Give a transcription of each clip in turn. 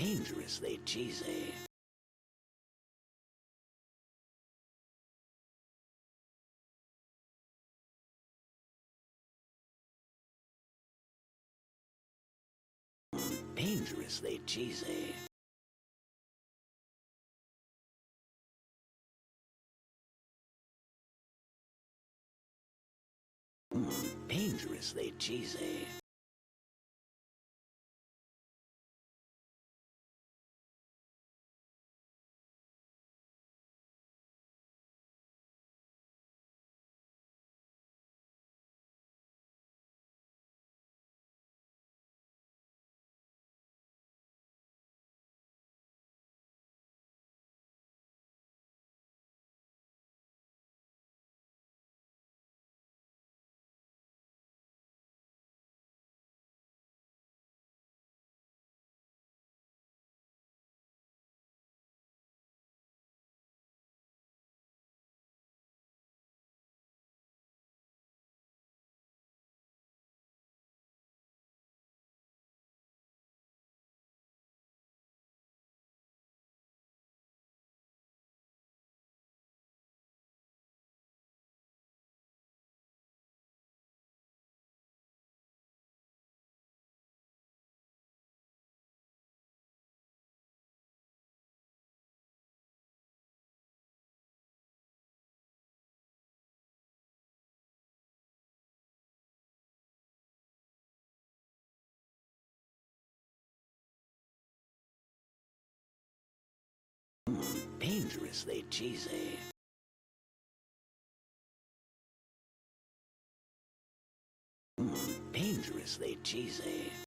Dangerously cheesy. Dangerously cheesy. Dangerously cheesy. Dangerously cheesy. Dangerously cheesy.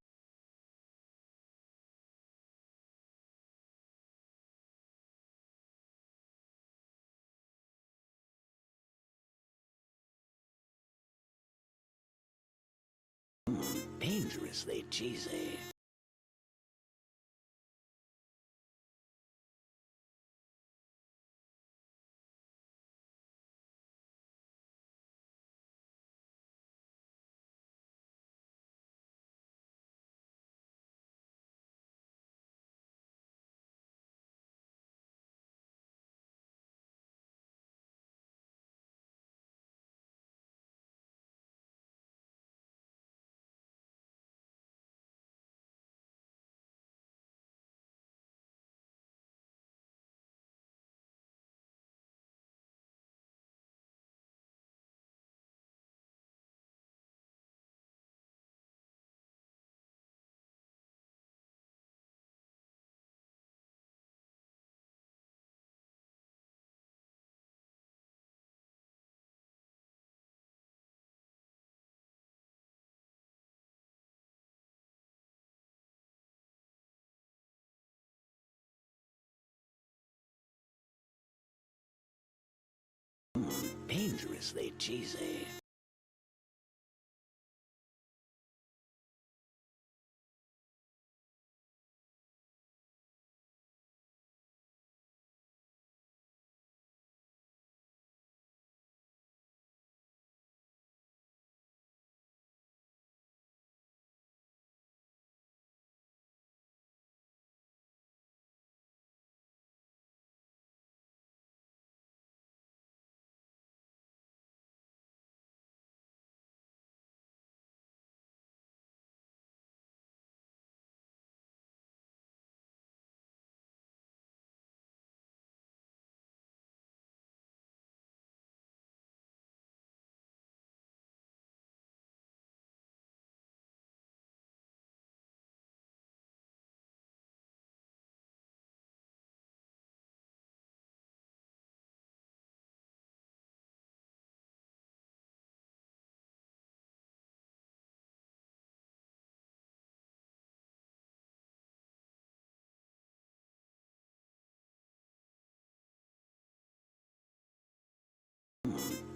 Dangerously cheesy. Dangerously cheesy.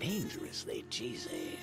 Dangerously cheesy.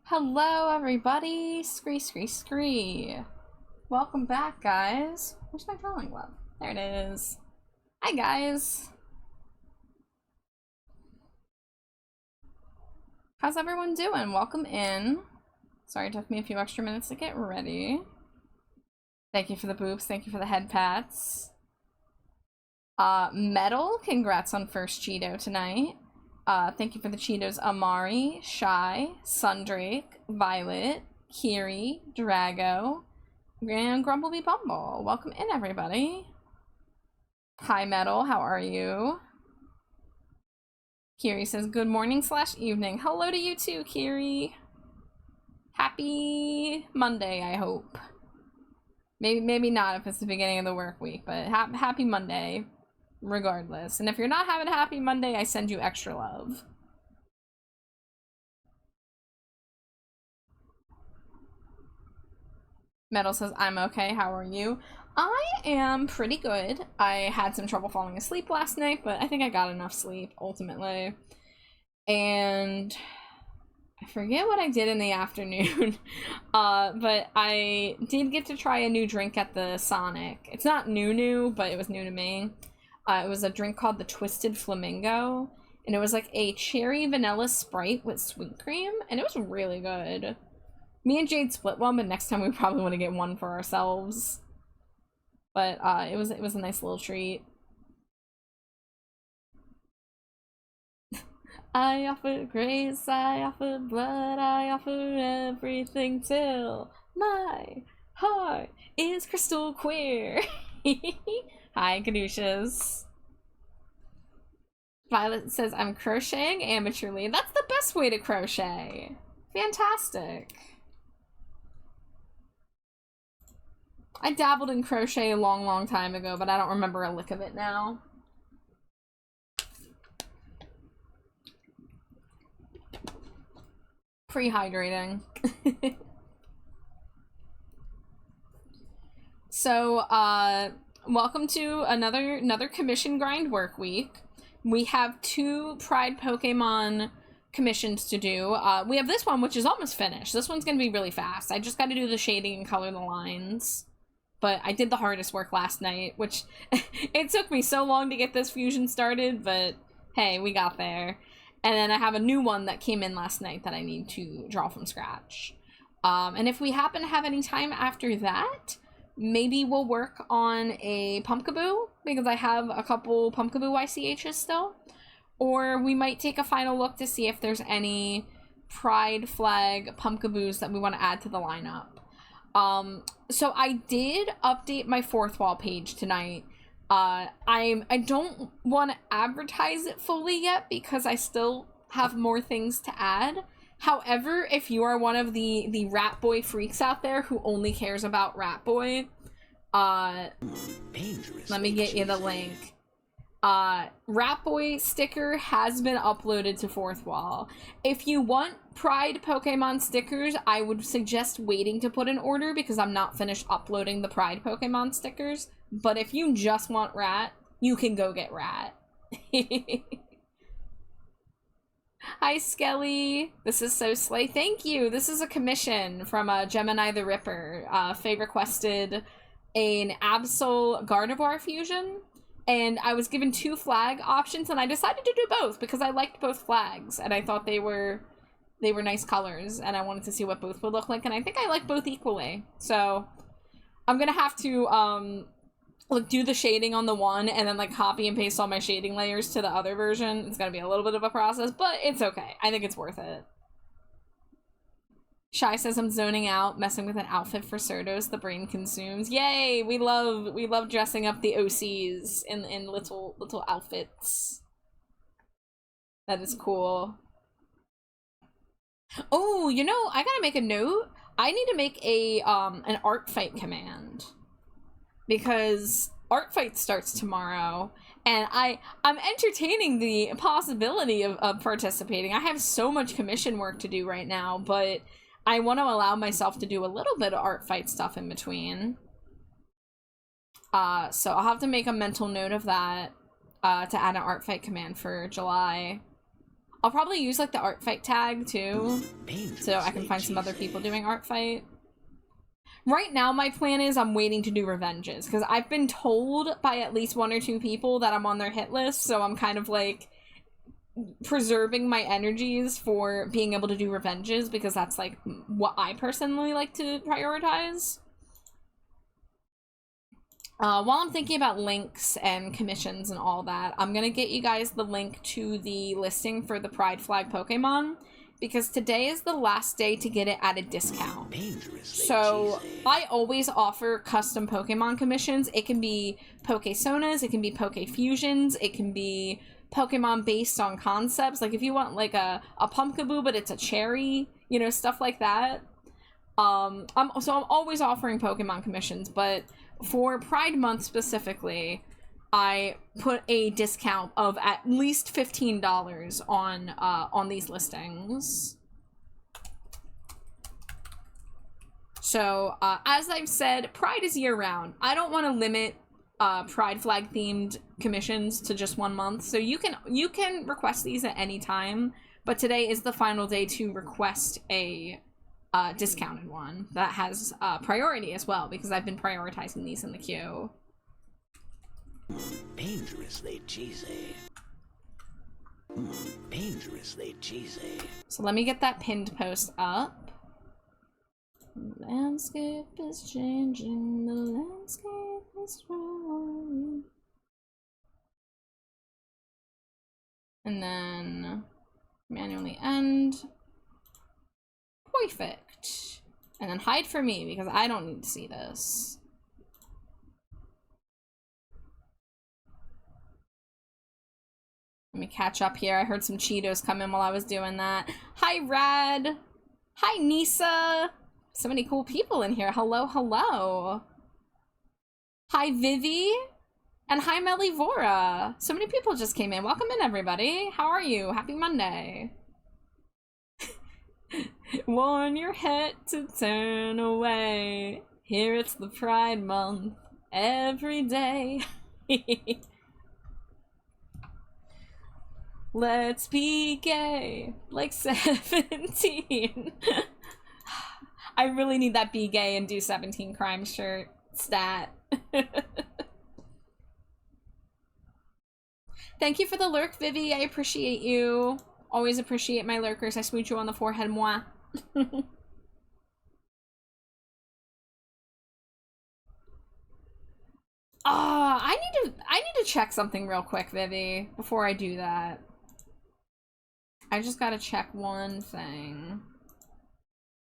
Hello, everybody. Scree. Welcome back, guys. Where's my drawing glove? There it is. Hi, guys. How's everyone doing? Welcome in. Sorry, it took me a few extra minutes to get ready. Thank you for the boops. Thank you for the head pats. Metal, congrats on first Cheeto tonight. Thank you for the Cheetos, Amari, Shy, Sundrake, Violet, Kiri, Drago, and Grumblebee Bumble. Welcome in, everybody. Hi, Metal, how are you? Kiri says, good morning / evening. Hello to you too, Kiri. Happy Monday, I hope. Maybe not if it's the beginning of the work week, but happy Monday. Regardless. And if you're not having a happy Monday, I send you extra love. Metal says, I'm okay. How are you? I am pretty good. I had some trouble falling asleep last night, but I think I got enough sleep, ultimately. And I forget what I did in the afternoon, but I did get to try a new drink at the Sonic. It's not new, but it was new to me. It was a drink called the Twisted Flamingo, and it was like a cherry vanilla Sprite with sweet cream, and it was really good. Me and Jade split one, but next time we probably want to get one for ourselves. But it was a nice little treat. I offer grace, I offer blood, I offer everything till my heart is crystal queer. Hi, Caduceus. Violet says, I'm crocheting amateurly. That's the best way to crochet. Fantastic. I dabbled in crochet a long time ago, but I don't remember a lick of it now. Pre-hydrating. So, welcome to another commission grind work week. We have 2 Pride Pokemon commissions to do. We have this one, which is almost finished. This one's gonna be really fast. I just got to do the shading and color the lines. But I did the hardest work last night, which it took me so long to get this fusion started, but hey, we got there. And then I have a new one that came in last night that I need to draw from scratch. And if we happen to have any time after that, maybe we'll work on a Pumpkaboo, because I have a couple Pumpkaboo YCHs still. Or we might take a final look to see if there's any Pride Flag Pumpkaboos that we want to add to the lineup. So I did update my 4th wall page tonight. I don't want to advertise it fully yet because I still have more things to add. However, if you are one of the Rat Boy freaks out there who only cares about Rat Boy, let me get you the link. Rat Boy sticker has been uploaded to 4th wall. If you want Pride Pokemon stickers, I would suggest waiting to put an order because I'm not finished uploading the Pride Pokemon stickers. But if you just want Rat, you can go get Rat. Hi, Skelly. This is so slay. Thank you. This is a commission from Gemini the Ripper. Faye requested an Absol Gardevoir fusion. And I was given 2 flag options, and I decided to do both because I liked both flags, and I thought they were nice colors, and I wanted to see what both would look like, and I think I like both equally. So I'm gonna have to like do the shading on the one, and then like copy and paste all my shading layers to the other version. It's gonna be a little bit of a process, but it's okay. I think it's worth it. Shy says I'm zoning out, messing with an outfit for Cerdos the brain consumes. Yay! We love dressing up the OCs in little outfits. That is cool. Oh, you know, I gotta make a note. I need to make a an art fight command. Because art fight starts tomorrow, and I'm entertaining the possibility of participating. I have so much commission work to do right now, but I want to allow myself to do a little bit of art fight stuff in between. So I'll have to make a mental note of that to add an art fight command for July. I'll probably use like the art fight tag too, so I can find some other cheesy. people doing art fight. Right now, my plan is I'm waiting to do revenges, because I've been told by at least 1 or 2 people that I'm on their hit list, so I'm kind of like preserving my energies for being able to do revenges, because that's like what I personally like to prioritize. While I'm thinking about links and commissions and all that, I'm gonna get you guys the link to the listing for the Pride Flag Pokemon, because today is the last day to get it at a discount. So I always offer custom Pokemon commissions. It can be Pokesonas, it can be Poke Fusions, it can be Pokemon based on concepts. Like if you want like a Pumpkaboo but it's a cherry, you know, stuff like that. I'm always offering Pokemon commissions, but for Pride Month specifically, I put a discount of at least $15 on these listings. So, as I've said, Pride is year-round. I don't want to limit Pride Flag themed commissions to just 1 month, so you can request these at any time, but today is the final day to request a discounted one that has priority as well, because I've been prioritizing these in the queue. Dangerously cheesy. Dangerously cheesy. So let me get that pinned post up. The landscape is changing, the landscape is growing. And then manually end. Perfect. And then hide for me, because I don't need to see this. Let me catch up here. I heard some Cheetos come in while I was doing that. Hi, Rad. Hi, Nisa. So many cool people in here. Hello, hello. Hi, Vivi. And hi, Melivora. So many people just came in. Welcome in, everybody. How are you? Happy Monday. Warn your head to turn away. Here it's the Pride Month. Every day. Let's be gay. Like 17. I really need that be gay and do 17 crimes shirt stat. Thank you for the lurk, Vivi. I appreciate you. Always appreciate my lurkers. I smooch you on the forehead, moi. I need to check something real quick, Vivi, before I do that. I just gotta check one thing.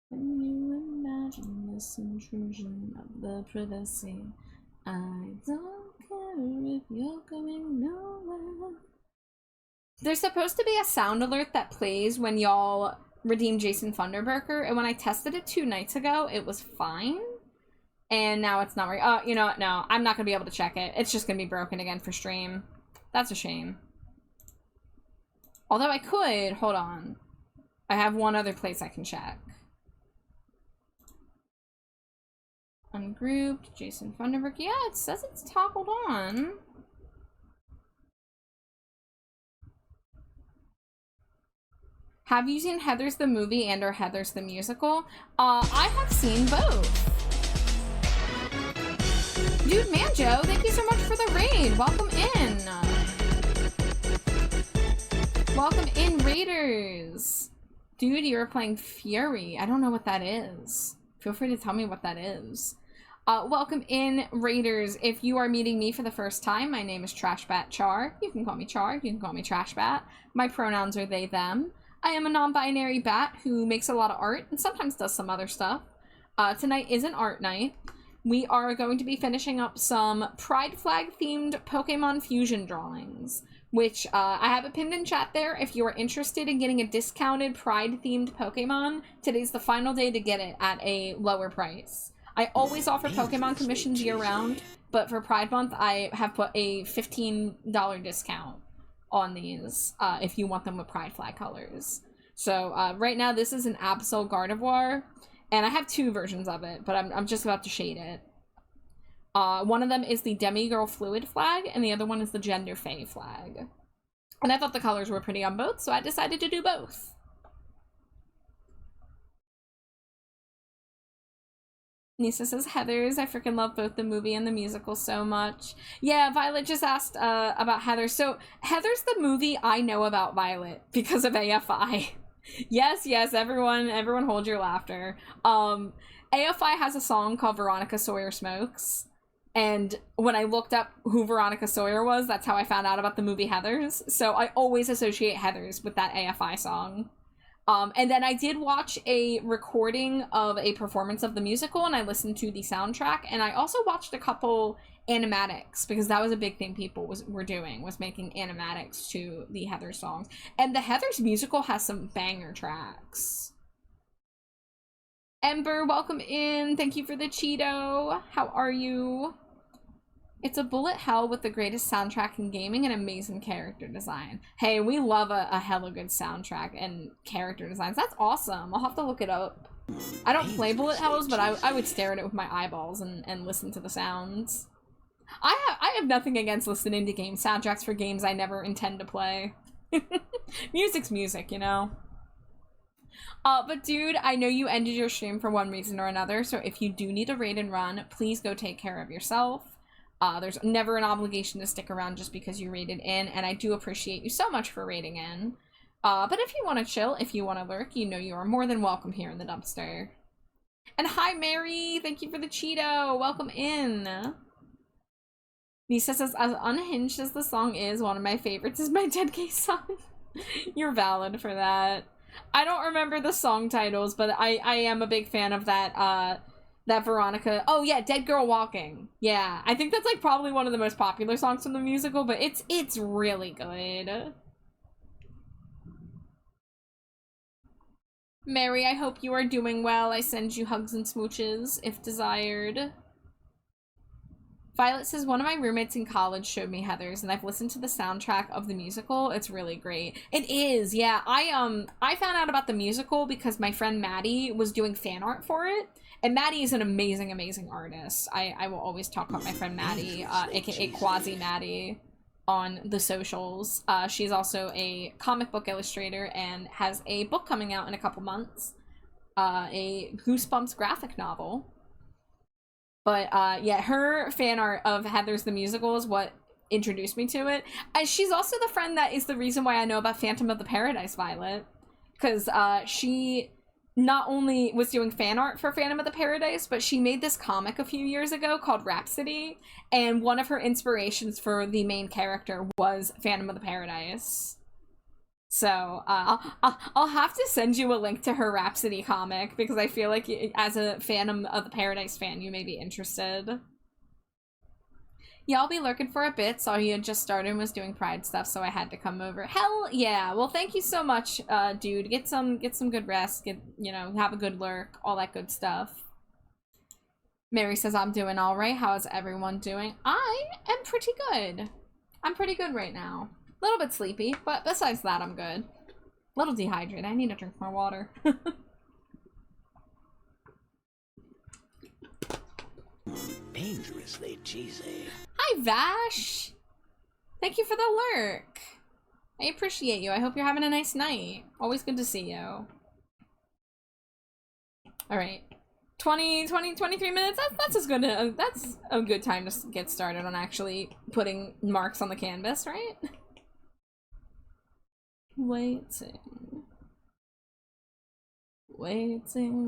Can you imagine this intrusion of the privacy? I don't care if you're going nowhere. There's supposed to be a sound alert that plays when y'all redeem Jason Thunderburker, and when I tested it 2 nights ago, it was fine. And now it's not right. Oh, you know what? No, I'm not gonna be able to check it. It's just gonna be broken again for stream. That's a shame. Although I could, hold on. I have one other place I can check. Ungrouped, Jason Thunderburker. Yeah, it says it's toggled on. Have you seen Heathers the movie and or Heathers the musical? I have seen both. Dude, Manjo, thank you so much for the raid. Welcome in. Welcome in, Raiders. Dude, you're playing Fury. I don't know what that is. Feel free to tell me what that is. Welcome in, Raiders. If you are meeting me for the first time, my name is Trashbat Char. You can call me Char. You can call me Trashbat. My pronouns are they, them. I am a non-binary bat who makes a lot of art and sometimes does some other stuff. Tonight is an art night. We are going to be finishing up some Pride Flag themed Pokemon fusion drawings, which I have it pinned in chat there. If you are interested in getting a discounted Pride themed Pokemon, today's the final day to get it at a lower price. I always offer Pokemon commissions year round, but for Pride Month, I have put a $15 discount on these if you want them with Pride Flag colors. So right now, this is an Absol Gardevoir. And I have 2 versions of it, but I'm just about to shade it. One of them is the Demigirl Fluid flag, and the other one is the Gender Fae flag. And I thought the colors were pretty on both, so I decided to do both. Nisa says, Heathers, I freaking love both the movie and the musical so much. Yeah, Violet just asked about Heathers. So Heathers, the movie, I know about Violet because of AFI. Yes, everyone hold your laughter. AFI has a song called Veronica Sawyer Smokes. And when I looked up who Veronica Sawyer was, that's how I found out about the movie Heathers. So I always associate Heathers with that AFI song. And then I did watch a recording of a performance of the musical, and I listened to the soundtrack, and I also watched a couple animatics, because that was a big thing people were doing, was making animatics to the Heathers songs. And the Heathers musical has some banger tracks. Ember, welcome in. Thank you for the Cheeto. How are you? It's a bullet hell with the greatest soundtrack in gaming and amazing character design. Hey, we love a hella good soundtrack and character designs. That's awesome. I'll have to look it up. I don't play bullet hells, but I would stare at it with my eyeballs and listen to the sounds. I have nothing against listening to game soundtracks for games I never intend to play. Music's music, you know? But dude, I know you ended your stream for one reason or another, so if you do need a raid and run, please go take care of yourself. There's never an obligation to stick around just because you raided in, and I do appreciate you so much for raiding in. But if you want to chill, if you want to lurk, you know you are more than welcome here in the dumpster. And hi, Mary! Thank you for the Cheeto! Welcome in! Nisa says, as unhinged as the song is, one of my favorites is my 10K song. You're valid for that. I don't remember the song titles, but I am a big fan of that, that Veronica. Oh yeah, Dead Girl Walking. Yeah, I think that's like probably one of the most popular songs from the musical, but it's really good. Mary, I hope you are doing well. I send you hugs and smooches if desired. Violet says, one of my roommates in college showed me Heathers, and I've listened to the soundtrack of the musical. It's really great. It is, yeah. I found out about the musical because my friend Maddie was doing fan art for it. And Maddie is an amazing, amazing artist. I will always talk about my friend Maddie, aka Quasi Maddie, on the socials. She's also a comic book illustrator and has a book coming out in a couple months. A Goosebumps graphic novel. But yeah, her fan art of Heathers the Musical is what introduced me to it. And she's also the friend that is the reason why I know about Phantom of the Paradise, Violet. Because she not only was doing fan art for Phantom of the Paradise, but she made this comic a few years ago called Rhapsody, and one of her inspirations for the main character was Phantom of the Paradise. So I'll have to send you a link to her Rhapsody comic, because I feel like as a Phantom of the Paradise fan, you may be interested. Yeah, I'll be lurking for a bit. Saw you had just started and was doing Pride stuff, so I had to come over. Hell yeah! Well, thank you so much, dude. Get some good rest. Have a good lurk. All that good stuff. Mary says, I'm doing all right. How is everyone doing? I am pretty good. I'm pretty good right now. A little bit sleepy, but besides that, I'm good. A little dehydrated. I need to drink more water. Dangerously cheesy. Hi, Vash! Thank you for the lurk. I appreciate you. I hope you're having a nice night. Always good to see you. Alright. 23 minutes? That's as good that's a good time to get started on actually putting marks on the canvas, right? Waiting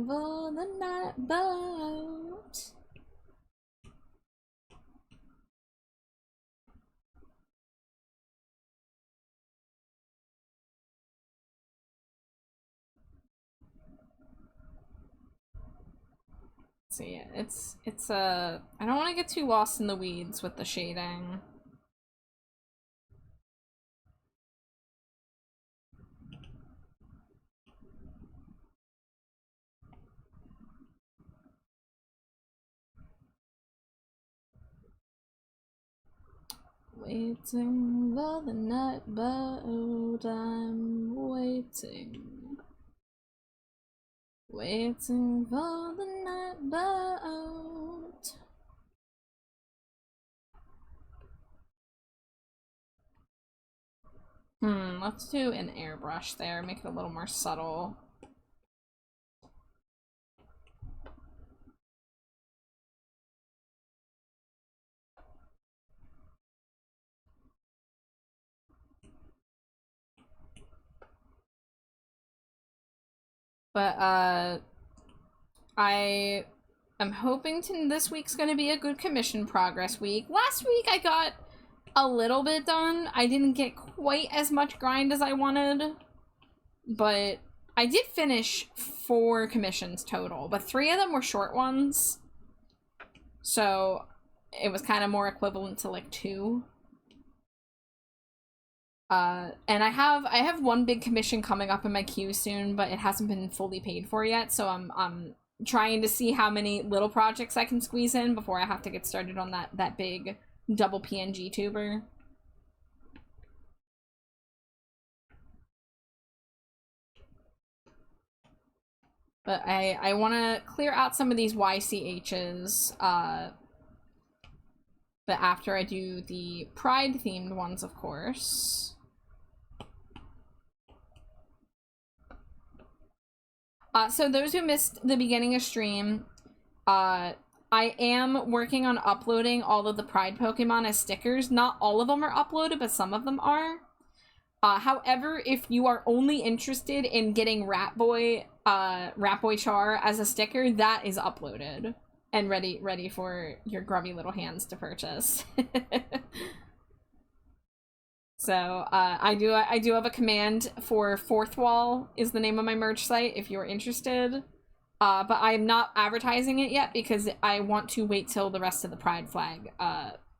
for the night boat. So yeah, it's I don't want to get too lost in the weeds with the shading. Waiting for the night boat, I'm waiting. Waiting for the night boat. Let's do an airbrush there, make it a little more subtle. But, I am hoping this week's gonna be a good commission progress week. Last week I got a little bit done. I didn't get quite as much grind as I wanted, but I did finish 4 commissions total, but 3 of them were short ones. So it was kind of more equivalent to like 2. And I have one big commission coming up in my queue soon, but it hasn't been fully paid for yet, so I'm trying to see how many little projects I can squeeze in before I have to get started on that big double PNG tuber. But I want to clear out some of these YCHs, but after I do the Pride-themed ones, of course. So those who missed the beginning of stream, I am working on uploading all of the Pride Pokemon as stickers. Not all of them are uploaded, but some of them are. However, if you are only interested in getting Ratboy Char as a sticker, that is uploaded and ready for your grubby little hands to purchase. So I do have a command for Fourth Wall is the name of my merch site if you're interested. But I'm not advertising it yet because I want to wait till the rest of the Pride Flag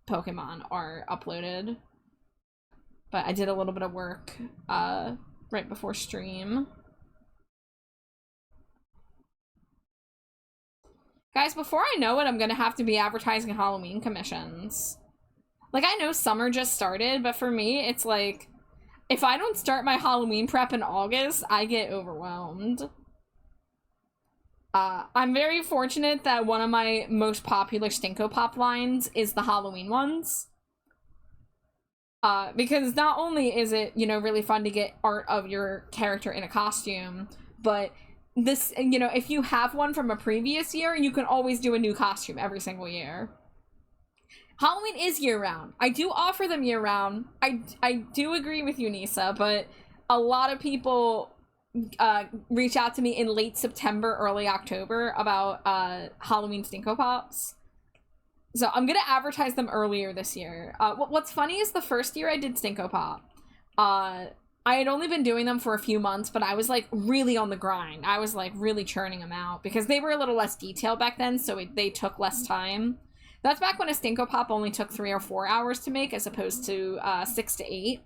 Pokemon are uploaded. But I did a little bit of work right before stream. Guys, before I know it, I'm gonna have to be advertising Halloween commissions. Like, I know summer just started, but for me, it's like, if I don't start my Halloween prep in August, I get overwhelmed. I'm very fortunate that one of my most popular Stinko Pop lines is the Halloween ones. Because not only is it, you know, really fun to get art of your character in a costume, but this, you know, if you have one from a previous year, you can always do a new costume every single year. Halloween is year-round. I do offer them year-round. I do agree with you, Nisa, but a lot of people reach out to me in late September, early October about Halloween Stinko Pops. So I'm gonna advertise them earlier this year. What's funny is the first year I did Stinko Pop, I had only been doing them for a few months, but I was like really on the grind. I was like really churning them out because they were a little less detailed back then, so they took less time. That's back when a Stinko Pop only took 3 or 4 hours to make as opposed to 6 to 8.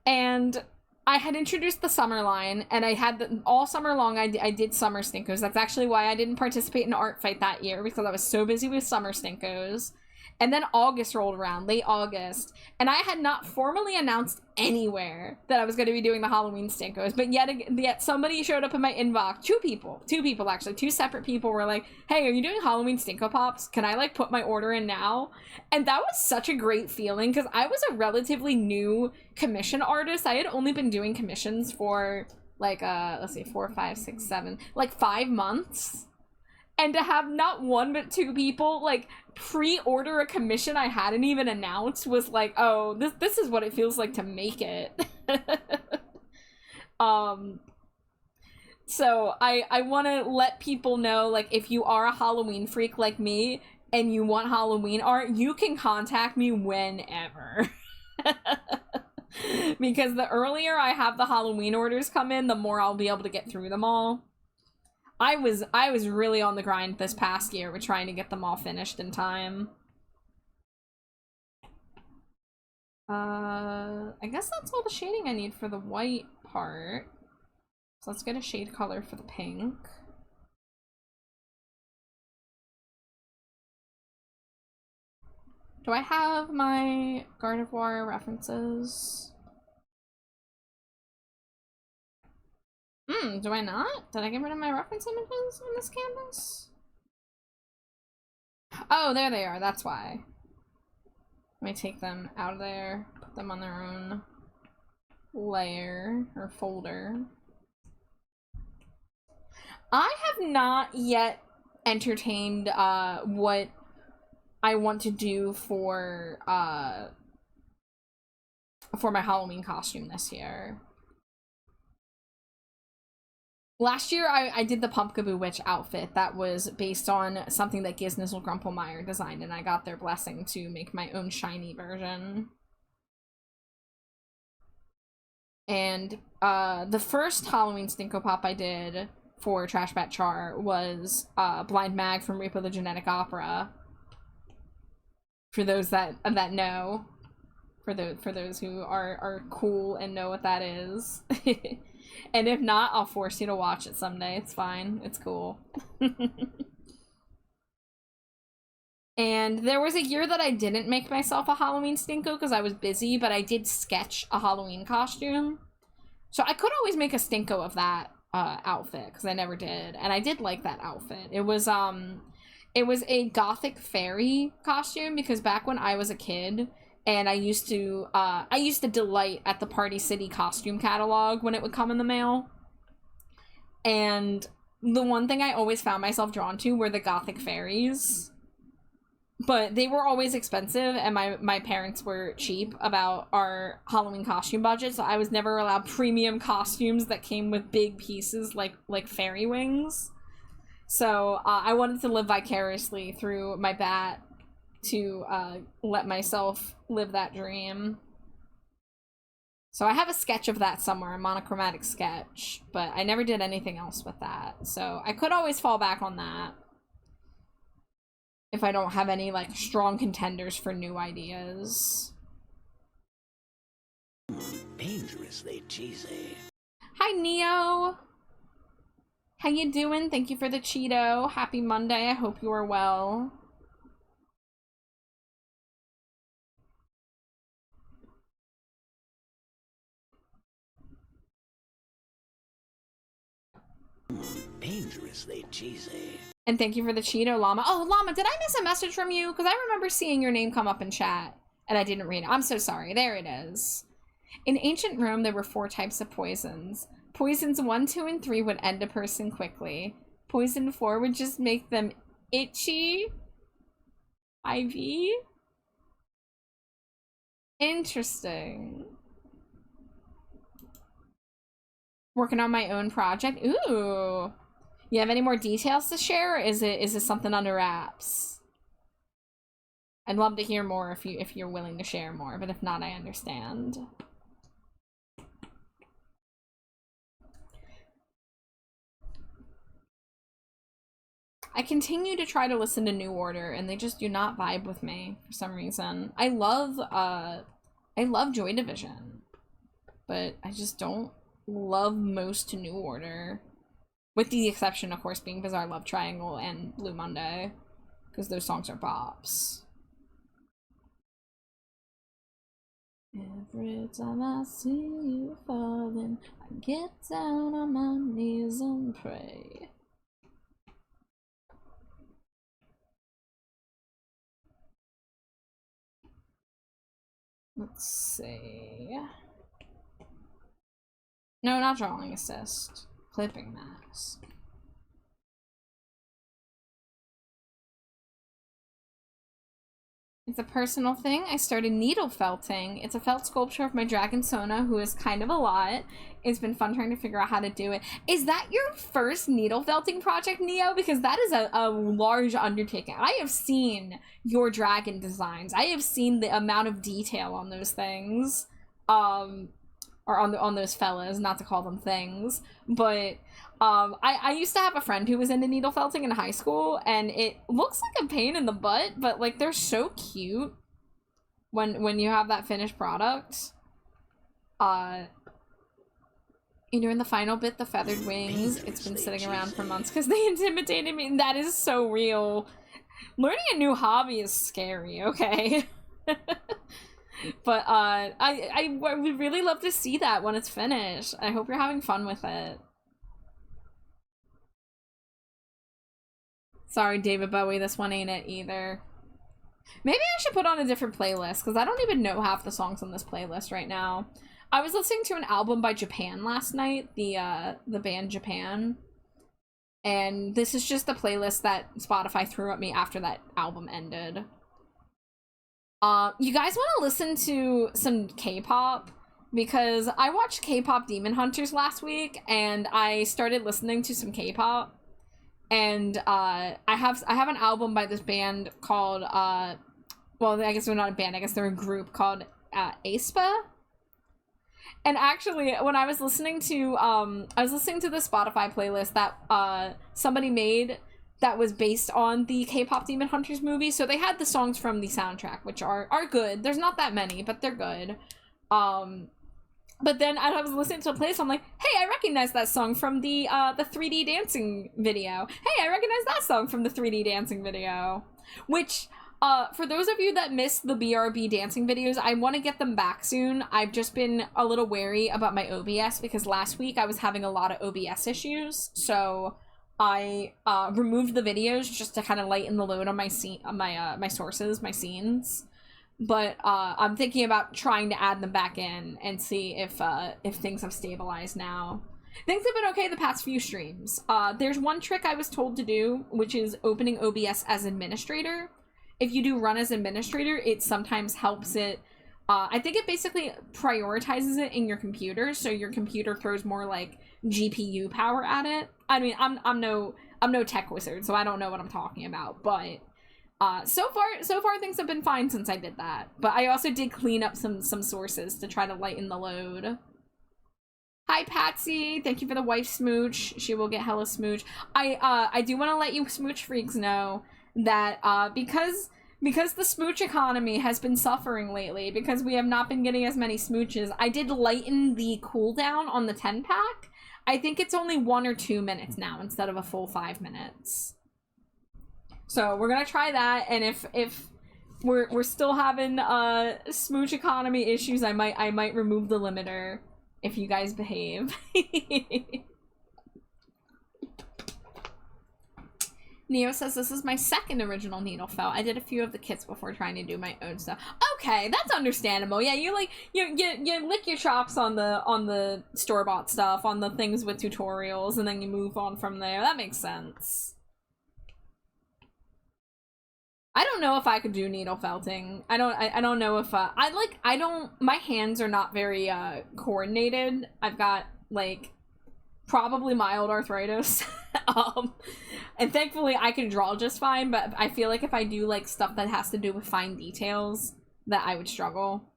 And I had introduced the summer line, and I had all summer long I did summer Stinkos. That's actually why I didn't participate in Art Fight that year, because I was so busy with summer Stinkos. And then August rolled around, late August, and I had not formally announced anywhere that I was going to be doing the Halloween Stinkos, but yet somebody showed up in my inbox, two people actually, 2 separate people were like, hey, are you doing Halloween Stinko Pops? Can I like put my order in now? And that was such a great feeling, because I was a relatively new commission artist. I had only been doing commissions for like, let's see, 4, 5, 6, 7, like 5 months. And to have not 1 but 2 people like pre-order a commission I hadn't even announced was like, oh, this is what it feels like to make it. So I want to let people know, like, if you are a Halloween freak like me and you want Halloween art, you can contact me whenever. Because the earlier I have the Halloween orders come in, the more I'll be able to get through them all. I was really on the grind this past year with trying to get them all finished in time. I guess that's all the shading I need for the white part. So let's get a shade color for the pink. Do I have my Gardevoir references? Do I not? Did I get rid of my reference images on this canvas? Oh, there they are, that's why. Let me take them out of there, put them on their own layer or folder. I have not yet entertained what I want to do for my Halloween costume this year. Last year, I did the Pumpkaboo Witch outfit that was based on something that Gisnizzle Grumpelmeyer designed, and I got their blessing to make my own shiny version. And the first Halloween Stinko Pop I did for Trash Bat Char was Blind Mag from Repo the Genetic Opera. For those that know, for those who are cool and know what that is. And if not, I'll force you to watch it someday. It's fine. It's cool. And there was a year that I didn't make myself a Halloween Stinko because I was busy, but I did sketch a Halloween costume. So I could always make a Stinko of that outfit because I never did. And I did like that outfit. It was a gothic fairy costume because back when I was a kid, and I used to delight at the Party City costume catalog when it would come in the mail. And the one thing I always found myself drawn to were the gothic fairies. But they were always expensive, and my parents were cheap about our Halloween costume budget, so I was never allowed premium costumes that came with big pieces like fairy wings. So I wanted to live vicariously through my bat to let myself live that dream. So I have a sketch of that somewhere, a monochromatic sketch, but I never did anything else with that. So I could always fall back on that if I don't have any like strong contenders for new ideas. Dangerously cheesy. Hi Neo! How you doing? Thank you for the Cheeto. Happy Monday. I hope you are well. Dangerously cheesy. And thank you for the Cheeto, Llama. Oh, Llama, did I miss a message from you? Because I remember seeing your name come up in chat, and I didn't read it. I'm so sorry. There it is. In ancient Rome, there were 4 types of poisons. Poisons 1, 2, and 3 would end a person quickly. Poison 4 would just make them itchy. IV? Interesting. Working on my own project. Ooh. You have any more details to share, or is this something under wraps? I'd love to hear more if you're willing to share more, but if not, I understand. I continue to try to listen to New Order, and they just do not vibe with me for some reason. I love Joy Division, but I just don't love most New Order. With the exception, of course, being Bizarre Love Triangle and Blue Monday, because those songs are bops. Every time I see you falling, I get down on my knees and pray. Let's see. No, not drawing assist. Clipping mask. It's a personal thing. I started needle felting. It's a felt sculpture of my dragon Sona, who is kind of a lot. It's been fun trying to figure out how to do it. Is that your first needle felting project, Neo? Because that is a large undertaking. I have seen your dragon designs. I have seen the amount of detail on those things. Or on those fellas, not to call them things, but I used to have a friend who was into needle felting in high school, and it looks like a pain in the butt, but like they're so cute when you have that finished product. You know, in the final bit, the feathered wings, it's been sitting around for months because they intimidated me, and that is so real. Learning a new hobby is scary, okay? But I would really love to see that when it's finished. I hope you're having fun with it. Sorry, David Bowie, this one ain't it either. Maybe I should put on a different playlist, because I don't even know half the songs on this playlist right now. I was listening to an album by Japan last night, the band Japan. And this is just the playlist that Spotify threw at me after that album ended. You guys want to listen to some K-pop? Because I watched K-pop Demon Hunters last week, and I started listening to some K-pop. And I have an album by this band called well, I guess they're not a band, I guess they're a group called aespa. And actually, when I was listening to the Spotify playlist that somebody made that was based on the K-pop Demon Hunters movie, so they had the songs from the soundtrack, which are good. There's not that many, but they're good. But then I was listening to a playlist, I'm like, hey, I recognize that song from the 3D dancing video. Hey, I recognize that song from the 3D dancing video. Which, for those of you that missed the BRB dancing videos, I want to get them back soon. I've just been a little wary about my OBS because last week I was having a lot of OBS issues. So I removed the videos just to kind of lighten the load on my my sources, my scenes. But I'm thinking about trying to add them back in and see if things have stabilized now. Things have been okay the past few streams. There's one trick I was told to do, which is opening OBS as administrator. If you do run as administrator, it sometimes helps it. I think it basically prioritizes it in your computer, so your computer throws more like GPU power at it. I mean, I'm no tech wizard, so I don't know what I'm talking about, but so far things have been fine since I did that. But I also did clean up some sources to try to lighten the load. Hi Patsy, thank you for the wife smooch. She will get hella smooch. I do want to let you smooch freaks know that because the smooch economy has been suffering lately, because we have not been getting as many smooches, I did lighten the cooldown on the 10-pack. I think it's only 1 or 2 minutes now instead of a full 5 minutes. So we're gonna try that, and if we're still having smooch economy issues, I might remove the limiter if you guys behave. Neo says this is my second original needle felt. I did a few of the kits before trying to do my own stuff. Okay, that's understandable. Yeah, you lick your chops on the store-bought stuff, on the things with tutorials, and then you move on from there. That makes sense. I don't know if I could do needle felting. I don't know if my hands are not very coordinated. I've got like probably mild arthritis. And thankfully I can draw just fine, but I feel like if I do like stuff that has to do with fine details, that I would struggle.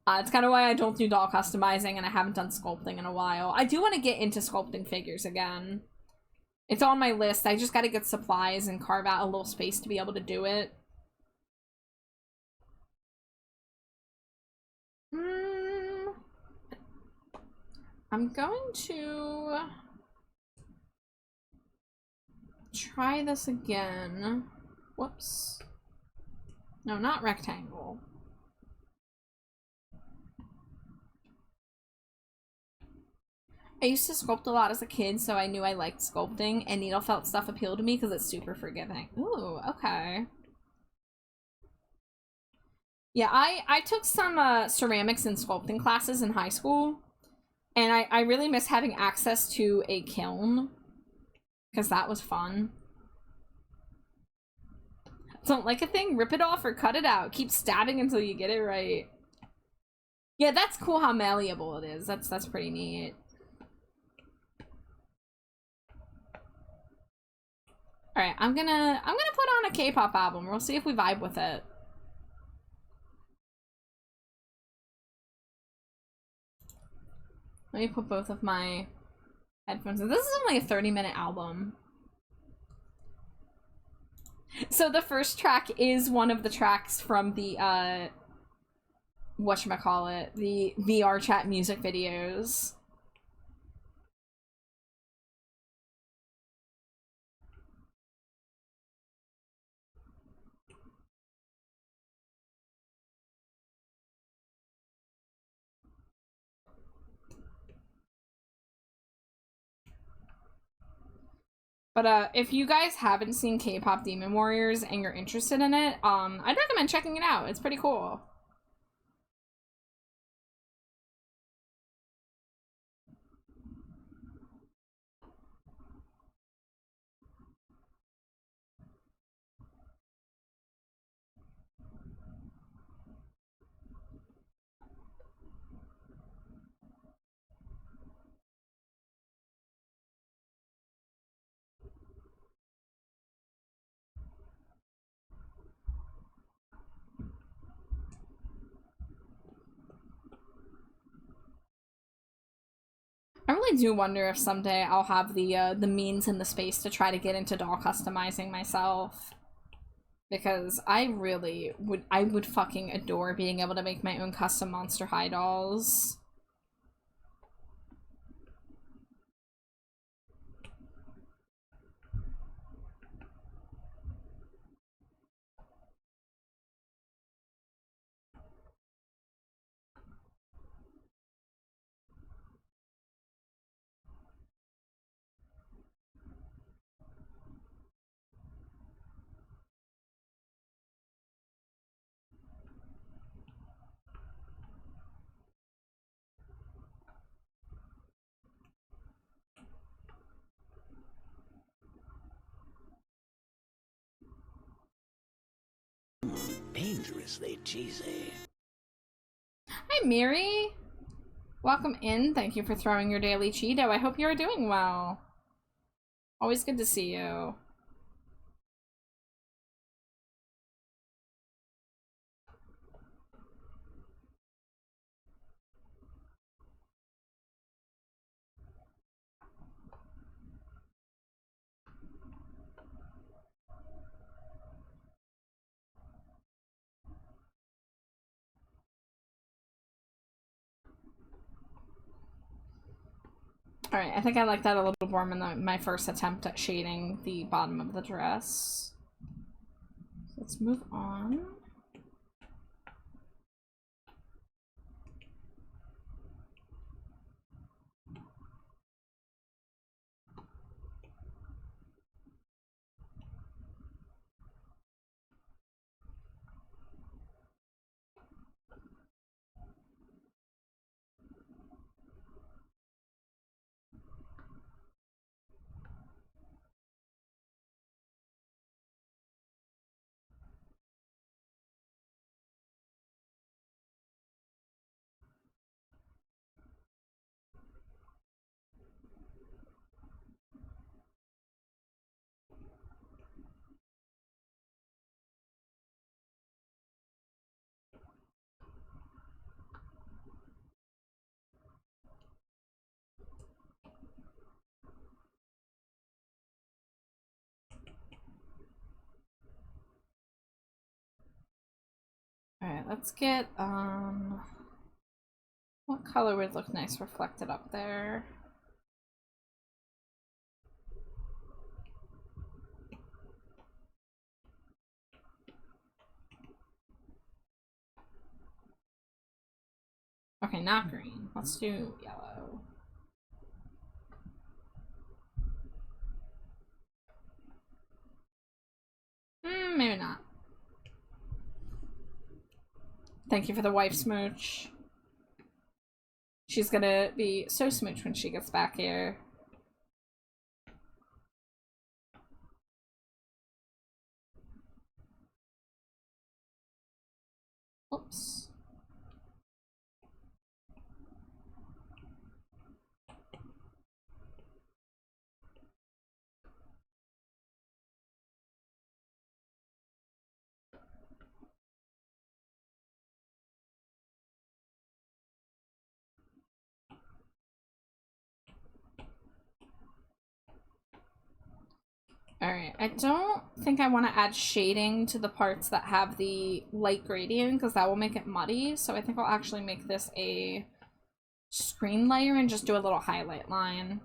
It's kind of why I don't do doll customizing, and I haven't done sculpting in a while. I do want to get into sculpting figures again. It's on my list. I just got to get supplies and carve out a little space to be able to do it. I'm going to try this again. Whoops. No, not rectangle. I used to sculpt a lot as a kid, so I knew I liked sculpting, and needle felt stuff appealed to me because it's super forgiving. Ooh, okay. Yeah, I took some ceramics and sculpting classes in high school, and I really miss having access to a kiln, because that was fun. Don't like a thing? Rip it off or cut it out. Keep stabbing until you get it right. Yeah, that's cool how malleable it is. That's pretty neat. Alright, I'm gonna put on a K-pop album. We'll see if we vibe with it. Let me put both of my headphones in. This is only a 30-minute album. So the first track is one of the tracks from the, whatchamacallit, the VR chat music videos. But if you guys haven't seen K-pop Demon Warriors and you're interested in it, I'd recommend checking it out. It's pretty cool. I really do wonder if someday I'll have the means and the space to try to get into doll customizing myself. Because I would fucking adore being able to make my own custom Monster High dolls. Dangerously cheesy. Hi, Miri. Welcome in. Thank you for throwing your daily Cheeto. I hope you are doing well. Always good to see you. Alright, I think I like that a little more than my first attempt at shading the bottom of the dress. Let's move on. Alright, let's get, what color would look nice reflected up there? Okay, not green. Let's do yellow. Maybe not. Thank you for the wife smooch. She's gonna be so smooch when she gets back here. Oops. Alright, I don't think I want to add shading to the parts that have the light gradient because that will make it muddy, so I think I'll actually make this a screen layer and just do a little highlight line.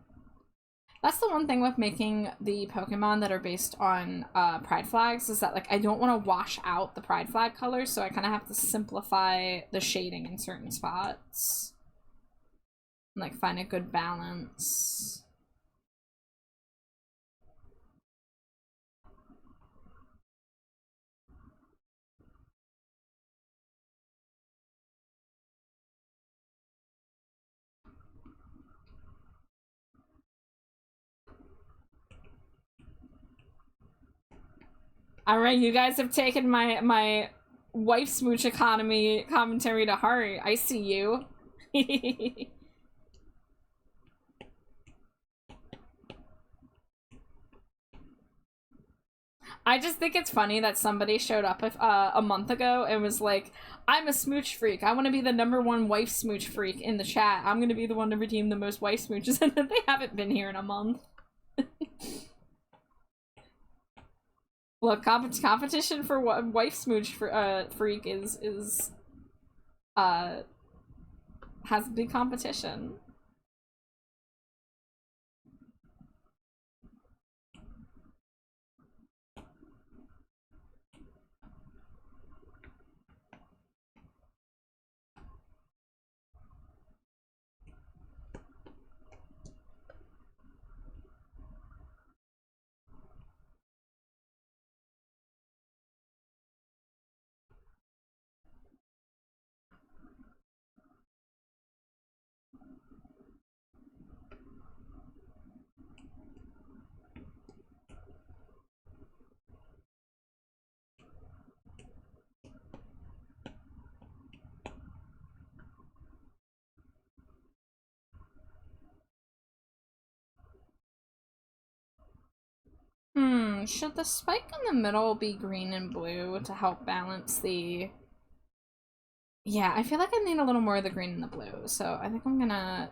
That's the one thing with making the Pokemon that are based on pride flags is that like I don't want to wash out the pride flag colors, so I kind of have to simplify the shading in certain spots. And, like, find a good balance. All right, you guys have taken my wife smooch economy commentary to heart. I see you. I just think it's funny that somebody showed up a month ago and was like, I'm a smooch freak. I want to be the #1 wife smooch freak in the chat. I'm going to be the one to redeem the most wife smooches. And then they haven't been here in a month. Look, competition for wife smooch for freak is has big competition. Should the spike in the middle be green and blue to help balance the... Yeah, I feel like I need a little more of the green and the blue, so I think I'm gonna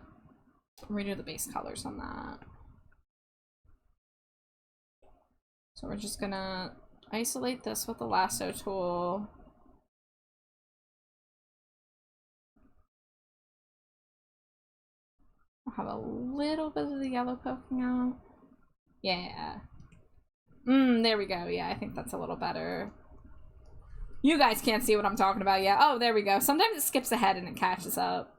redo the base colors on that. So we're just gonna isolate this with the lasso tool. I'll have a little bit of the yellow poking out. Yeah. There we go. Yeah, I think that's a little better. You guys can't see what I'm talking about yet. Oh, there we go. Sometimes it skips ahead and it catches up.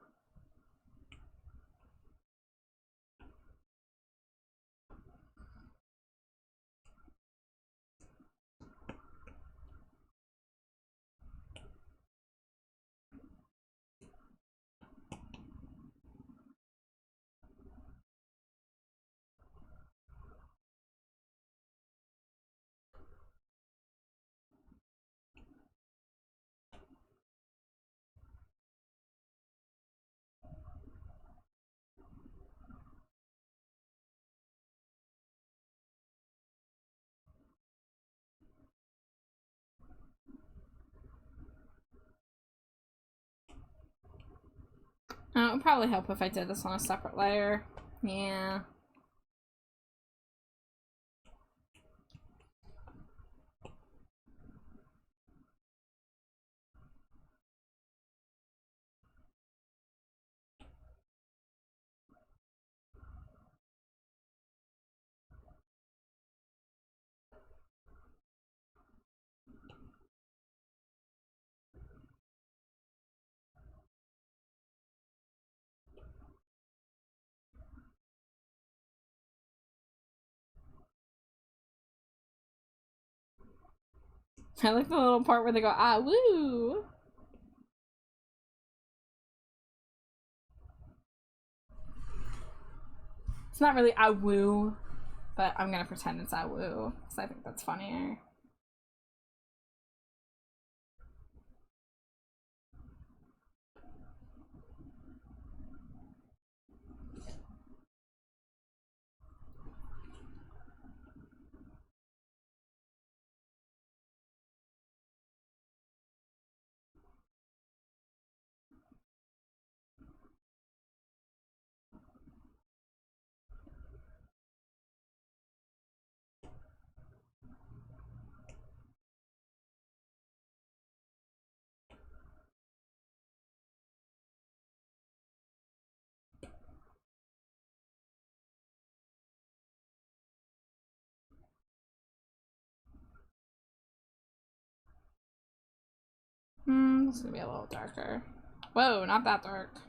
It would probably help if I did this on a separate layer. Yeah. I like the little part where they go, ah, woo! It's not really ah, woo, but I'm gonna pretend it's ah, woo, because I think that's funnier. This is gonna be a little darker. Whoa, not that dark.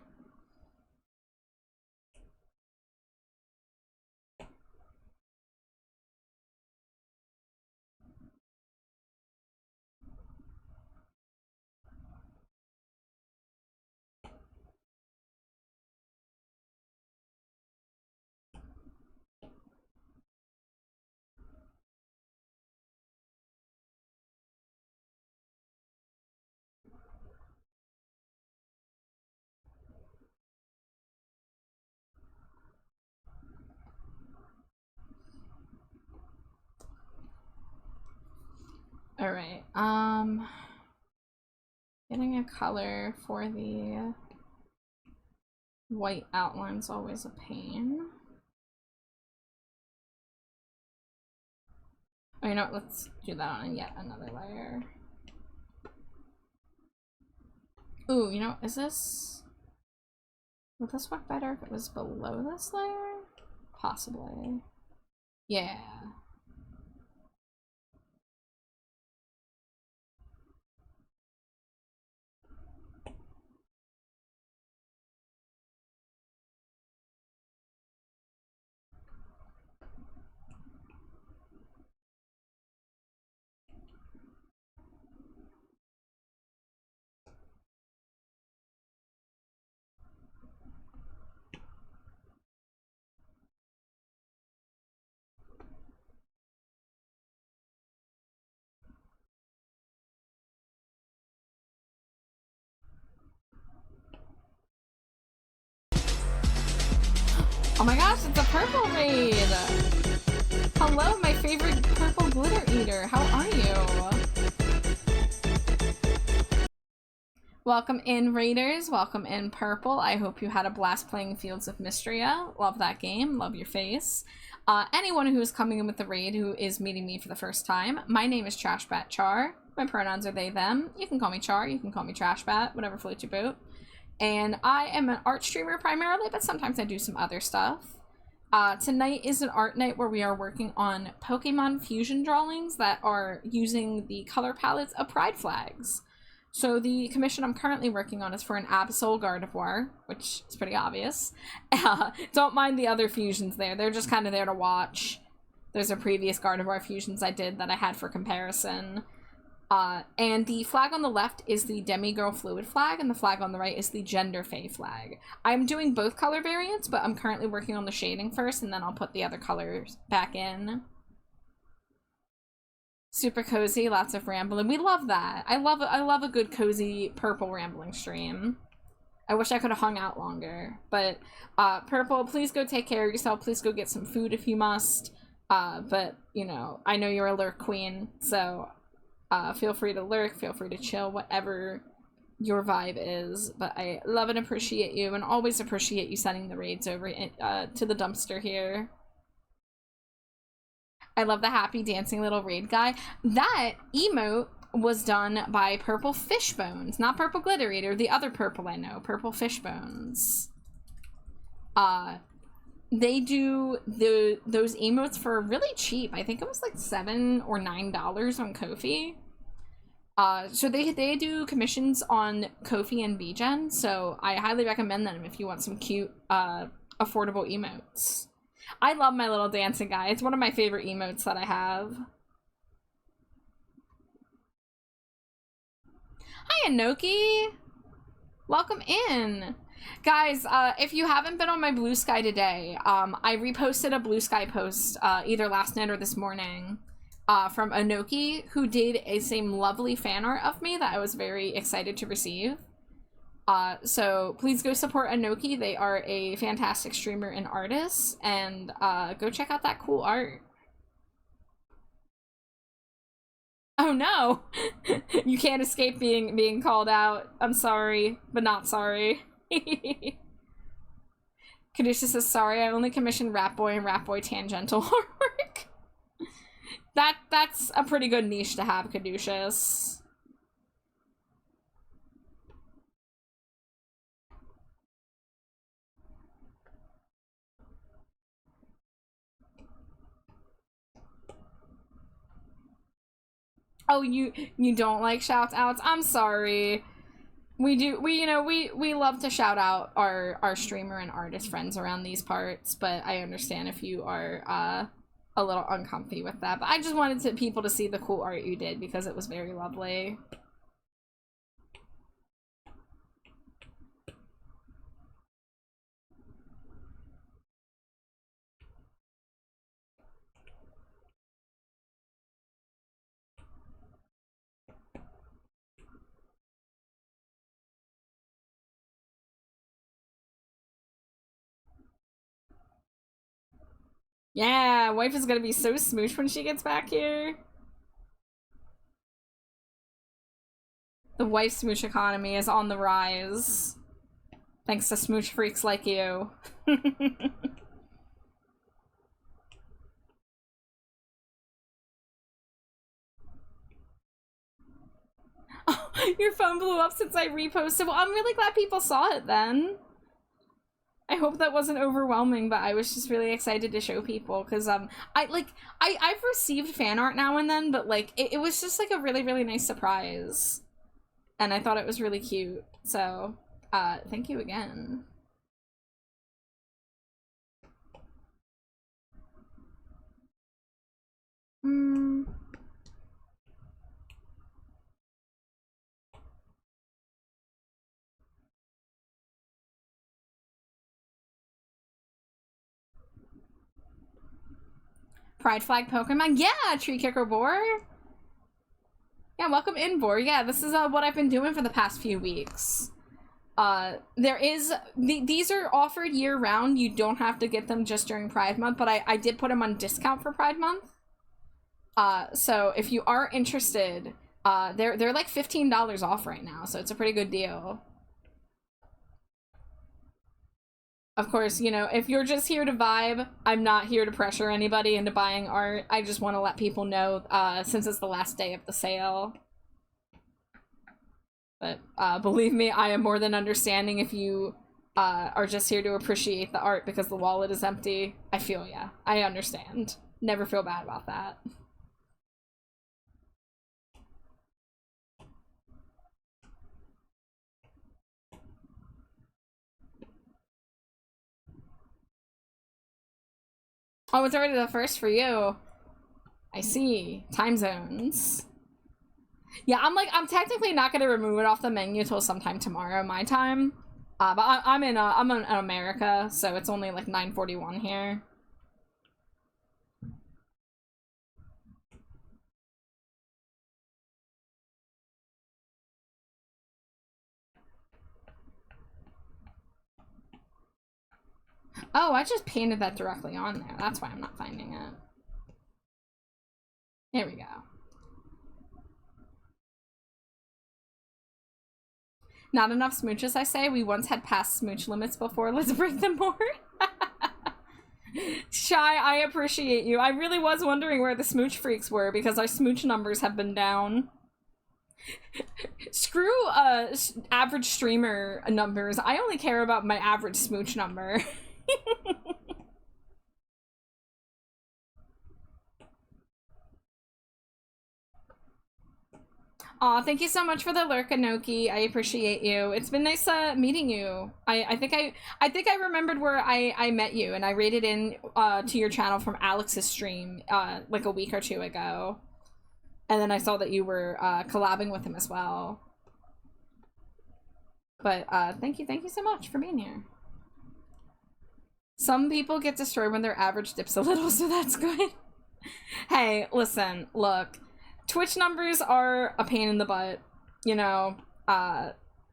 Getting a color for the white outline's always a pain. Oh, you know what? Let's do that on yet another layer. Ooh, you know, is this... Would this work better if it was below this layer? Possibly. Yeah. Oh my gosh, it's a purple raid! Hello, my favorite purple glitter eater. How are you? Welcome in, Raiders. Welcome in, Purple. I hope you had a blast playing Fields of Mystria. Love that game. Love your face. Anyone who is coming in with the raid who is meeting me for the first time, my name is Trashbat Char. My pronouns are they, them. You can call me Char. You can call me Trashbat. Whatever floats your boat. And I am an art streamer primarily, but sometimes I do some other stuff. Tonight is an art night where we are working on Pokemon fusion drawings that are using the color palettes of pride flags. So the commission I'm currently working on is for an Absol Gardevoir, which is pretty obvious. Don't mind the other fusions there. They're just kind of there to watch. There's a previous Gardevoir fusions I did that I had for comparison. And the flag on the left is the Demigirl Fluid flag, and the flag on the right is the Gender Fae flag. I'm doing both color variants, but I'm currently working on the shading first, and then I'll put the other colors back in. Super cozy, lots of rambling. We love that. I love a good cozy purple rambling stream. I wish I could have hung out longer, but Purple, please go take care of yourself. Please go get some food if you must. But you know, I know you're a lurk queen, so feel free to lurk, feel free to chill, whatever your vibe is. But I love and appreciate you, and always appreciate you sending the raids over to the dumpster here. I love the happy dancing little raid guy. That emote was done by Purple Fishbones, not Purple Glitter Eater, the other Purple I know, Purple Fishbones. They do those emotes for really cheap. I think it was like $7 or $9 on Ko-fi. So they do commissions on Ko-fi and VGen, so I highly recommend them if you want some cute, affordable emotes. I love my little dancing guy. It's one of my favorite emotes that I have. Hi, Anoki! Welcome in! Guys, if you haven't been on my Blue Sky today, I reposted a Blue Sky post either last night or this morning from Anoki, who did a same lovely fan art of me that I was very excited to receive. So please go support Anoki. They are a fantastic streamer and artist, and go check out that cool art. Oh no! You can't escape being called out. I'm sorry, but not sorry. Kadusha says, sorry, I only commissioned Rat Boy and Rat Boy tangential artwork. That's a pretty good niche to have, Caduceus. Oh, you don't like shout outs? I'm sorry. We love to shout out our streamer and artist friends around these parts, but I understand if you are a little uncomfy with that. But I just wanted people to see the cool art you did because it was very lovely. Yeah, wife is gonna be so smoosh when she gets back here. The wife smooch economy is on the rise. Thanks to smooch freaks like you. Oh, your phone blew up since I reposted. Well, I'm really glad people saw it then. I hope that wasn't overwhelming, but I was just really excited to show people because I've received fan art now and then, but like it was just like a really, really nice surprise. And I thought it was really cute. So thank you again. Pride flag Pokemon? Yeah, Tree Kicker Boar. Yeah, welcome in, Boar. Yeah, this is what I've been doing for the past few weeks. There is these are offered year round. You don't have to get them just during Pride Month, but I did put them on discount for Pride Month. So if you are interested, they're like $15 off right now, so it's a pretty good deal. Of course, you know, if you're just here to vibe, I'm not here to pressure anybody into buying art. I just want to let people know, since it's the last day of the sale. But believe me, I am more than understanding if you are just here to appreciate the art because the wallet is empty. I feel ya. I understand. Never feel bad about that. Oh, it's already the first for you. I see. Time zones. Yeah, I'm technically not gonna remove it off the menu till sometime tomorrow, my time. But I'm in America, so it's only like 9:41 here. Oh, I just painted that directly on there. That's why I'm not finding it. There we go. Not enough smooches, I say. We once had past smooch limits before. Let's break them more. Shy, I appreciate you. I really was wondering where the smooch freaks were because our smooch numbers have been down. Screw average streamer numbers. I only care about my average smooch number. Aw, thank you so much for the lurk, Anoki. I appreciate you. It's been nice meeting you. I think I remembered where I met you, and I raided in to your channel from Alex's stream like a week or two ago. And then I saw that you were collabing with him as well. But thank you so much for being here. Some people get destroyed when their average dips a little, so that's good. Hey, listen, look. Twitch numbers are a pain in the butt, you know.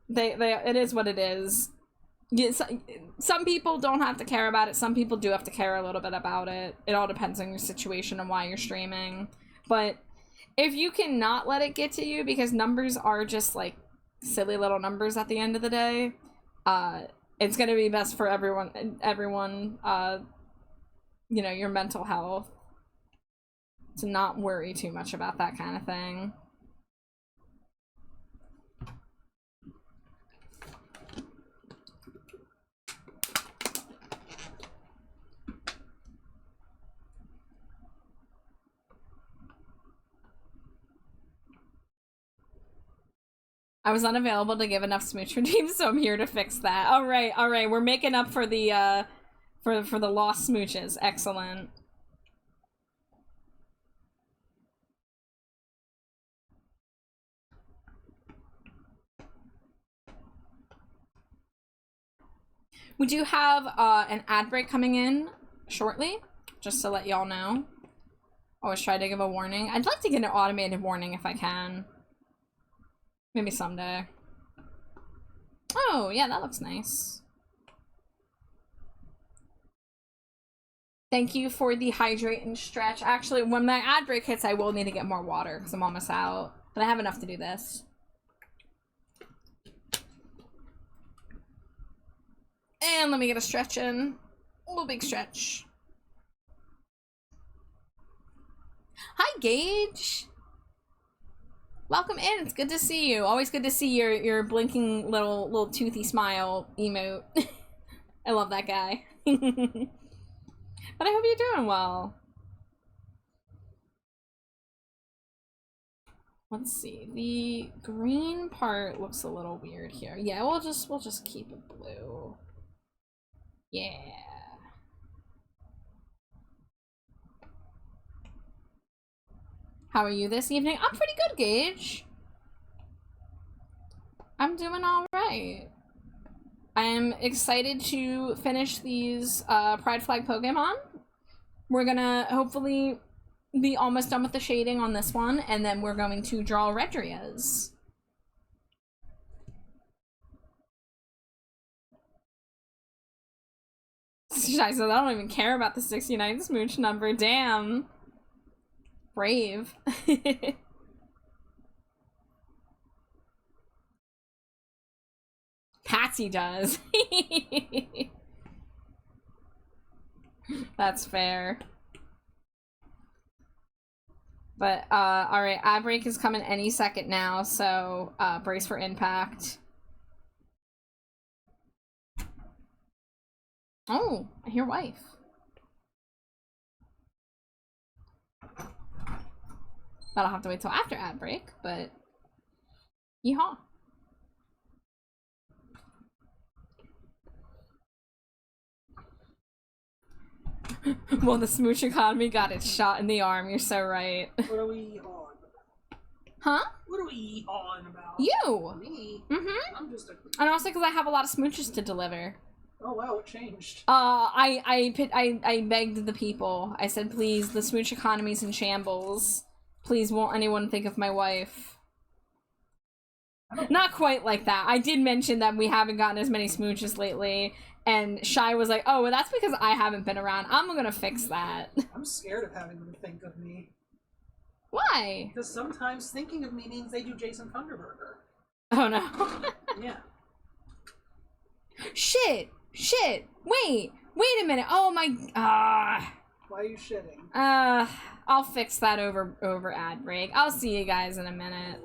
It is what it is. Some people don't have to care about it. Some people do have to care a little bit about it. It all depends on your situation and why you're streaming. But if you cannot let it get to you, because numbers are just like silly little numbers at the end of the day, it's gonna be best for everyone, you know, your mental health, to not worry too much about that kind of thing. I was unavailable to give enough smooch redeems, so I'm here to fix that. All right, we're making up for the for the lost smooches. Excellent. We do have an ad break coming in shortly, just to let y'all know. Always try to give a warning. I'd like to get an automated warning if I can. Maybe someday. Oh, yeah, that looks nice. Thank you for the hydrate and stretch. Actually, when my ad break hits, I will need to get more water because I'm almost out. But I have enough to do this. And let me get a stretch in. A little big stretch. Hi, Gage. Welcome in. It's good to see you. Always good to see your blinking little toothy smile emote. I love that guy. But I hope you're doing well. Let's see. The green part looks a little weird here. Yeah, we'll just keep it blue. Yeah. How are you this evening? I'm pretty good, Gage. I'm doing all right. I am excited to finish these Pride Flag Pokemon. We're gonna hopefully be almost done with the shading on this one, and then we're going to draw Redrias. I said I don't even care about the 69 smooch number. Damn. Brave. Patsy does. That's fair. But, alright, ad break is coming any second now, so, brace for impact. Oh, I hear wife. That'll have to wait till after ad break, but yeehaw. Well, the smooch economy got its shot in the arm. You're so right. What are we on? Huh? What are we on about? You. Me? Mm-hmm. I'm just a... And also because I have a lot of smooches to deliver. Oh wow, what changed? I begged the people. I said, please, the smooch economy's in shambles. Please, won't anyone think of my wife? Not quite like that. I did mention that we haven't gotten as many smooches lately, and Shy was like, oh, well, that's because I haven't been around. I'm gonna fix that. I'm scared of having them think of me. Why? Because sometimes thinking of me means they do Jason Thunderburger. Oh, no. Yeah. Shit! Shit! Wait a minute. Oh, my... Why are you shitting? I'll fix that over ad break. I'll see you guys in a minute.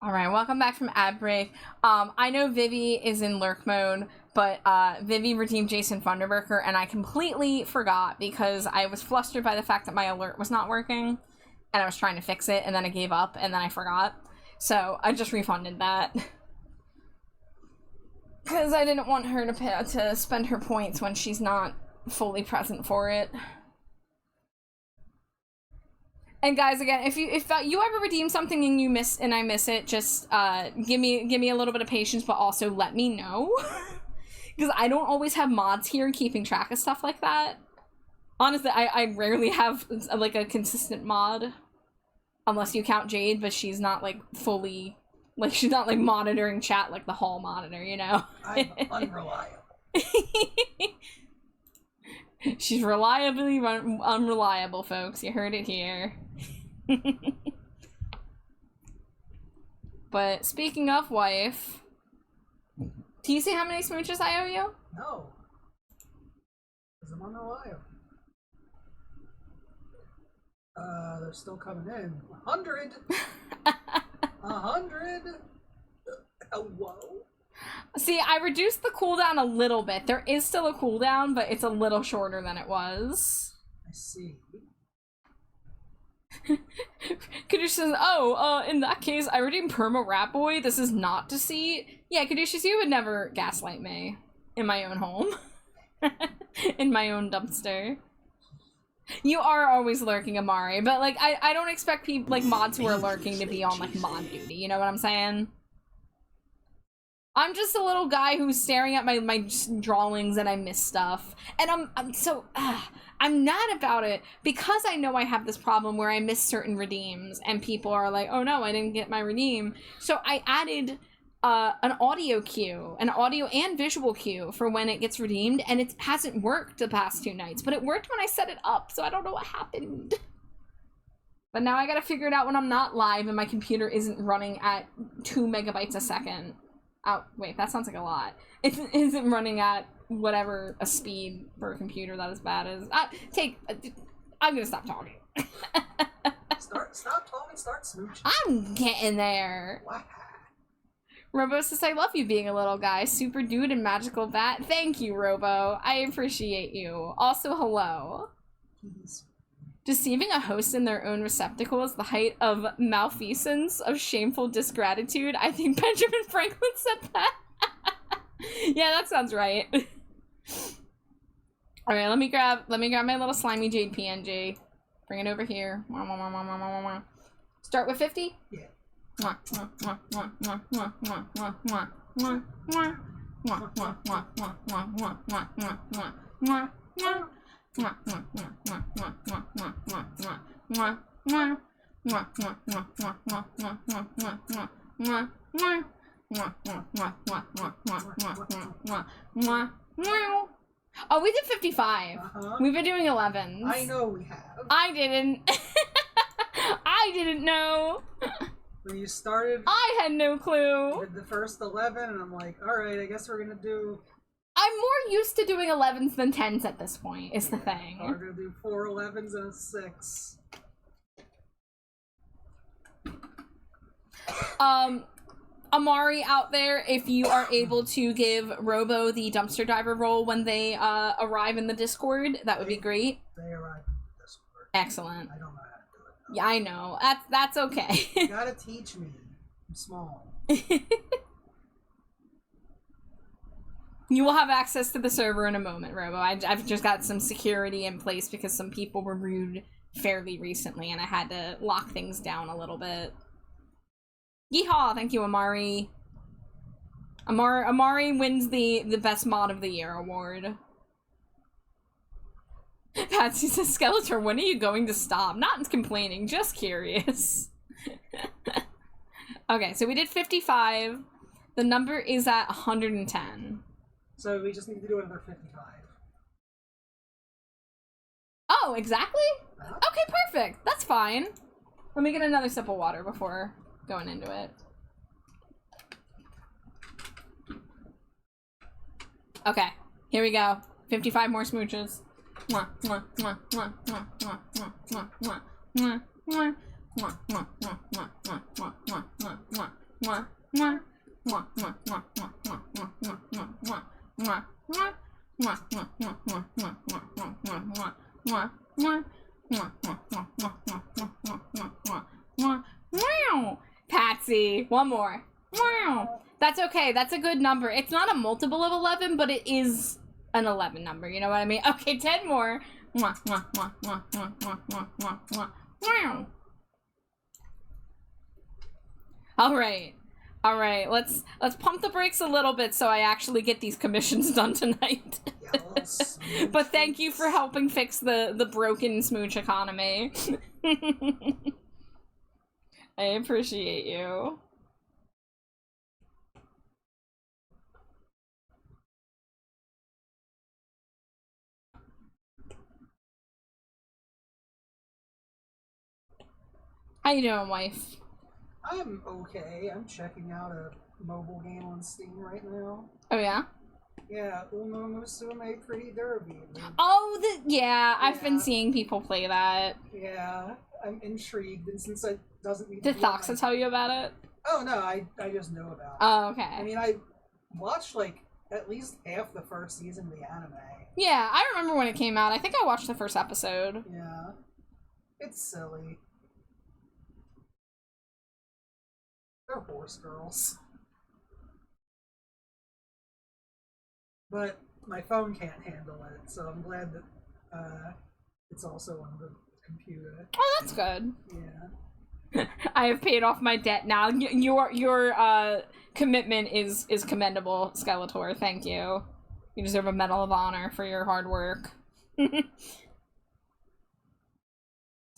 All right, welcome back from ad break. I know Vivi is in lurk mode, but Vivi redeemed Jason Funderburker, and I completely forgot because I was flustered by the fact that my alert was not working, and I was trying to fix it, and then I gave up, and then I forgot. So I just refunded that. Because I didn't want her to spend her points when she's not fully present for it. And guys, again, if you ever redeem something and you miss and I miss it, just give me a little bit of patience, but also let me know, because I don't always have mods here keeping track of stuff like that. Honestly, I rarely have like a consistent mod, unless you count Jade, but she's not like fully, like she's not like monitoring chat like the hall monitor, you know. I'm unreliable. She's reliably unreliable, folks. You heard it here. But speaking of wife, do you see how many smooches I owe you? No. Because I'm unreliable. They're still coming in. 100! 100! Whoa. See, I reduced the cooldown a little bit. There is still a cooldown, but it's a little shorter than it was. I see. Kadusha says, oh, in that case, I redeemed Perma Rat Boy. This is not deceit. Yeah, Kadusha, you would never gaslight me in my own home. In my own dumpster. You are always lurking, Amari, but, like, I don't expect people, like, mods who are lurking to be on, like, mod duty, you know what I'm saying? I'm just a little guy who's staring at my drawings and I miss stuff. And I'm not about it because I know I have this problem where I miss certain redeems and people are like, oh no, I didn't get my redeem. So I added an audio cue, an audio and visual cue for when it gets redeemed, and it hasn't worked the past 2 nights, but it worked when I set it up, so I don't know what happened. But now I gotta figure it out when I'm not live and my computer isn't running at 2 megabytes a second. Oh, wait, that sounds like a lot. It isn't running at whatever a speed for a computer that is bad as. I'm gonna stop talking. Stop talking, start smooching. I'm getting there. Wow. Robo says, I love you being a little guy. Super dude and magical bat. Thank you, Robo. I appreciate you. Also, hello. Please. Deceiving a host in their own receptacle is the height of malfeasance, of shameful disgratitude. I think Benjamin Franklin said that. Yeah, that sounds right. All right, let me grab my little slimy jade PNG. Bring it over here. Start with 50? Yeah. Oh, we did 55. We've been doing 11s. I know we have. I didn't. I didn't know. When you started, I had no clue. with the first 11, and I'm like, alright, I guess we're gonna do... I'm more used to doing 11s than 10s at this point, is the thing. We're gonna do 4 11s and a 6. Amari out there, if you are able to give Robo the dumpster diver role when they arrive in the Discord, that would be great. They arrived in the Discord. Excellent. I don't know how to do it, though. Yeah, I know. That's okay. You gotta teach me. I'm small. You will have access to the server in a moment, Robo. I've just got some security in place because some people were rude fairly recently and I had to lock things down a little bit. Yeehaw! Thank you, Amari. Amari wins the best mod of the year award. Patsy says, Skeletor, when are you going to stop? Not complaining, just curious. Okay, so we did 55. The number is at 110. So we just need to do another 55. Oh, exactly? Okay, perfect. That's fine. Let me get another sip of water before going into it. Okay, here we go. 55 more smooches. Mwah, mwah, mwah, mwah, mwah, mwah, mwah, mwah, mwah, mwah, mwah, mwah, mwah, mwah, mwah, mwah, mwah, mwah, mwah, mwah, mwah, mwah, mwah, mwah, mwah, mwah, mwah, mwah, mwah, mwah, mwah, mwah, mwah. Mwah, mwah, mwah, mwah, mwah, mwah, mwah, mwah, mwah, mwah, mwah, mwah, mwah, mwah, mwah, mwah, mwah, mwah, mwah, mwah. Patsy, one more. Wow. That's okay. That's a good number. It's not a multiple of 11, but it is an 11 number. You know what I mean? Okay, 10 more. Mwah, mwah, mwah, mwah, mwah, mwah, mwah, mwah, mwah. Wow. All right. All right, let's pump the brakes a little bit so I actually get these commissions done tonight. Yes. But thank you for helping fix the broken smooch economy. I appreciate you. How you doing, wife? I'm okay. I'm checking out a mobile game on Steam right now. Oh, yeah? Yeah, Uno Musume Pretty Derby. Oh, yeah, I've been seeing people play that. Yeah, I'm intrigued, and since it doesn't need Did Thoxa tell you about it? Oh, no, I just know about it. Oh, okay. I mean, I watched, like, at least half the first season of the anime. Yeah, I remember when it came out. I think I watched the first episode. Yeah. It's silly. They're horse girls. But my phone can't handle it, so I'm glad that it's also on the computer. Oh, that's good. Yeah. I have paid off my debt now. Your commitment is commendable, Skeletor. Thank you. You deserve a Medal of Honor for your hard work.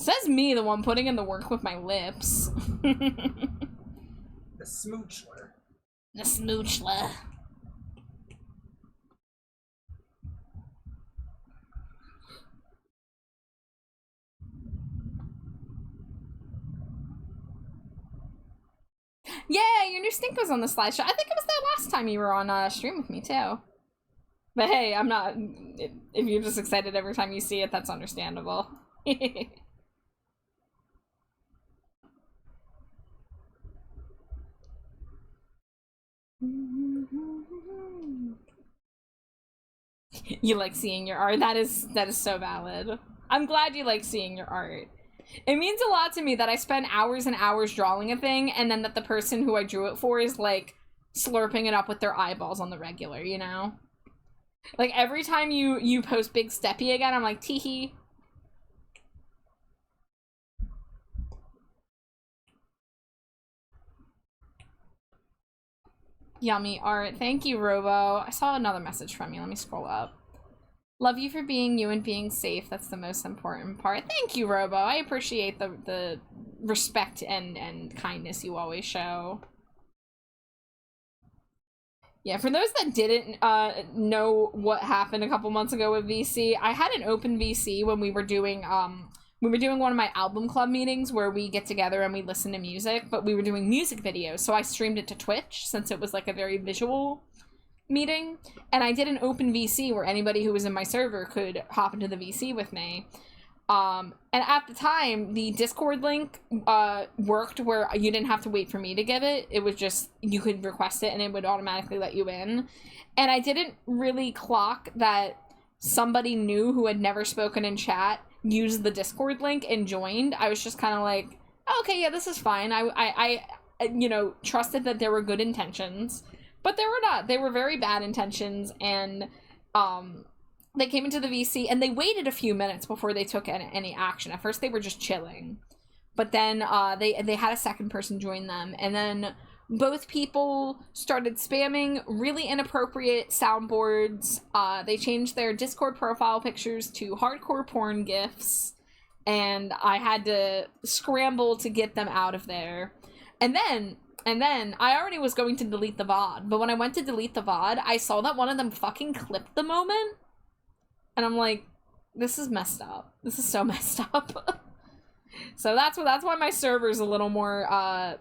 Says me, the one putting in the work with my lips. The smoochler. The smoochler. Yeah, your new stink was on the slideshow. I think it was that last time you were on stream with me too. But hey, I'm not. If you're just excited every time you see it, that's understandable. You like seeing your art. That is so valid. I'm glad you like seeing your art. It means a lot to me that I spend hours and hours drawing a thing, and then that the person who I drew it for is like slurping it up with their eyeballs on the regular, you know? Like every time you post Big Steppy again, I'm like, teehee. Yummy art. Thank you, Robo. I saw another message from you. Let me scroll up. Love you for being you and being safe. That's the most important part. Thank you, Robo. I appreciate the respect and kindness you always show. Yeah, for those that didn't know what happened a couple months ago with VC, I had an open VC when we were doing one of my album club meetings where we get together and we listen to music, but we were doing music videos, so I streamed it to Twitch since it was like a very visual meeting, and I did an open VC where anybody who was in my server could hop into the VC with me. And at the time, the Discord link worked where you didn't have to wait for me to give it. It was just, you could request it and it would automatically let you in. And I didn't really clock that somebody new who had never spoken in chat used the Discord link and joined. I was just kind of like, oh, okay, yeah, this is fine. I you know, trusted that there were good intentions, but there were not. They were very bad intentions, and they came into the VC and they waited a few minutes before they took any action. At first, they were just chilling, but then they had a second person join them, and then both people started spamming really inappropriate soundboards. They changed their Discord profile pictures to hardcore porn gifs, and I had to scramble to get them out of there. And then I already was going to delete the VOD, but when I went to delete the VOD, I saw that one of them fucking clipped the moment. And I'm like, this is messed up. This is so messed up. So that's why my server's a little more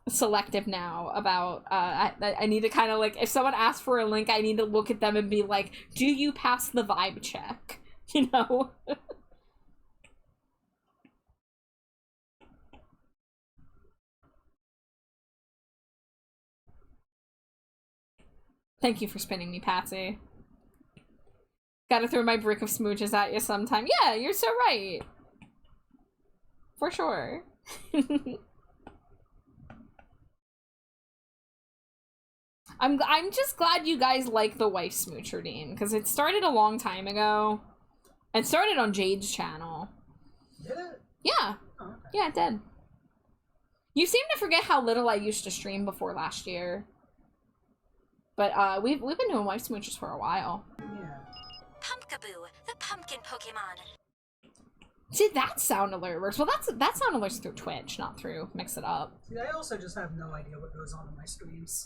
selective now about I need to kind of like, if someone asks for a link, I need to look at them and be like, do you pass the vibe check? You know? Thank you for spinning me, Patsy. Gotta throw my brick of smooches at you sometime. Yeah, you're so right. For sure. I'm just glad you guys like the wife smooch routine, because it started a long time ago. It started on Jade's channel. Did it? Yeah. Oh, okay. Yeah, it did. You seem to forget how little I used to stream before last year. But we've been doing wife smooches for a while. Yeah. Pumpkaboo, the pumpkin Pokemon. See, that sound alert works. Well, that sound alert's through Twitch, not through Mix It Up. See, I also just have no idea what goes on in my streams.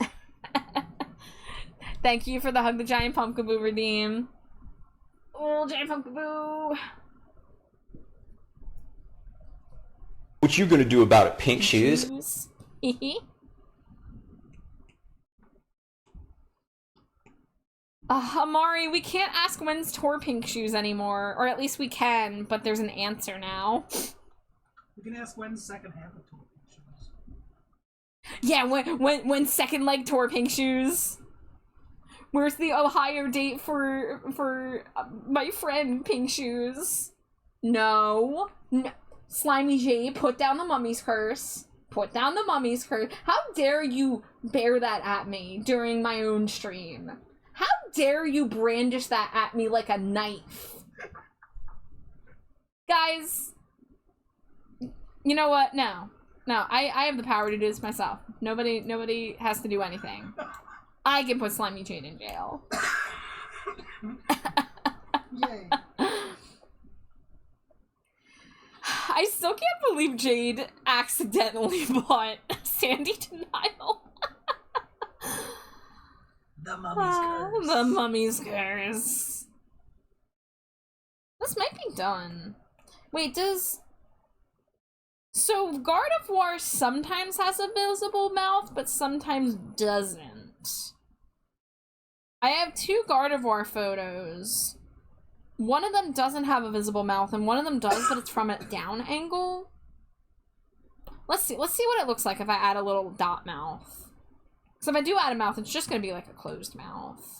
Thank you for the Hug the Giant Pumpkaboo redeem. Oh, Giant Pumpkaboo. What you gonna do about it, pink shoes? Amari, we can't ask when's tour pink shoes anymore. Or at least we can, but there's an answer now. We can ask when's second half of tour pink shoes. Yeah, when second leg tour pink shoes. Where's the Ohio date for my friend Pink Shoes? No. Slimy J, put down the mummy's curse. Put down the mummy's curse. How dare you bear that at me during my own stream? How dare you brandish that at me like a knife? Guys, you know what? No, I have the power to do this myself. Nobody has to do anything. I can put Slimy Jade in jail. Yay. I still can't believe Jade accidentally bought Sandy Denial. The mummy's curse. The mummy's curse. This might be done. Wait, So, Gardevoir sometimes has a visible mouth, but sometimes doesn't. I have 2 Gardevoir photos. One of them doesn't have a visible mouth, and one of them does, but it's from a down angle. Let's see what it looks like if I add a little dot mouth. So if I do add a mouth, it's just gonna be like a closed mouth.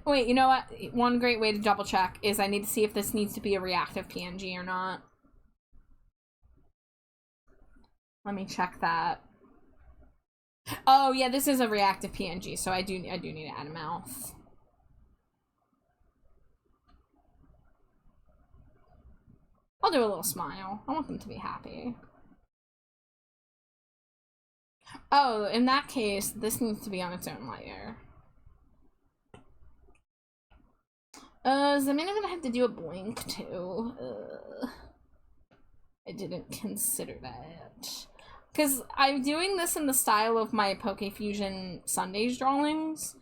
Wait, you know what? One great way to double check is I need to see if this needs to be a reactive PNG or not. Let me check that. Oh yeah, this is a reactive PNG, so I do need to add a mouth. I'll do a little smile. I want them to be happy. Oh, in that case, this needs to be on its own layer. Does that mean I'm gonna have to do a blink too? I didn't consider that. Because I'm doing this in the style of my Poke Fusion Sundays drawings,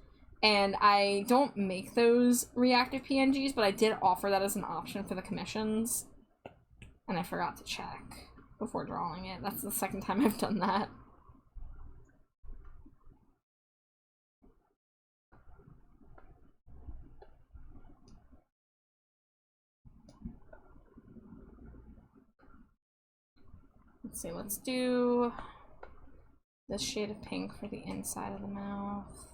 and I don't make those reactive PNGs, but I did offer that as an option for the commissions, and I forgot to check before drawing it. That's the second time I've done that. Let's see, let's do this shade of pink for the inside of the mouth.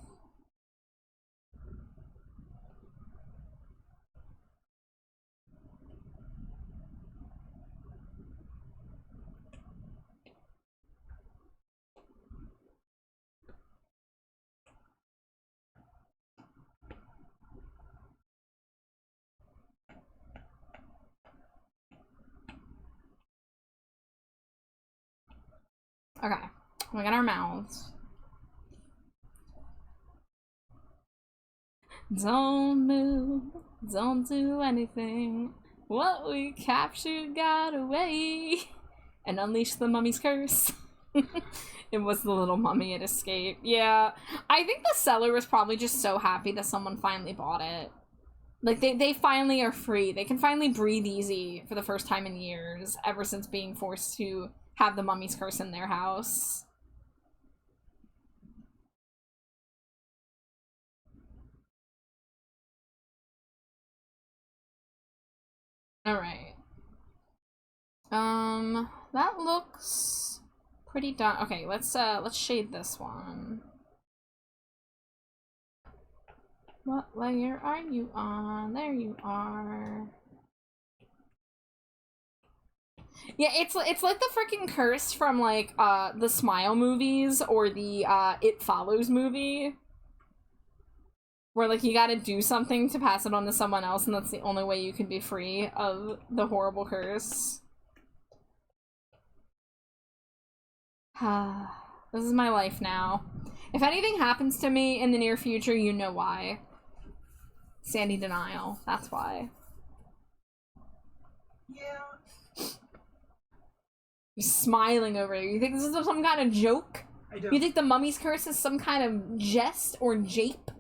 Okay, we got our mouths. Don't move, don't do anything. What we captured got away and unleashed the mummy's curse. It was the little mummy, it escaped. Yeah, I think the seller was probably just so happy that someone finally bought it. Like, they finally are free. They can finally breathe easy for the first time in years, ever since being forced to have the mummy's curse in their house. Alright. That looks pretty done. Okay, let's shade this one. What layer are you on? There you are. Yeah, it's like the freaking curse from like the Smile movies or the It Follows movie. Where like you gotta do something to pass it on to someone else, and that's the only way you can be free of the horrible curse. This is my life now. If anything happens to me in the near future, you know why. Sandy denial. That's why. Yeah. You're smiling over it. You think this is some kind of joke? I don't. You think the mummy's curse is some kind of jest or jape?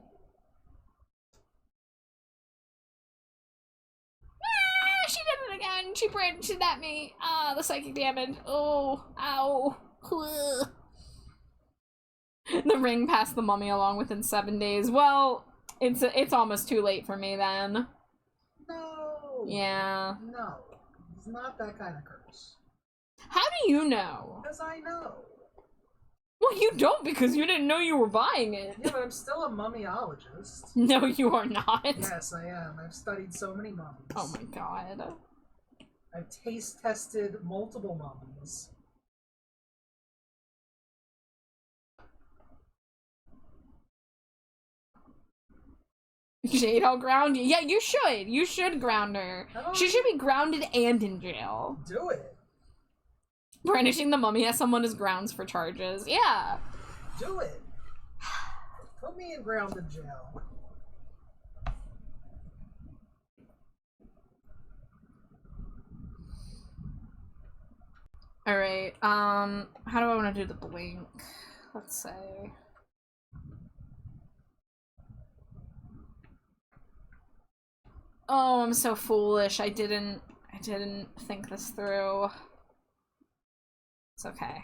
She did it again. She brandished it at me. Ah, the psychic damage. Oh, ow. The ring passed the mummy along within 7 days. Well, it's almost too late for me then. No. Yeah. No. It's not that kind of curse. How do you know? Because I know. Well, you don't because you didn't know you were buying it. Yeah, but I'm still a mummyologist. No, you are not. Yes, I am. I've studied so many mummies. Oh my god. I've taste tested multiple mummies. Jade, I'll ground you. Yeah, you should. You should ground her. She should be grounded and in jail. Do it. Brandishing the mummy as someone as grounds for charges. Yeah. Do it. Put me in grounded jail. Alright, how do I want to do the blink? Let's say... Oh, I'm so foolish. I didn't think this through. It's okay.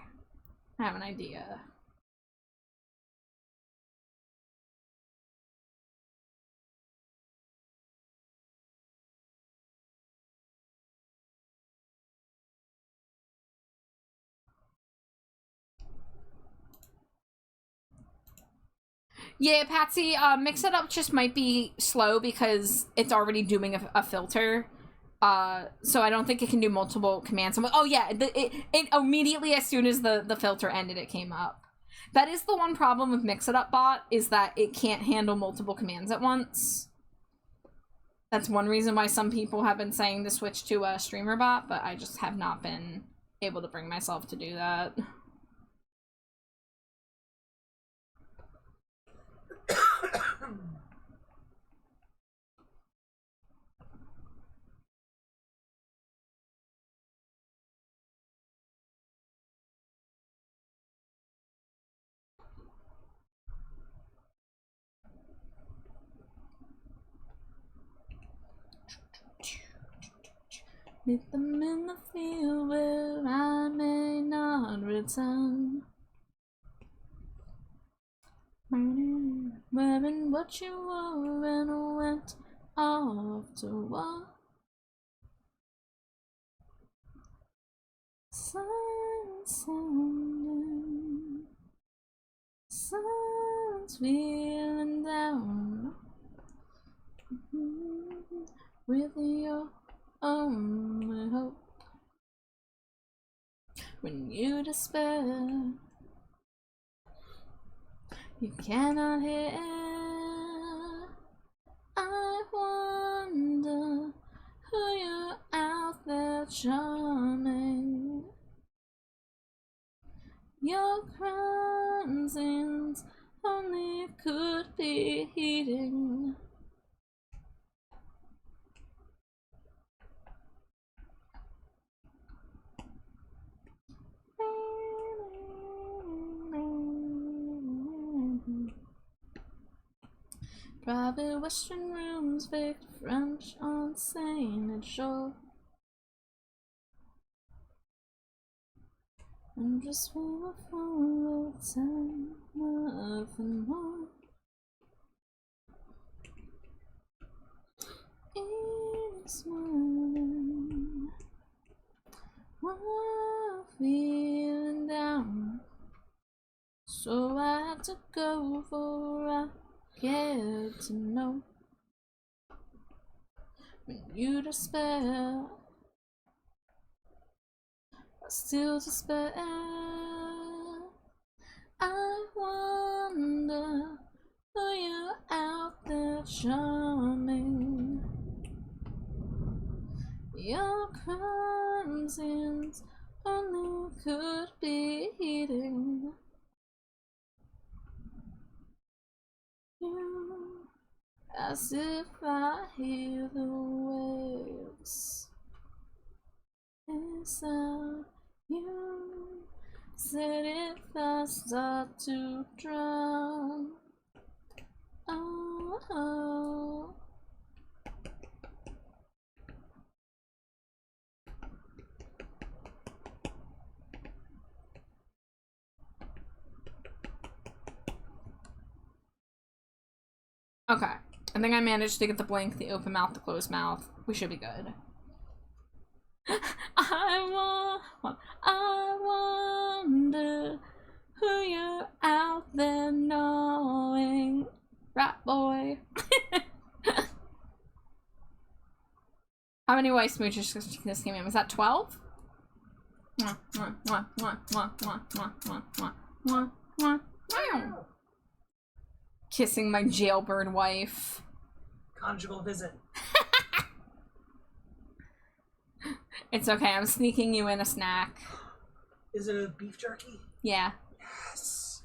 I have an idea. Yeah, Patsy, Mix It Up just might be slow because it's already doing a filter. So I don't think it can do multiple commands. Oh yeah, it immediately as soon as the filter ended, it came up. That is the one problem with Mix It Up bot, is that it can't handle multiple commands at once. That's one reason why some people have been saying to switch to a streamer bot, but I just have not been able to bring myself to do that. Meet them in the field where I may not return. Wearing what you wore when I went off to war. Silence sounding, silence feeling down. With your only hope when you despair, you cannot hear. I wonder who you're out there charming. Your crimes only could be heating. Private Western rooms, fake French on Saint Shore. I'm just one full of time, nothing more. Ain't smiling. feeling down, so I had to go for a get to know. When you despair, I still despair. I wonder who you're out there charming. Your conscience only could be eating you, as if I hear the waves inside you. Said if I start to drown, oh, oh. Okay, I think I managed to get the blink, the open mouth, the closed mouth. We should be good. I wonder who you're out there knowing. Rat boy. How many white smooches this came in? Was that 12? Kissing my jailbird wife. Conjugal visit. It's okay, I'm sneaking you in a snack. Is it a beef jerky? Yeah. Yes.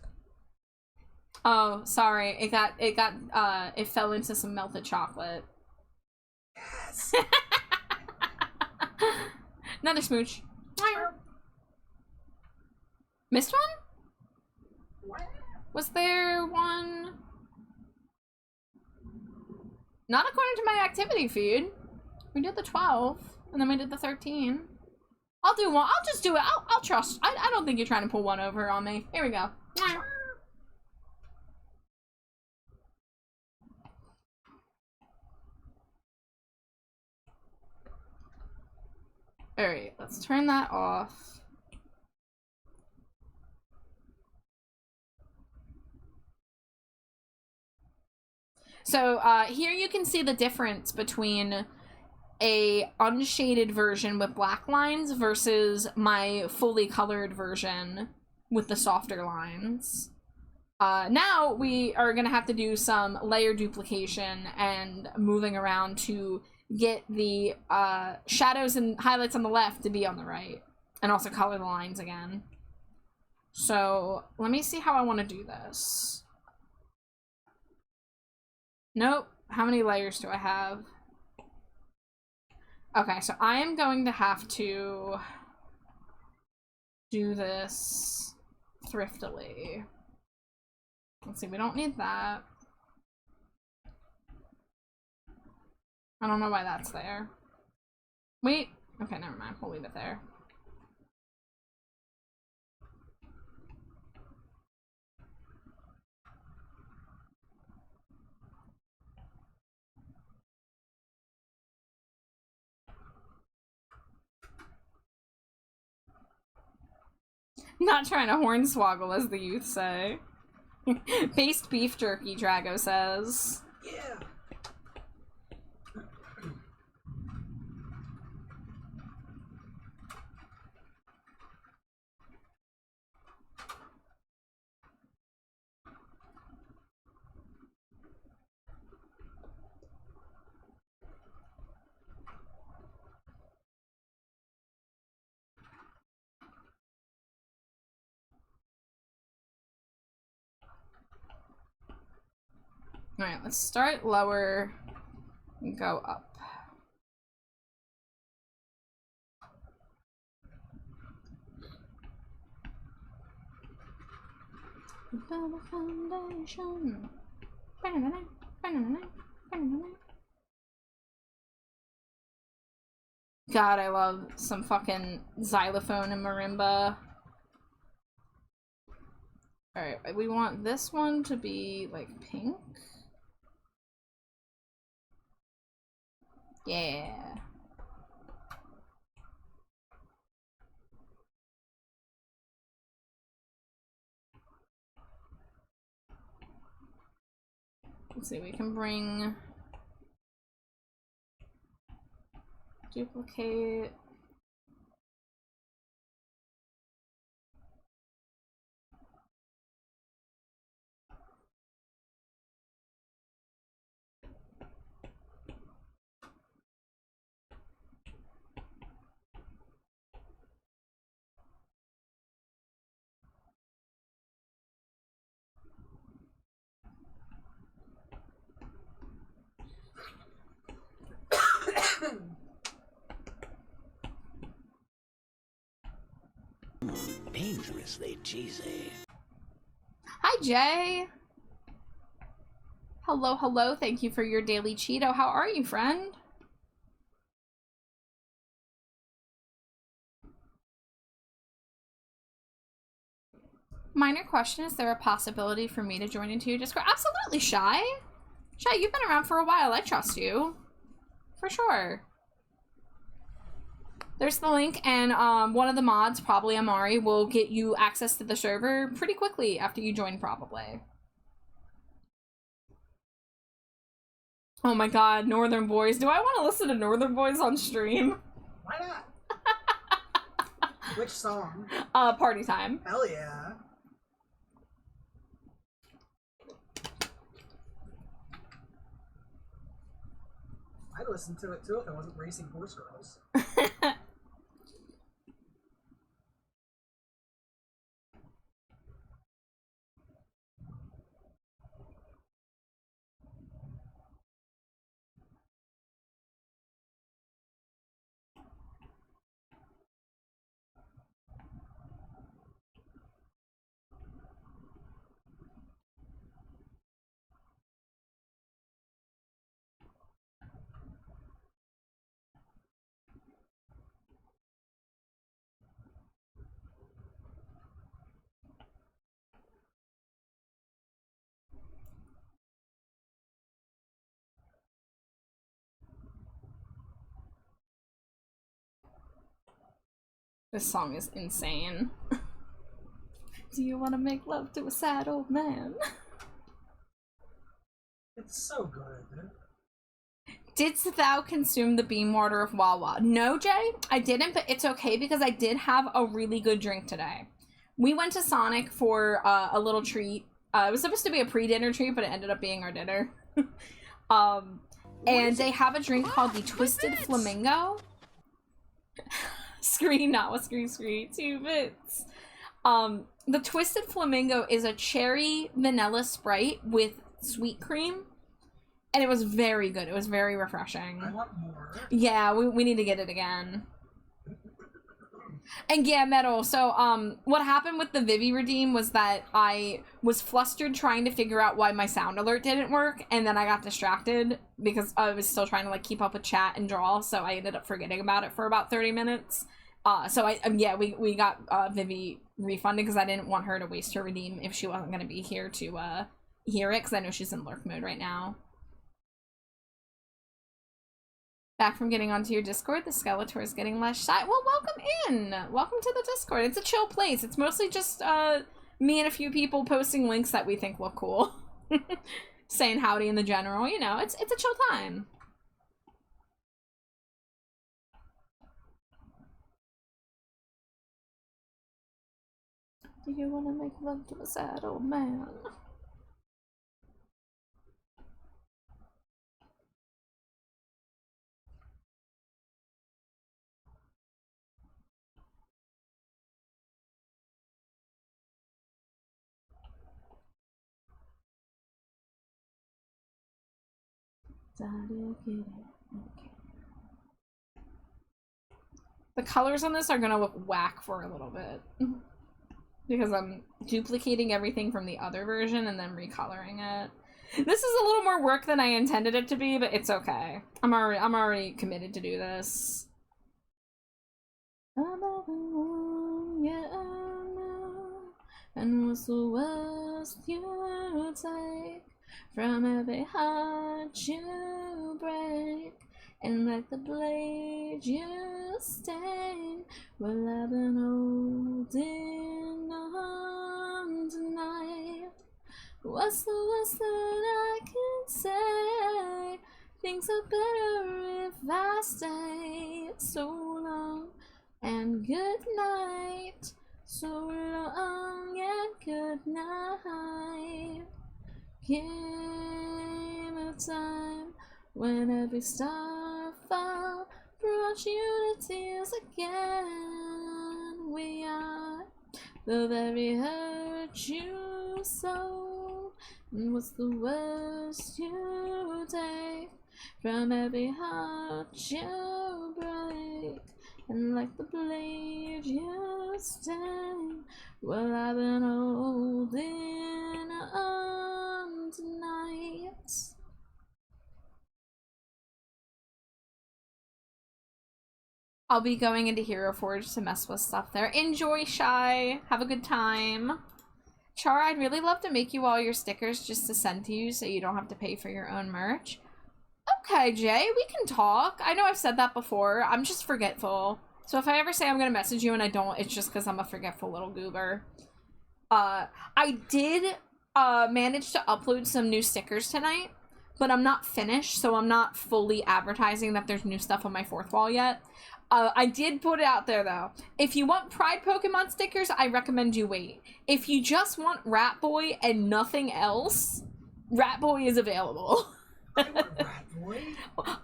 Oh, sorry. It fell into some melted chocolate. Yes. Another smooch. Missed one? Was there one? Not according to my activity feed. We did the 12, and then we did the 13. I'll do one. I'll just do it. I'll trust. I don't think you're trying to pull one over on me. Here we go. Alright, let's turn that off. So here you can see the difference between a unshaded version with black lines versus my fully colored version with the softer lines. Now we are gonna have to do some layer duplication and moving around to get the shadows and highlights on the left to be on the right, and also color the lines again. So let me see how I want to do this. Nope. How many layers do I have? Okay, so I am going to have to do this thriftily. Let's see, we don't need that. I don't know why that's there. Wait. Okay, never mind. We'll leave it there. Not trying to hornswoggle, as the youth say. Based beef jerky, Drago says. Yeah. Alright, let's start lower and go up. Build a foundation. God, I love some fucking xylophone and marimba. Alright, we want this one to be like pink. Yeah. Let's see, we can bring duplicate. Dangerously cheesy. Hi, Jay. Hello, hello. Thank you for your daily Cheeto. How are you, friend? Minor question, is there a possibility for me to join into your Discord? Absolutely, Shy. Shy, you've been around for a while. I trust you. For sure. There's the link, and one of the mods, probably Amari, will get you access to the server pretty quickly after you join, probably. Oh my god, Northern Boys. Do I want to listen to Northern Boys on stream? Why not? Which song? Party Time. Hell yeah. I'd listen to it too if it wasn't Racing Horse Girls. This song is insane. Do you want to make love to a sad old man? It's so good. Didst thou consume the beam water of Wawa? No, Jay, I didn't, but it's okay because I did have a really good drink today. We went to Sonic for a little treat. It was supposed to be a pre-dinner treat, but it ended up being our dinner. And they have a drink called the Twisted Flamingo. Screen, not what screen, 2 bits. The Twisted Flamingo is a cherry vanilla Sprite with sweet cream. And it was very good. It was very refreshing. I want more. Yeah, we need to get it again. And yeah, Metal, so what happened with the Vivi redeem was that I was flustered trying to figure out why my sound alert didn't work, and then I got distracted because I was still trying to like keep up with chat and draw, so I ended up forgetting about it for about 30 minutes. So we got Vivi refunded because I didn't want her to waste her redeem if she wasn't going to be here to hear it, because I know she's in lurk mode right now. Back from getting onto your Discord, the Skeletor is getting less shy. Well, welcome in! Welcome to the Discord. It's a chill place. It's mostly just me and a few people posting links that we think look cool. Saying howdy in the general, you know, it's a chill time. Do you want to make love to a sad old man? Okay. The colors on this are gonna look whack for a little bit because I'm duplicating everything from the other version and then recoloring it. This is a little more work than I intended it to be, but it's okay. I'm already committed to do this. Yeah, and what's the worst you take from every heart you break, and like the blade you stain, well, I've been holding on tonight. What's the worst that I can say? Things are better if I stay. So long and good night. So long and good night. Came a time when every star fall brought you to tears again. We are the very hurt you sow. And what's the worst you take from every heart you break? And like the blade you sting, well, I've been holding on tonight. I'll be going into Hero Forge to mess with stuff there. Enjoy, Shy. Have a good time. Char, I'd really love to make you all your stickers just to send to you so you don't have to pay for your own merch. Okay, Jay, we can talk. I know I've said that before. I'm just forgetful. So if I ever say I'm gonna message you and I don't, it's just because I'm a forgetful little goober. I did manage to upload some new stickers tonight, but I'm not finished, so I'm not fully advertising that there's new stuff on my fourth wall yet. I did put it out there, though. If you want Pride Pokemon stickers, I recommend you wait. If you just want Rat Boy and nothing else, Rat Boy is available. I want Rat Boy.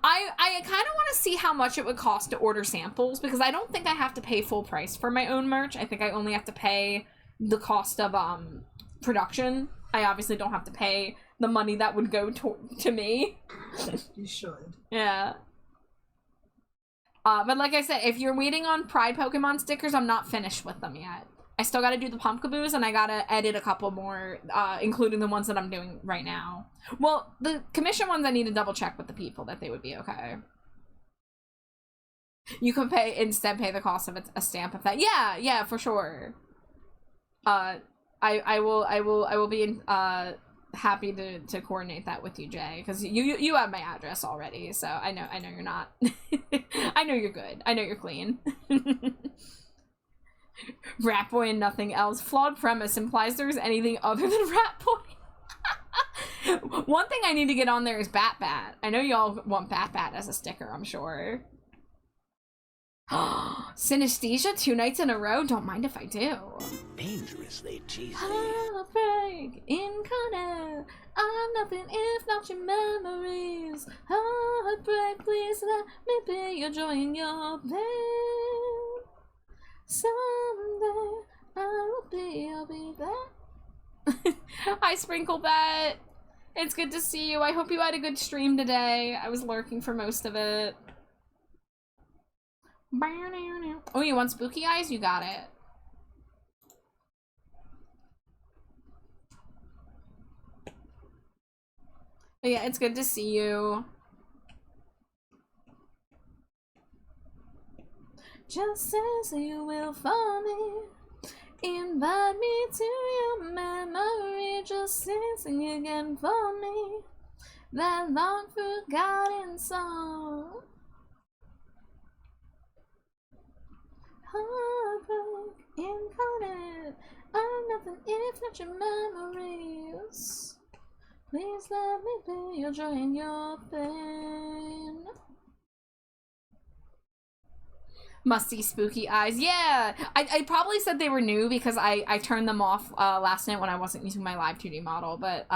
I kind of want to see how much it would cost to order samples, because I don't think I have to pay full price for my own merch. I think I only have to pay the cost of production. I obviously don't have to pay the money that would go to me. You should. Yeah. But like I said, if you're waiting on Pride Pokemon stickers, I'm not finished with them yet. I still gotta do the Pumpkaboos, and I gotta edit a couple more, including the ones that I'm doing right now. Well, the commission ones I need to double check with the people that they would be okay. You can instead pay the cost of a stamp of that. Yeah, for sure. I will be happy to coordinate that with you, Jay, because you have my address already, so I know you're not. I know you're good. I know you're clean. Rat Boy and nothing else. Flawed premise implies there's anything other than Rat Boy. One thing I need to get on there is Bat. I know y'all want Bat as a sticker, I'm sure. Synesthesia 2 nights in a row? Don't mind if I do. Dangerously cheesy. Heartbreak incarnate. I'm nothing if not your memories. Heartbreak, please let me be your joy and your pain. Someday I'll be there. Hi, Sprinkle Bet. It's good to see you. I hope you had a good stream today. I was lurking for most of it. Oh, you want spooky eyes? You got it. But yeah, it's good to see you. Just as you will for me, invite me to your memory. Just sing again for me that long forgotten song. Heartbreak incarnate. I'm nothing if not your memories. Please let me be your joy and your pain. Musty spooky eyes. Yeah, I probably said they were new because I turned them off last night when I wasn't using my live 2D model, but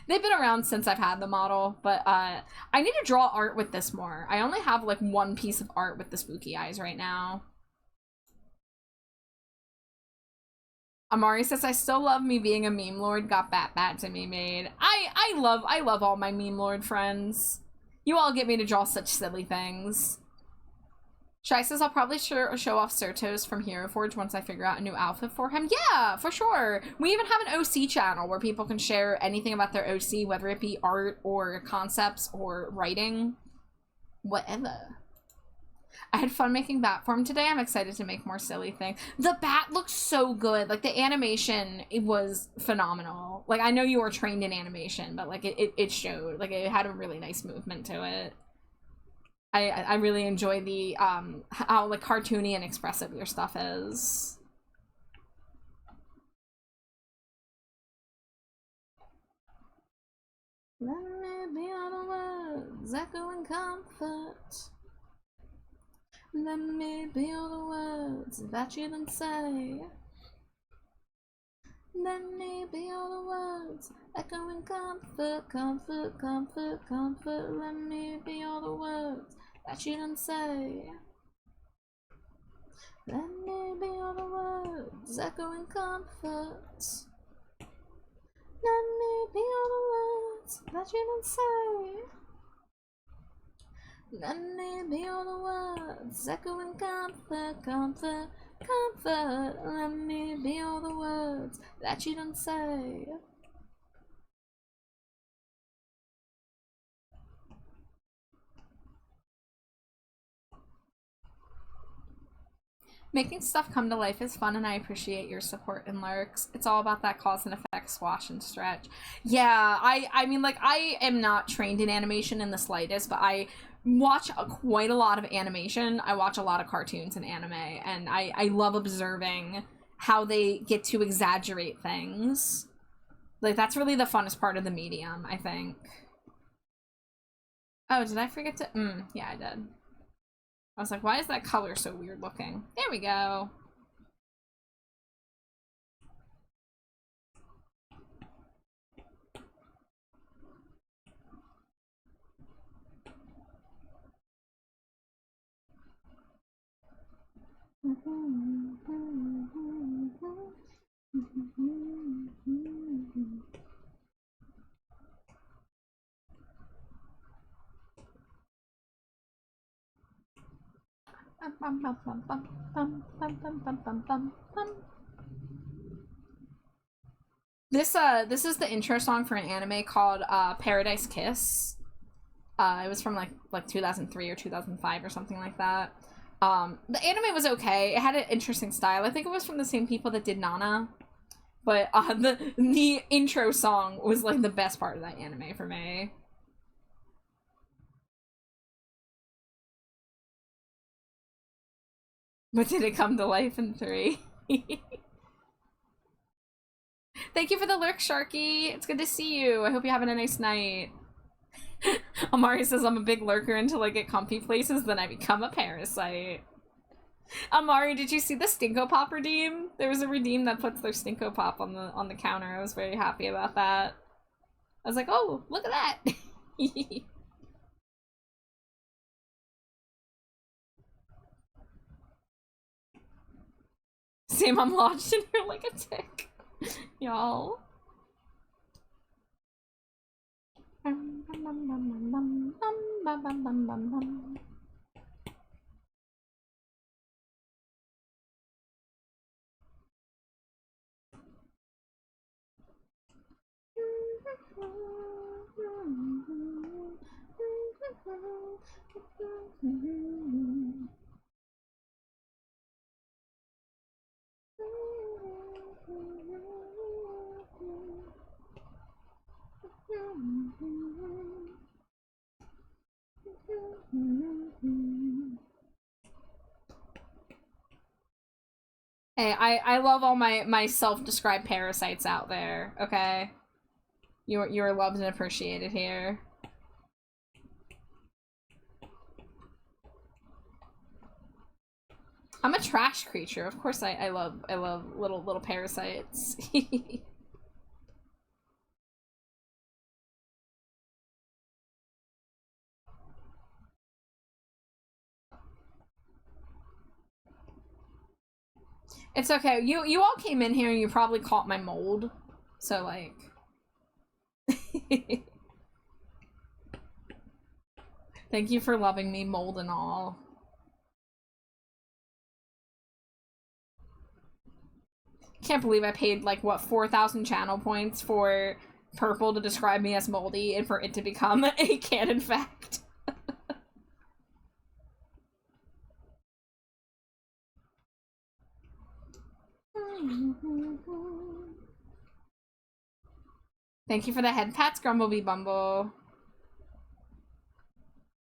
they've been around since I've had the model. But I need to draw art with this more. I only have like one piece of art with the spooky eyes right now. Amari says, I still love me being a meme lord. Got Bat to me made. I love all my meme lord friends. You all get me to draw such silly things. Shai says, I'll probably show off Certos from Hero Forge once I figure out a new outfit for him. Yeah, for sure. We even have an OC channel where people can share anything about their OC, whether it be art or concepts or writing. Whatever. I had fun making Bat form today. I'm excited to make more silly things. The Bat looks so good. Like, the animation, it was phenomenal. Like, I know you were trained in animation, but, like, it showed. Like, it had a really nice movement to it. I really enjoy the, how, like, cartoony and expressive your stuff is. Let me be all the words echoing comfort. Let me be all the words that you don't say. Let me be all the words echoing comfort, comfort, comfort, comfort. Let me be all the words that you don't say. Let me be all the words echoing comfort. Let me be all the words that you don't say. Let me be all the words echoing comfort, comfort, comfort. Let me be all the words that you don't say. Making stuff come to life is fun, and I appreciate your support in lurks. It's all about that cause and effect, squash and stretch. Yeah, I mean, like, I am not trained in animation in the slightest, but I watch quite a lot of animation. I watch a lot of cartoons and anime, and I love observing how they get to exaggerate things. Like, that's really the funnest part of the medium, I think. Oh, did I forget to? Yeah, I did. I was like, why is that color so weird looking? There we go. This is the intro song for an anime called Paradise Kiss. It was from like 2003 or 2005 or something like that. The anime was okay. It had an interesting style. I think it was from the same people that did Nana. But the intro song was like the best part of that anime for me. But did it come to life in 3? Thank you for the lurk, Sharky. It's good to see you. I hope you're having a nice night. Amari says I'm a big lurker until I get comfy places, then I become a parasite. Amari, did you see the Stinko Pop redeem? There was a redeem that puts their Stinko Pop on the counter. I was very happy about that. I was like, oh, look at that. Same, I'm lodged in here like a tick. Y'all. Hey, I love all my self-described parasites out there, okay? You're loved and appreciated here. I'm a trash creature. Of course I love little parasites. It's okay. You all came in here and you probably caught my mold. So like thank you for loving me, mold and all. Can't believe I paid like what 4,000 channel points for purple to describe me as moldy and for it to become a canon fact. Thank you for the head pats, Grumblebee Bumble.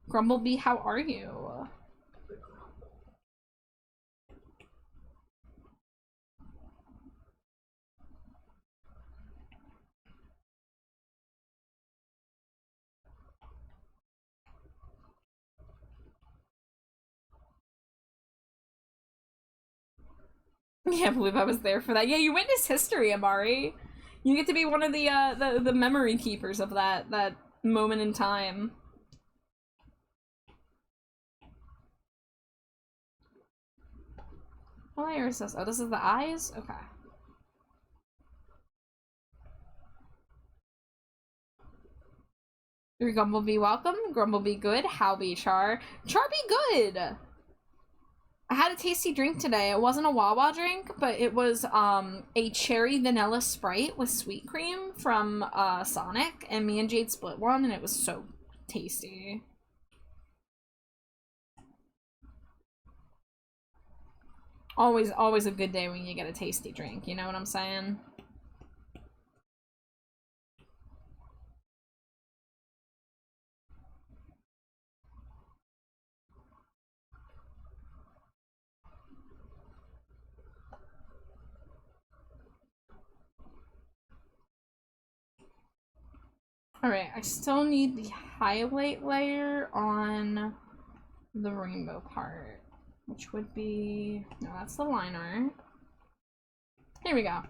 Grumblebee, how are you? Can't believe I was there for that. Yeah, you witnessed history, Amari. You get to be one of the memory keepers of that moment in time. What layer is this? Oh, this is the eyes? Okay. Grumblebee welcome. Grumblebee good. How be Char? Char be good! I had a tasty drink today. It wasn't a Wawa drink, but it was a cherry vanilla Sprite with sweet cream from Sonic, and me and Jade split one, and it was so tasty. Always a good day when you get a tasty drink, you know what I'm saying? Alright, I still need the highlight layer on the rainbow part, which would be... no, that's the line art. Here we go.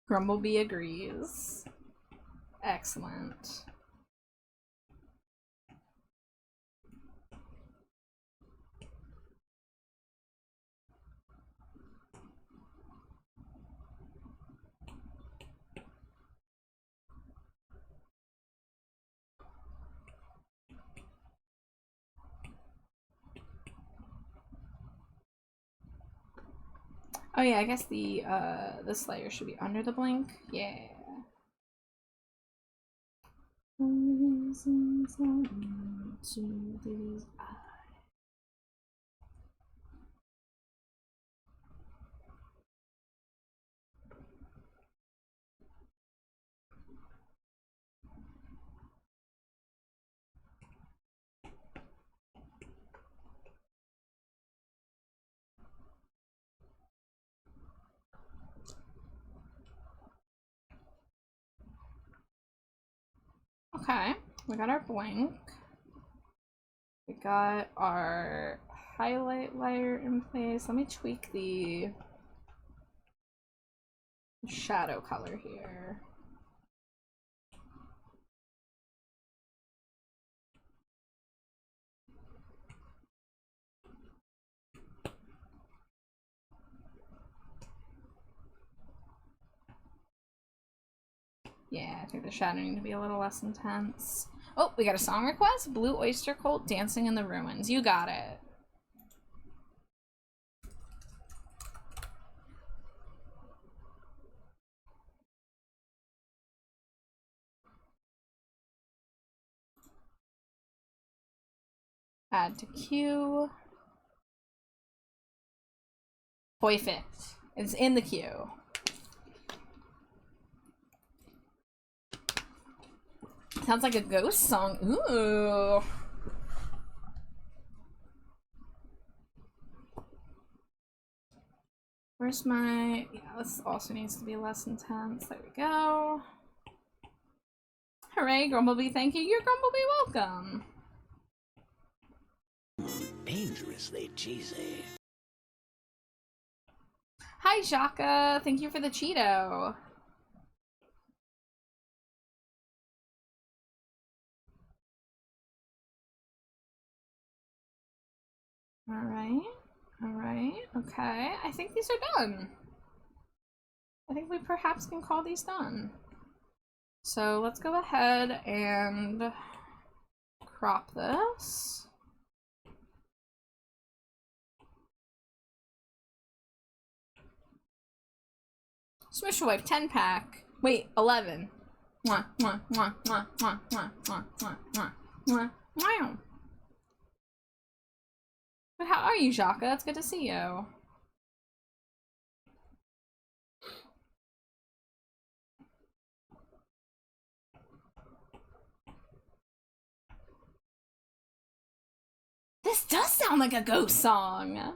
Grumblebee agrees. Excellent. Oh yeah, I guess the this layer should be under the blink. Yeah. Okay, we got our blink. We got our highlight layer in place. Let me tweak the shadow color here. Yeah, I think the shadow needs to be a little less intense. Oh, we got a song request? Blue Oyster Cult, Dancing in the Ruins. You got it. Add to queue. Perfect. It's in the queue. Sounds like a ghost song. Ooh. Where's my... yeah, this also needs to be less intense. There we go. Hooray, Grumblebee, thank you. You're Grumblebee, welcome. Dangerously cheesy. Hi, Jaka. Thank you for the Cheeto. Alright, okay. I think these are done. I think we perhaps can call these done. So let's go ahead and crop this. Swish Wipe 10 pack. Wait, 11. Mwah, mwah, mwah, mwah, mwah, mwah, mwah, mwah, mwah, mwah, mwah. But how are you, Jaka? It's good to see you. This does sound like a ghost song.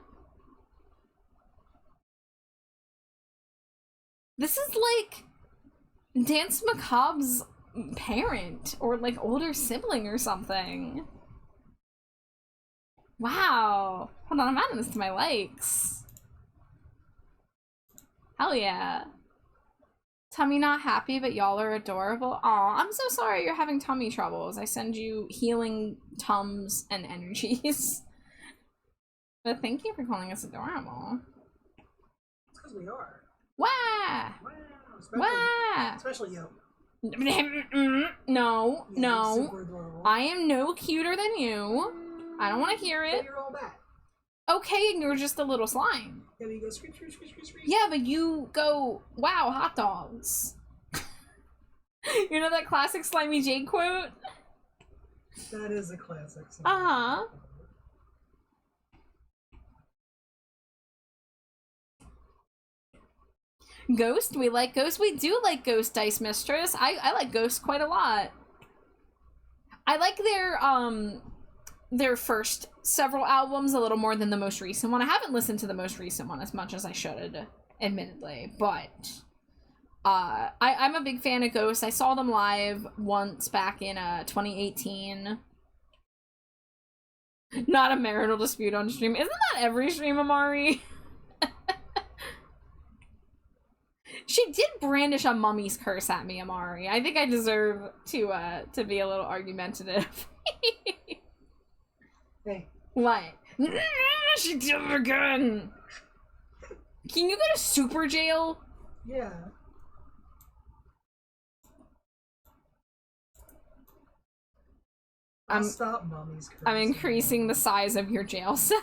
This is like Dance Macabre's parent or like older sibling or something. Wow. Hold on, I'm adding this to my likes. Hell yeah. Tummy not happy, but y'all are adorable. Aw, I'm so sorry you're having tummy troubles. I send you healing tums and energies. But thank you for calling us adorable. It's because we are. Wah! Wow. Especially you. No, Yeah, no. super adorable. I am no cuter than you. I don't want to hear But it. you're all back. Okay, you're just a little slime. Yeah, but you go screech, screech, screech, screech, screech. Yeah, but you go, wow, hot dogs. You know that classic Slimy Jake quote? That is a classic song. Uh-huh. Ghost? We like Ghost? We do like Ghost, Dice Mistress. I like Ghost quite a lot. I like their first several albums a little more than the most recent one. I haven't listened to the most recent one as much as I should, admittedly, but I'm a big fan of Ghost. I saw them live once back in 2018. Not a marital dispute on stream. Isn't that every stream, Amari? She did brandish a mummy's curse at me, Amari. I think I deserve to be a little argumentative. Hey. What? She did it again! Can you go to super jail? Yeah. Stop mummy's curse. I'm increasing the size of your jail cell.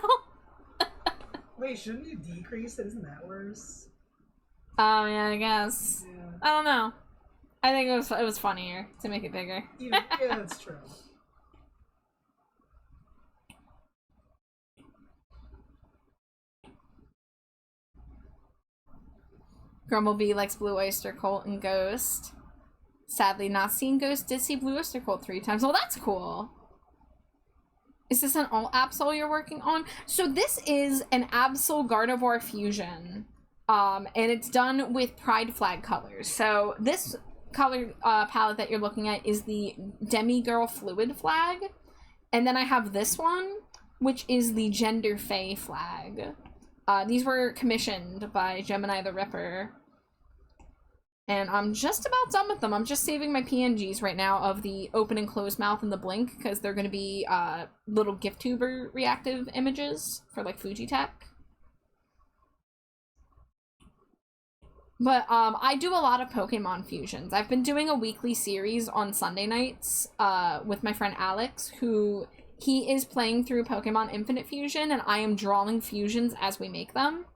Wait, shouldn't you decrease it? Isn't that worse? Oh yeah, I guess. Yeah. I don't know. I think it was funnier to make it bigger. Yeah, that's true. Grumblebee likes Blue Oyster Cult and Ghost. Sadly not seen Ghost. Did see Blue Oyster Cult 3 times. Well, that's cool. Is this an all Absol you're working on? So this is an Absol Gardevoir fusion. And it's done with Pride Flag colors. So this color palette that you're looking at is the Demigirl Fluid flag. And then I have this one, which is the Gender Fae flag. These were commissioned by Gemini the Ripper. And I'm just about done with them. I'm just saving my PNGs right now of the open and closed mouth and the blink, because they're going to be little gift tuber reactive images for like Fujitech. But I do a lot of Pokemon fusions. I've been doing a weekly series on Sunday nights with my friend Alex, who he is playing through Pokemon Infinite Fusion, and I am drawing fusions as we make them.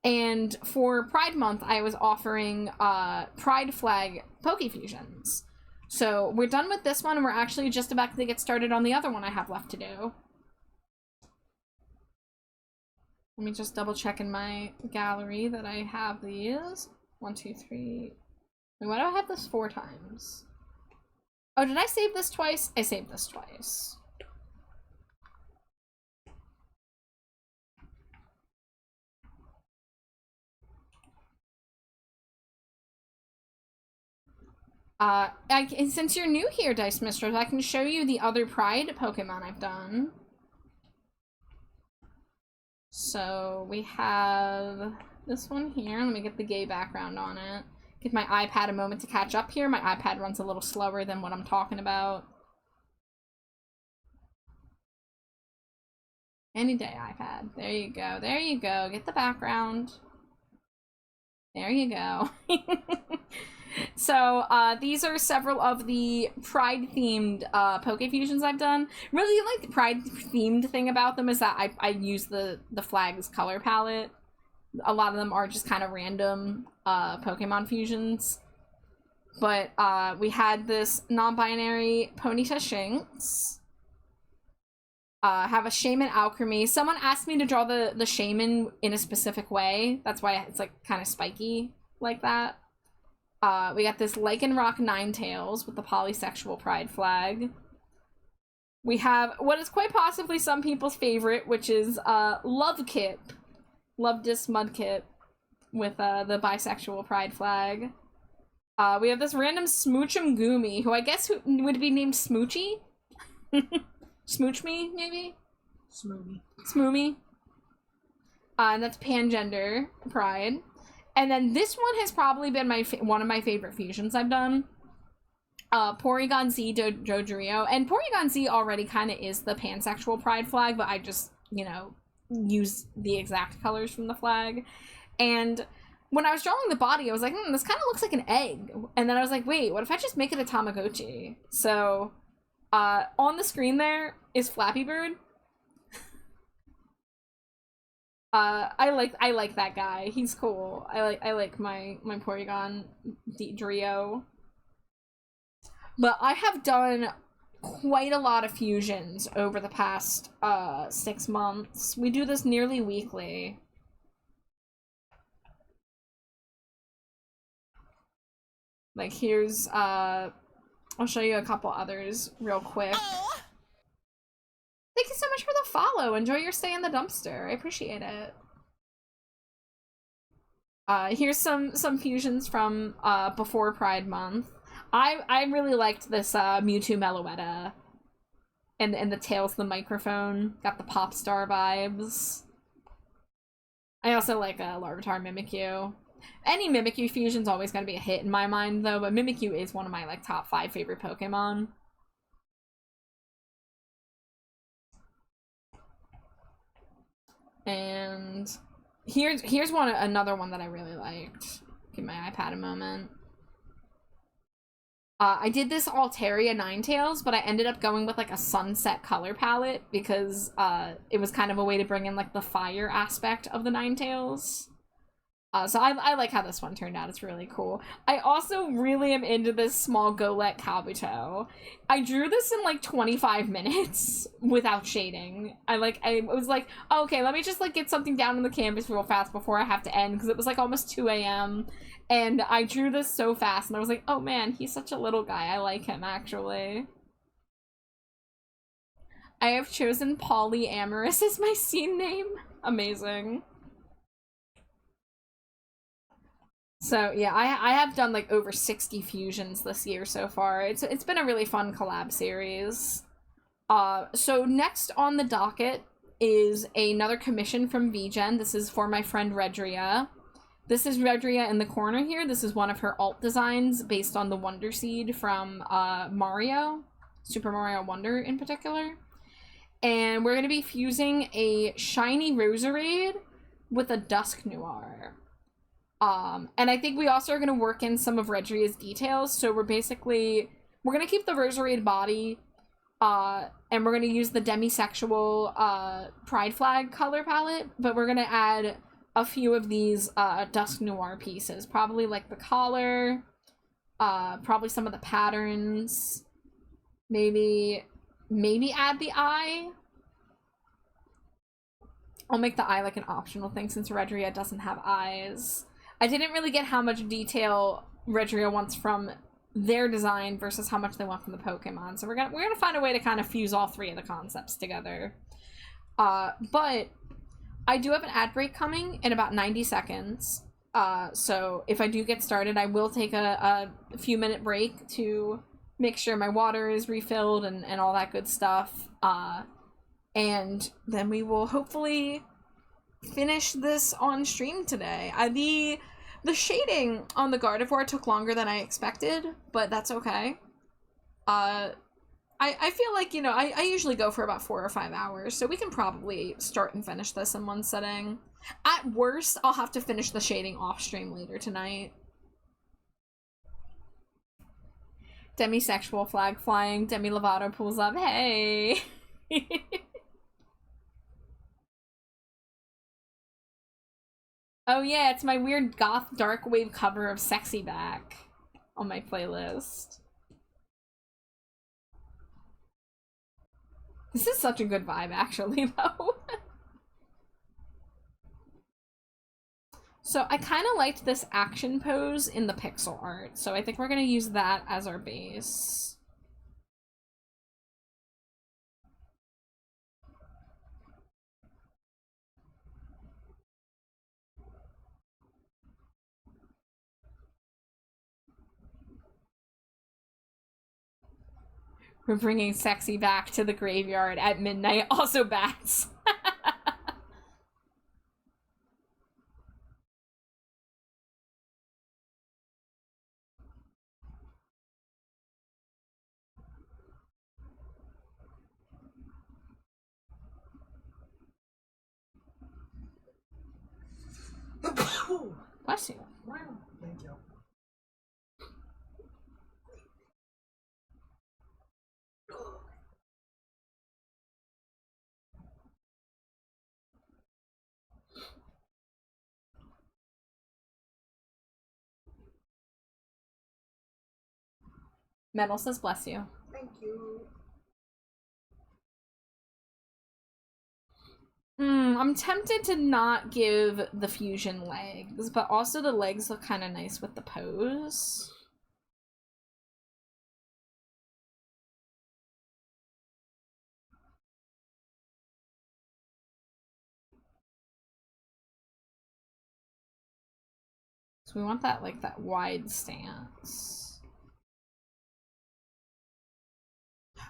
And for Pride Month, I was offering Pride Flag Poke Fusions. So we're done with this one, and we're actually just about to get started on the other one I have left to do. Let me just double check in my gallery that I have these. 1, 2, 3. Wait, why do I have this 4 times? Oh, did I save this twice? I saved this twice. Since you're new here, Dice Mistress, I can show you the other Pride Pokemon I've done. So we have this one here. Let me get the gay background on it. Give my iPad a moment to catch up here. My iPad runs a little slower than what I'm talking about. Any day, iPad. There you go. There you go. Get the background. There you go. So, these are several of the Pride-themed, Poke Fusions I've done. Really, like, the Pride-themed thing about them is that I use the flag's color palette. A lot of them are just kind of random, Pokemon fusions. But, we had this non-binary Ponyta Shinx. Have a Shaman Alchemy. Someone asked me to draw the Shaman in a specific way. That's why it's, like, kind of spiky like that. We got this Lycanroc Ninetales with the polysexual pride flag. We have what is quite possibly some people's favorite, which is Love Kip. Love Dis Mudkip with the bisexual pride flag. We have this random Smoochum Goomy, who I guess would be named Smoochy? Smooch Me, maybe? Smoothie. Smoomy. And that's Pangender Pride. And then this one has probably been one of my favorite fusions I've done. Porygon Z Dodrio. And Porygon Z already kind of is the pansexual pride flag, but I just, you know, use the exact colors from the flag. And when I was drawing the body, I was like, this kind of looks like an egg. And then I was like, wait, what if I just make it a Tamagotchi? So, on the screen there is Flappy Bird. I like that guy. He's cool. I like my Porygon Drio. But I have done quite a lot of fusions over the past 6 months. We do this nearly weekly. Like here's I'll show you a couple others real quick. Thank you so much for the follow. Enjoy your stay in the dumpster. I appreciate it. Here's some fusions from before Pride Month. I really liked this Mewtwo Meloetta. And the tails of the microphone. Got the pop star vibes. I also like Larvitar Mimikyu. Any Mimikyu fusion's always gonna be a hit in my mind though, but Mimikyu is one of my like top 5 favorite Pokemon. And here's another one that I really liked. Give my iPad a moment. I did this Altaria Ninetales, but I ended up going with like a sunset color palette because it was kind of a way to bring in like the fire aspect of the Ninetales. So I like how this one turned out. It's really cool. I also really am into this small Golett Kabuto. I drew this in like 25 minutes without shading. I was like, oh, okay, let me just like get something down on the canvas real fast before I have to end, because it was like almost 2 a.m. And I drew this so fast, and I was like, oh man, he's such a little guy. I like him, actually. I have chosen Polyamorous as my scene name. Amazing. So yeah, I have done like over 60 fusions this year so far. It's been a really fun collab series. So next on the docket is another commission from VGen. This is for my friend Redria. This is Redria in the corner here. This is one of her alt designs based on the Wonder Seed from Mario, Super Mario Wonder in particular. And we're gonna be fusing a shiny Roserade with a Dusk Noir. And I think we also are going to work in some of Redria's details, so we're going to keep the Roserade body, and we're going to use the demisexual, Pride Flag color palette, but we're going to add a few of these, Dusk Noir pieces, probably like the collar, probably some of the patterns, maybe add the eye. I'll make the eye like an optional thing since Redria doesn't have eyes. I didn't really get how much detail Redria wants from their design versus how much they want from the Pokemon. So we're gonna find a way to kind of fuse all 3 of the concepts together. But I do have an ad break coming in about 90 seconds. So if I do get started, I will take a few minute break to make sure my water is refilled and all that good stuff. And then we will hopefully finish this on stream today. The shading on the Gardevoir took longer than I expected, but that's okay. I feel like, you know, I usually go for about 4 or 5 hours, so we can probably start and finish this in one sitting. At worst, I'll have to finish the shading off stream later tonight. Demisexual flag flying, Demi Lovato pulls up, hey! Oh yeah, it's my weird goth dark wave cover of Sexy Back on my playlist. This is such a good vibe, actually, though. So I kind of liked this action pose in the pixel art, so I think we're going to use that as our base. We're bringing sexy back to the graveyard at midnight. Also bats. Bless you. Wow. Thank you. Metal says bless you. Thank you. I'm tempted to not give the fusion legs, but also the legs look kind of nice with the pose. So we want that, like, that wide stance.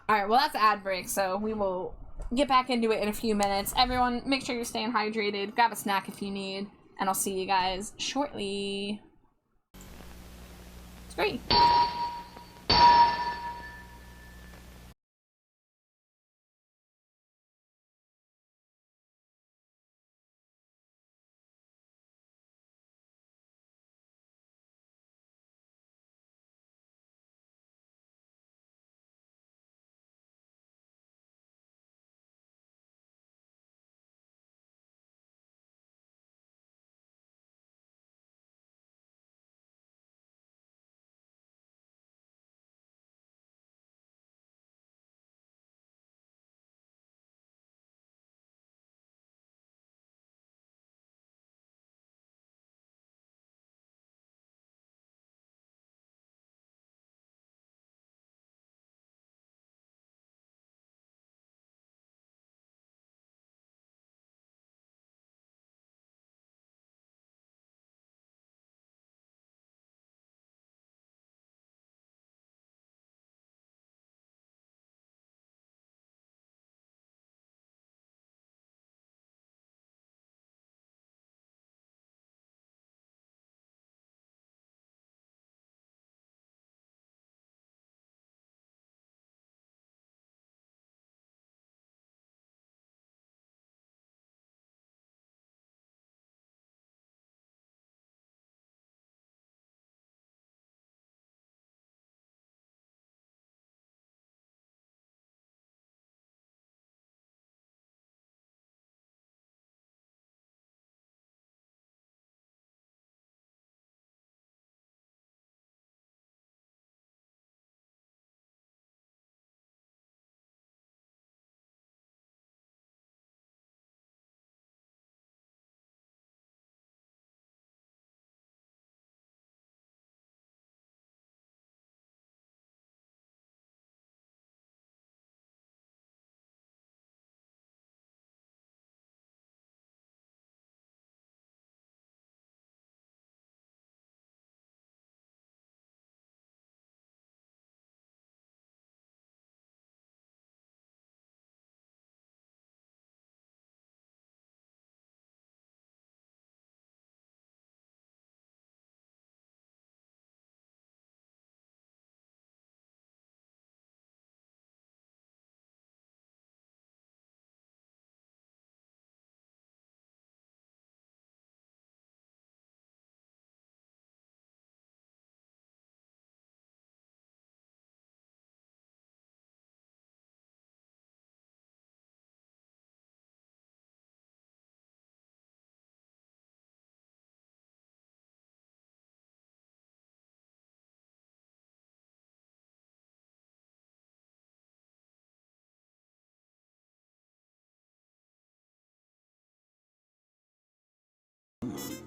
Alright, well, that's ad break, so we will get back into it in a few minutes. Everyone, make sure you're staying hydrated. Grab a snack if you need, and I'll see you guys shortly. It's great.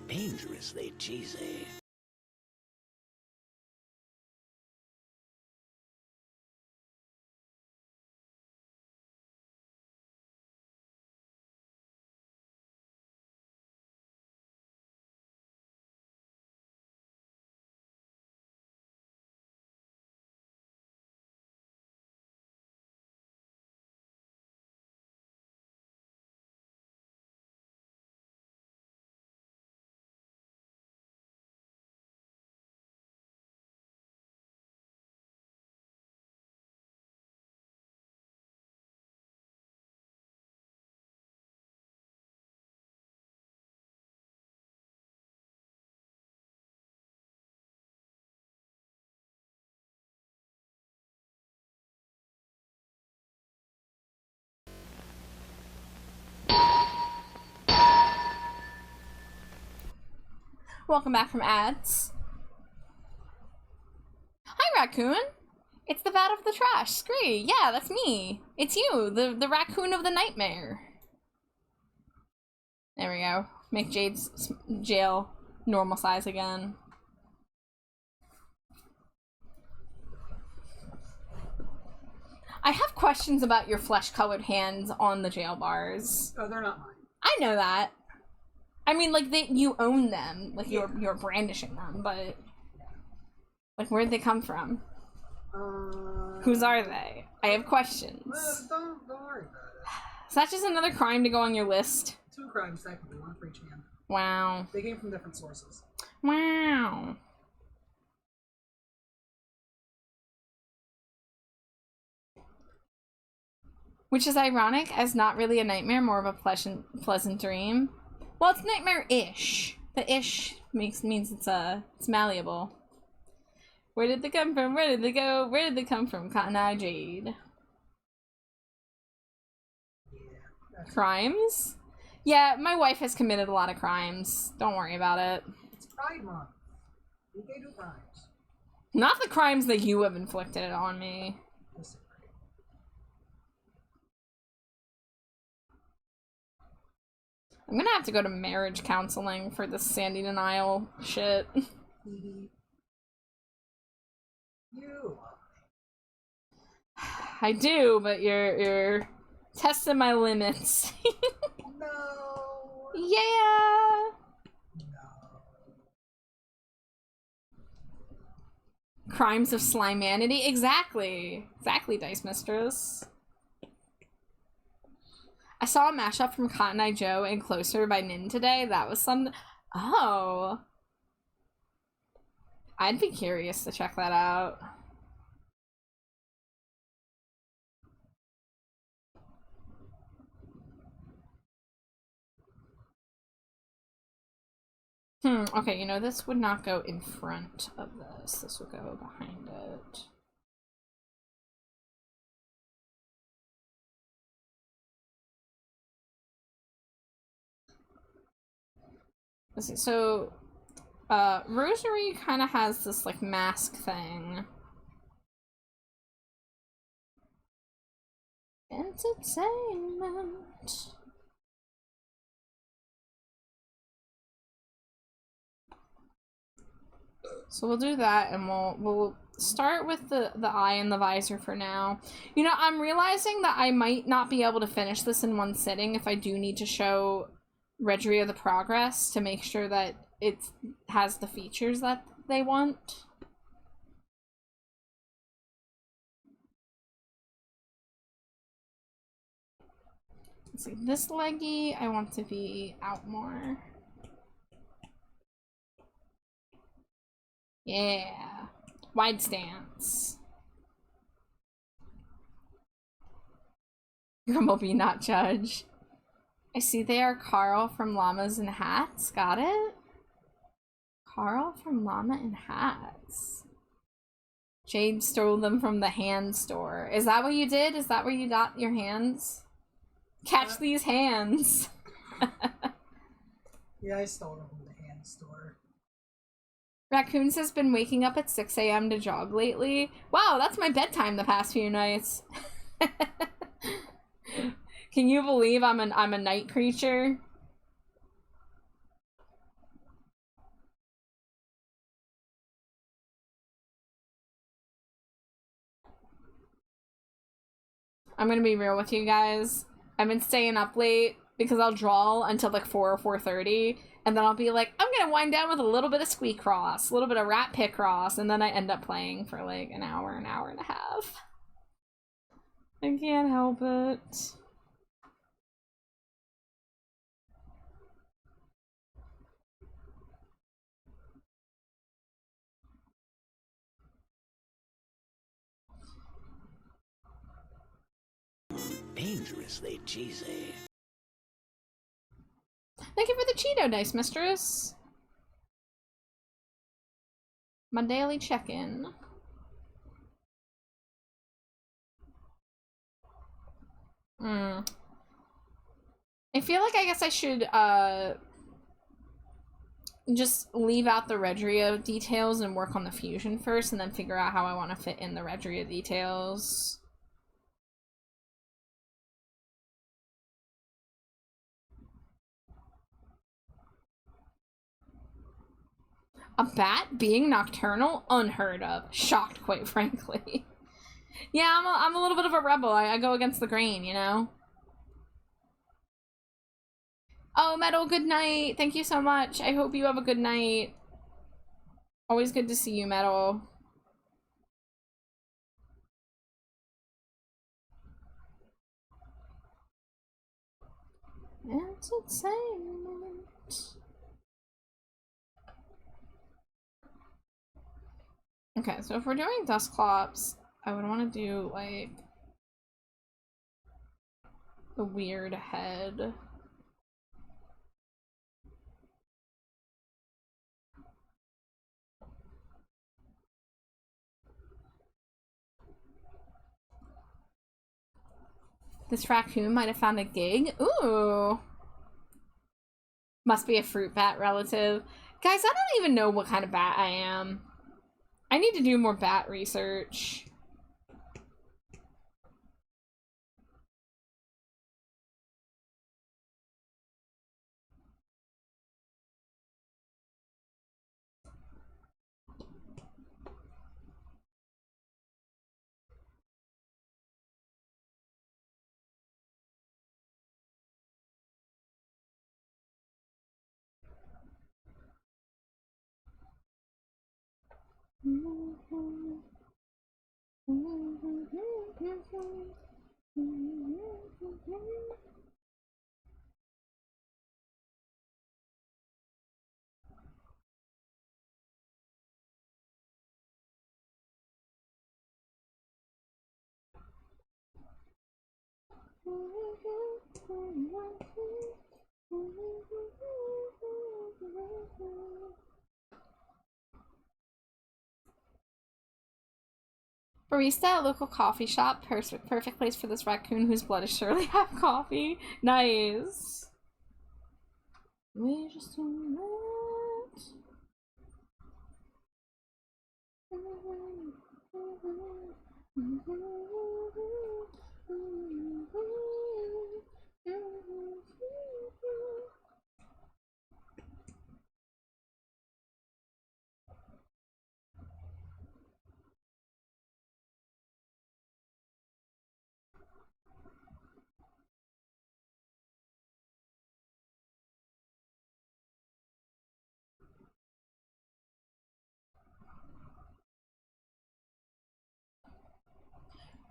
Dangerously cheesy. Welcome back from ads. Hi, Raccoon. It's the vat of the trash. Scree. Yeah, that's me. It's you, the raccoon of the nightmare. There we go. Make Jade's jail normal size again. I have questions about your flesh-colored hands on the jail bars. Oh, they're not mine. I know that. I mean, like, you own them. Like, you're brandishing them, but... Like, where'd they come from? Whose are they? I have questions. Don't worry about it. Is that just another crime to go on your list? 2 crimes, technically, 1 for each hand. Wow. They came from different sources. Wow. Which is ironic, as not really a nightmare, more of a pleasant dream. Well, it's nightmare-ish. The ish means it's malleable. Where did they come from? Where did they go? Where did they come from? Cotton Eye Jade. Yeah. Crimes? Yeah, my wife has committed a lot of crimes. Don't worry about it. It's Pride Month. We can do crimes. Not the crimes that you have inflicted on me. I'm gonna have to go to marriage counseling for this sandy denial shit. You. I do, but you're testing my limits. No. Yeah. No. Crimes of slimanity. Exactly. Exactly, Dice Mistress. I saw a mashup from Cotton Eye Joe and Closer by Nin today. That was some... Oh. I'd be curious to check that out. Okay, you know, this would not go in front of this. This would go behind it. Let's see, so, Rosary kind of has this, like, mask thing. Entertainment. So we'll do that, and we'll start with the eye and the visor for now. You know, I'm realizing that I might not be able to finish this in one sitting if I do need to show Registry of the Progress to make sure that it has the features that they want. Let's see, this leggy I want to be out more. Yeah. Wide stance. Grumblebee, not judge. I see they are Carl from Llamas and Hats. Got it? Carl from Llama and Hats. Jade stole them from the hand store. Is that what you did? Is that where you got your hands? Catch these hands. Yeah, I stole them from the hand store. Raccoons has been waking up at 6 a.m. to jog lately. Wow, that's my bedtime the past few nights. Can you believe I'm a night creature? I'm gonna be real with you guys. I've been staying up late because I'll draw until like 4 or 4:30, and then I'll be like, I'm gonna wind down with a little bit of Squeak Cross, a little bit of Rat Pit Cross, and then I end up playing for like an hour and a half. I can't help it. Dangerously cheesy. Thank you for the Cheeto Dice Mistress. My daily check-in. I feel like I guess I should just leave out the Regria details and work on the fusion first, and then figure out how I want to fit in the Regria details. A bat being nocturnal? Unheard of. Shocked, quite frankly. Yeah, I'm a little bit of a rebel. I go against the grain, you know? Oh, Metal, good night. Thank you so much. I hope you have a good night. Always good to see you, Metal. Entertainment. Okay, so if we're doing Dusclops, I would want to do, like, the weird head. This raccoon might have found a gig. Ooh. Must be a fruit bat relative. Guys, I don't even know what kind of bat I am. I need to do more bat research. Barista at local coffee shop. Perfect place for this raccoon whose blood is surely half coffee. Nice. We just do that.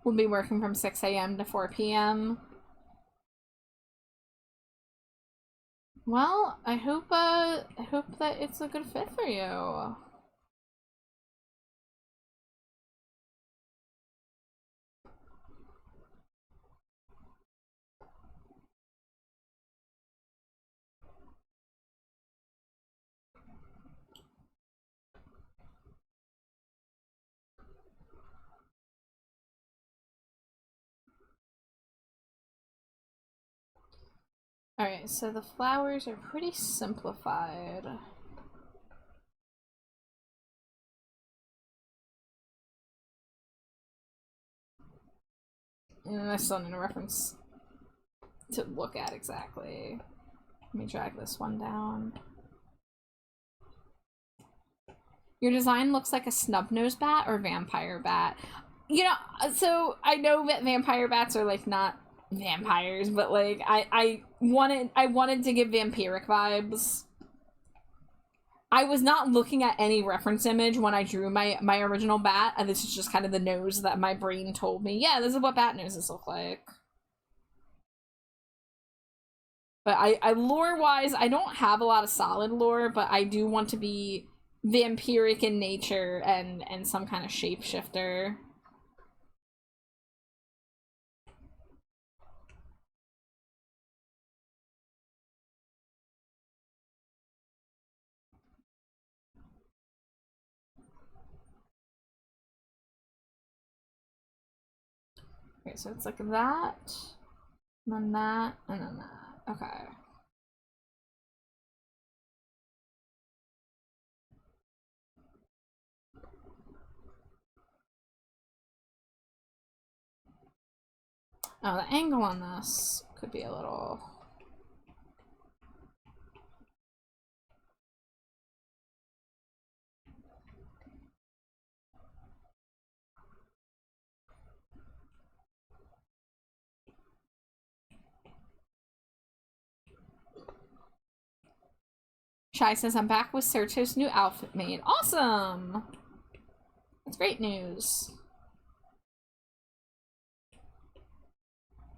We'll be working from 6 a.m. to 4 p.m. Well, I hope that it's a good fit for you. Alright, so the flowers are pretty simplified. And I still need a reference to look at exactly. Let me drag this one down. Your design looks like a snub-nosed bat or vampire bat. You know, so I know that vampire bats are like not vampires, but like I wanted to give vampiric vibes. I was not looking at any reference image when I drew my original bat, and this is just kind of the nose that my brain told me, yeah, this is what bat noses look like. But I lore-wise, I don't have a lot of solid lore, but I do want to be vampiric in nature and some kind of shapeshifter. Okay, so it's like that, and then that, and then that. Okay. Oh, the angle on this could be a little... Shai says, I'm back with Serto's new outfit made. Awesome! That's great news.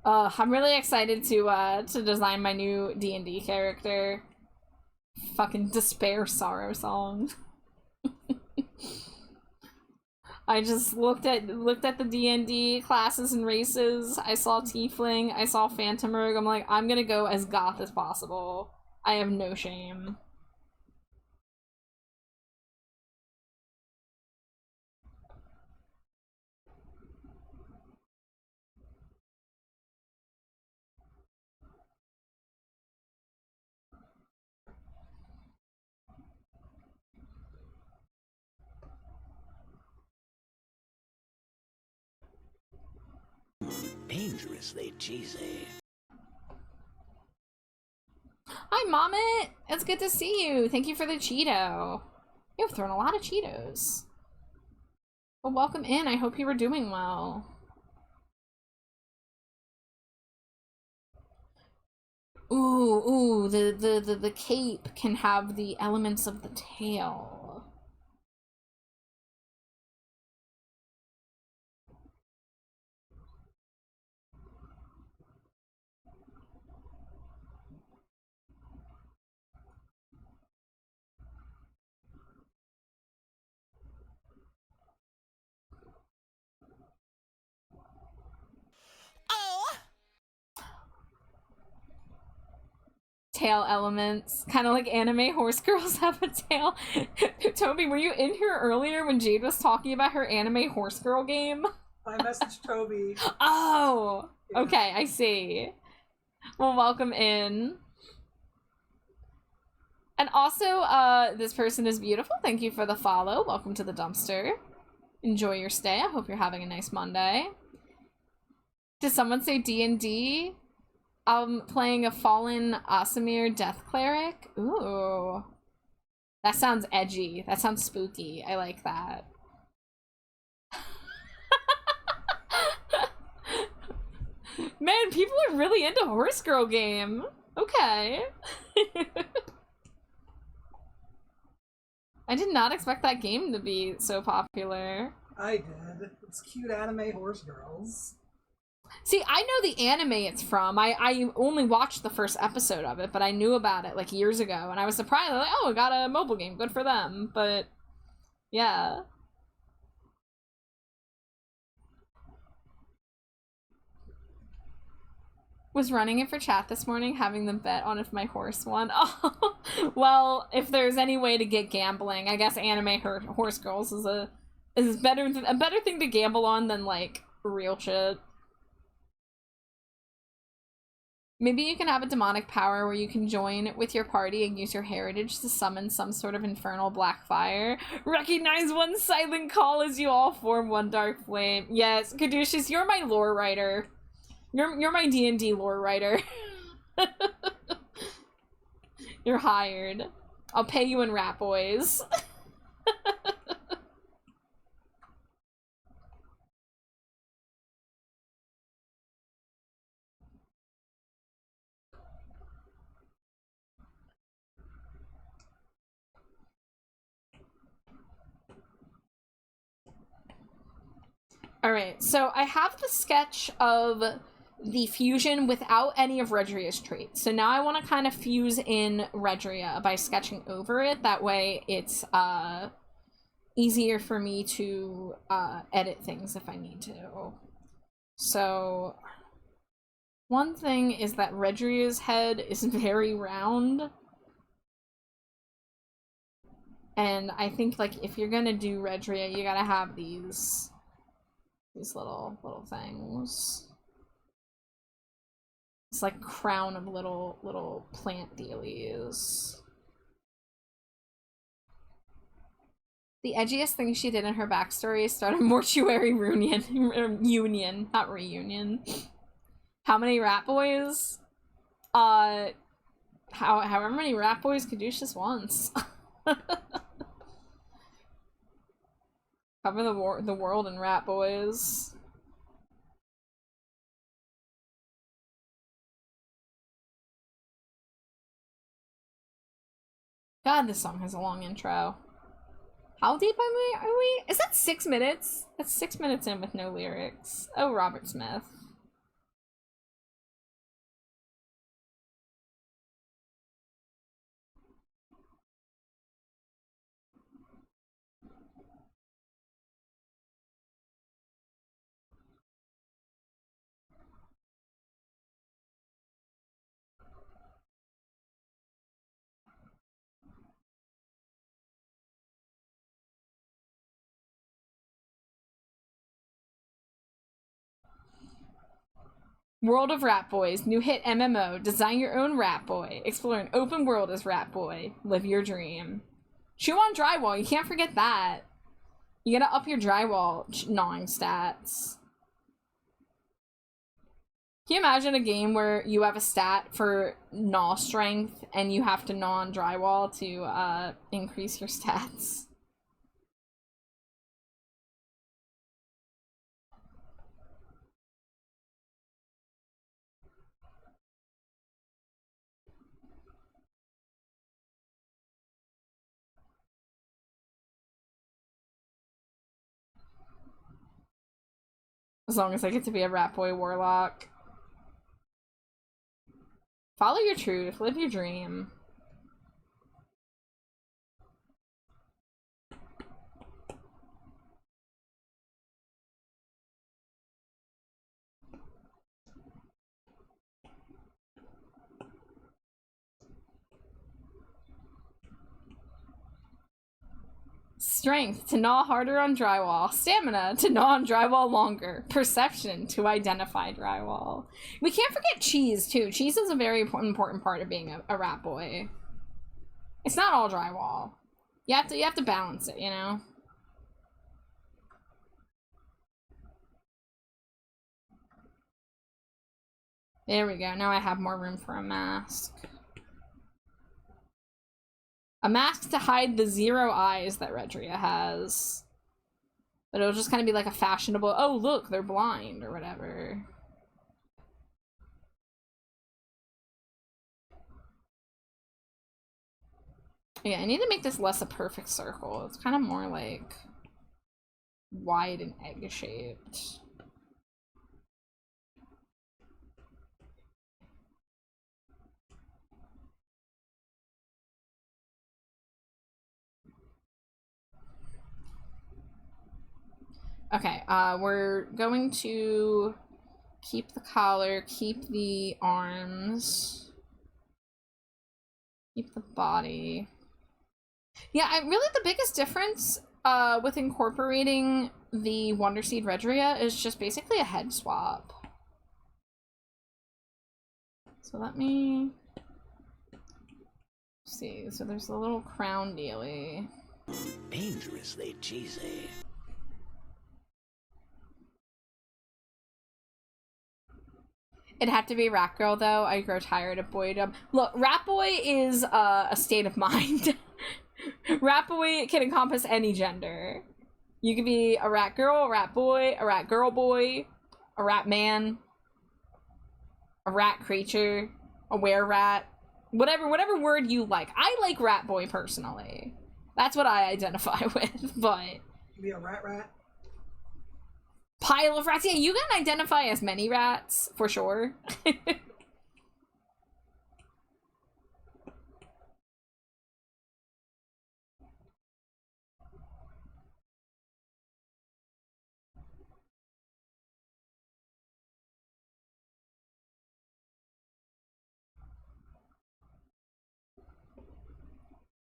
I'm really excited to design my new D&D character. Fucking Despair Sorrow Song. I just looked at the D&D classes and races. I saw Tiefling, I saw Phantom Rogue. I'm like, I'm gonna go as goth as possible. I have no shame. Dangerously cheesy. Hi, Mommet! It's good to see you. Thank you for the Cheeto. You've thrown a lot of Cheetos. Well, welcome in. I hope you were doing well. Ooh, the cape can have the elements of the tail. Tail elements, kind of like anime horse girls have a tail. Toby, were you in here earlier when Jade was talking about her anime horse girl game? I messaged Toby. Oh, Yeah. okay, I see. Well, welcome in. And also, this person is beautiful. Thank you for the follow. Welcome to the dumpster. Enjoy your stay. I hope you're having a nice Monday. Did someone say D&D? Playing a fallen Asimir Death Cleric? Ooh. That sounds edgy. That sounds spooky. I like that. Man, people are really into Horse Girl game. Okay. I did not expect that game to be so popular. I did. It's cute anime horse girls. See, I know the anime it's from. I only watched the first episode of it, but I knew about it like years ago, and I was surprised. Like, oh, it got a mobile game. Good for them. But yeah. Was running it for chat this morning, having them bet on if my horse won. Oh, well, if there's any way to get gambling, I guess anime horse girls is a better thing to gamble on than like real shit. Maybe you can have a demonic power where you can join with your party and use your heritage to summon some sort of infernal black fire. Recognize one silent call as you all form one dark flame. Yes, Caduceus, you're my lore writer. You're my D&D lore writer. You're hired. I'll pay you in Rat Boys. Alright, so I have the sketch of the fusion without any of Redria's traits. So now I want to kind of fuse in Redria by sketching over it. That way it's easier for me to edit things if I need to. So one thing is that Redria's head is very round. And I think like if you're gonna do Redria, you gotta have these little things. It's like crown of little plant dealies. The edgiest thing she did in her backstory is start a mortuary union, not reunion. How many rat boys? However many rat boys Caduceus wants. Cover the world in rat boys. God, this song has a long intro. How deep are we? Is that 6 minutes? That's 6 minutes in with no lyrics. Oh, Robert Smith. World of Rat Boys, new hit MMO. Design your own Rat Boy. Explore an open world as Rat Boy. Live your dream. Chew on drywall. You can't forget that. You gotta up your drywall gnawing stats. Can you imagine a game where you have a stat for gnaw strength and you have to gnaw on drywall to increase your stats? As long as I get to be a Rat Boy Warlock. Follow your truth, live your dream. Strength, to gnaw harder on drywall. Stamina, to gnaw on drywall longer. Perception, to identify drywall. We can't forget cheese, too. Cheese is a very important part of being a rat boy. It's not all drywall. You have to balance it, you know? There we go. Now I have more room for a mask. A mask to hide the 0 eyes that Redria has. But it'll just kind of be like a fashionable, oh look, they're blind, or whatever. Yeah, I need to make this less a perfect circle. It's kind of more like wide and egg-shaped. Okay, we're going to keep the collar, keep the arms, keep the body. Yeah, really the biggest difference with incorporating the Wonderseed Redria is just basically a head swap. So let me see. So there's a little crown dealy. Dangerously cheesy. It had to be Rat Girl, though. I grow tired of boydom. Look, Rat Boy is a state of mind. Rat Boy can encompass any gender. You could be a Rat Girl, a Rat Boy, a Rat Girl Boy, a Rat Man, a Rat Creature, a Were-Rat. Whatever word you like. I like Rat Boy, personally. That's what I identify with, but... Be a rat. Pile of rats. Yeah, you can identify as many rats, for sure.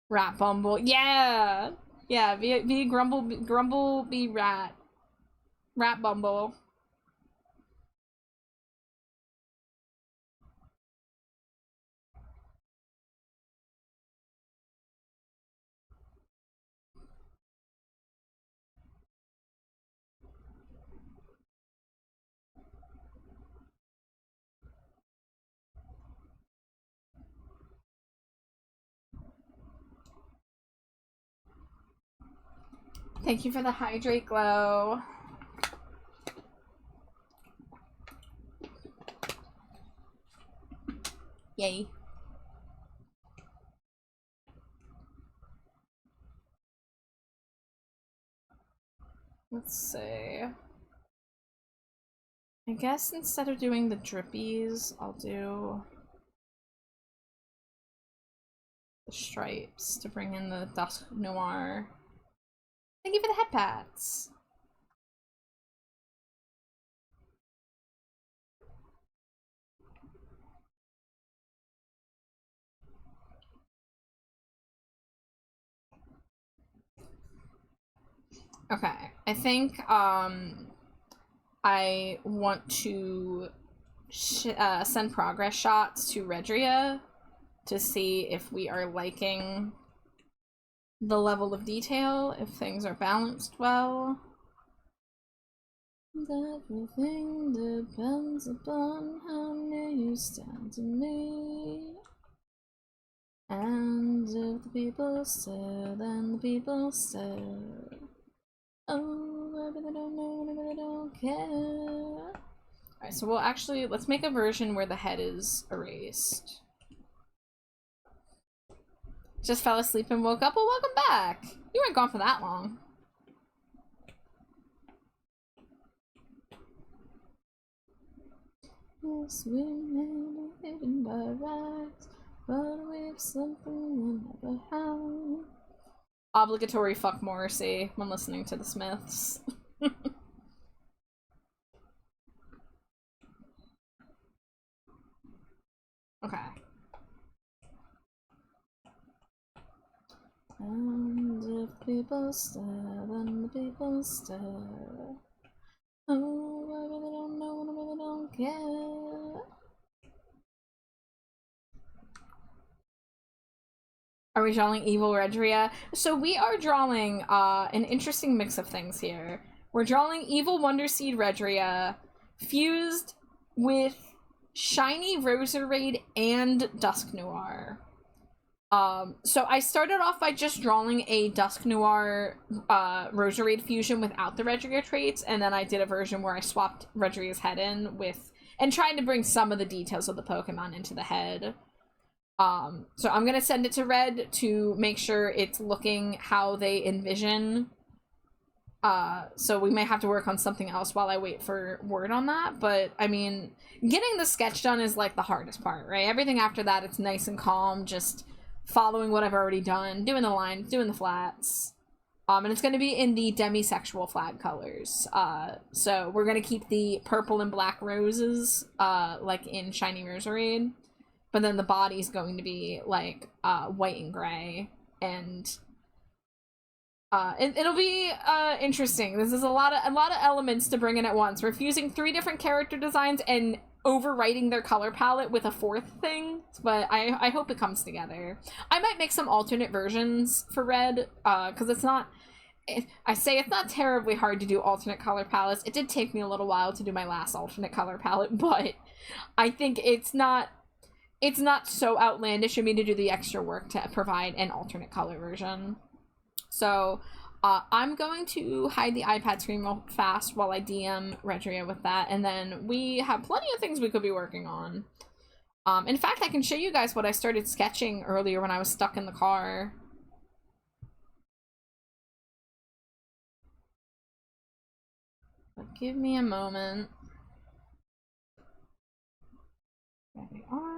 Rat Bumble. Yeah! Yeah, be Grumble, be Rat. Rat Bumble. Thank you for the hydrate glow. Yay. Let's see. I guess instead of doing the drippies, I'll do the stripes to bring in the dusk noir. Thank you for the head pats. Okay, I think I want to send progress shots to Redria to see if we are liking the level of detail, if things are balanced well. Everything depends upon how near you stand to me. And if the people stare, then the people stare. Oh, maybe they don't know, maybe they don't care. Alright, so we'll actually, let's make a version where the head is erased. Just fell asleep and woke up? Well, welcome back! You weren't gone for that long. Yes, we may be hidden by rights, but we've something we never had. Obligatory fuck Morrissey when listening to the Smiths. Okay. And if people stare, then the people stare. Oh, I really don't know, and I really don't care. Are we drawing evil Redria? So we are drawing an interesting mix of things here. We're drawing evil Wonderseed Redria fused with shiny Roserade and Dusk Noir. So I started off by just drawing a Dusk Noir Roserade fusion without the Redria traits, and then I did a version where I swapped Redria's head in with, and trying to bring some of the details of the Pokemon into the head. So I'm gonna send it to Red to make sure it's looking how they envision. So we may have to work on something else while I wait for word on that, but I mean, getting the sketch done is like the hardest part, right? Everything after that, it's nice and calm, just following what I've already done, doing the lines, doing the flats. And it's going to be in the demisexual flag colors. So we're going to keep the purple and black roses, like in Shiny Roserade. But then the body's going to be like white and gray. And it'll be interesting. This is a lot of elements to bring in at once. We're fusing 3 different character designs and overwriting their color palette with a 4th thing, but I hope it comes together. I might make some alternate versions for Red, because it's not, I say it's not terribly hard to do alternate color palettes. It did take me a little while to do my last alternate color palette, but I think it's not so outlandish of me to do the extra work to provide an alternate color version. So I'm going to hide the iPad screen real fast while I DM Redria with that, and then we have plenty of things we could be working on. In fact, I can show you guys what I started sketching earlier when I was stuck in the car. But give me a moment. There we are.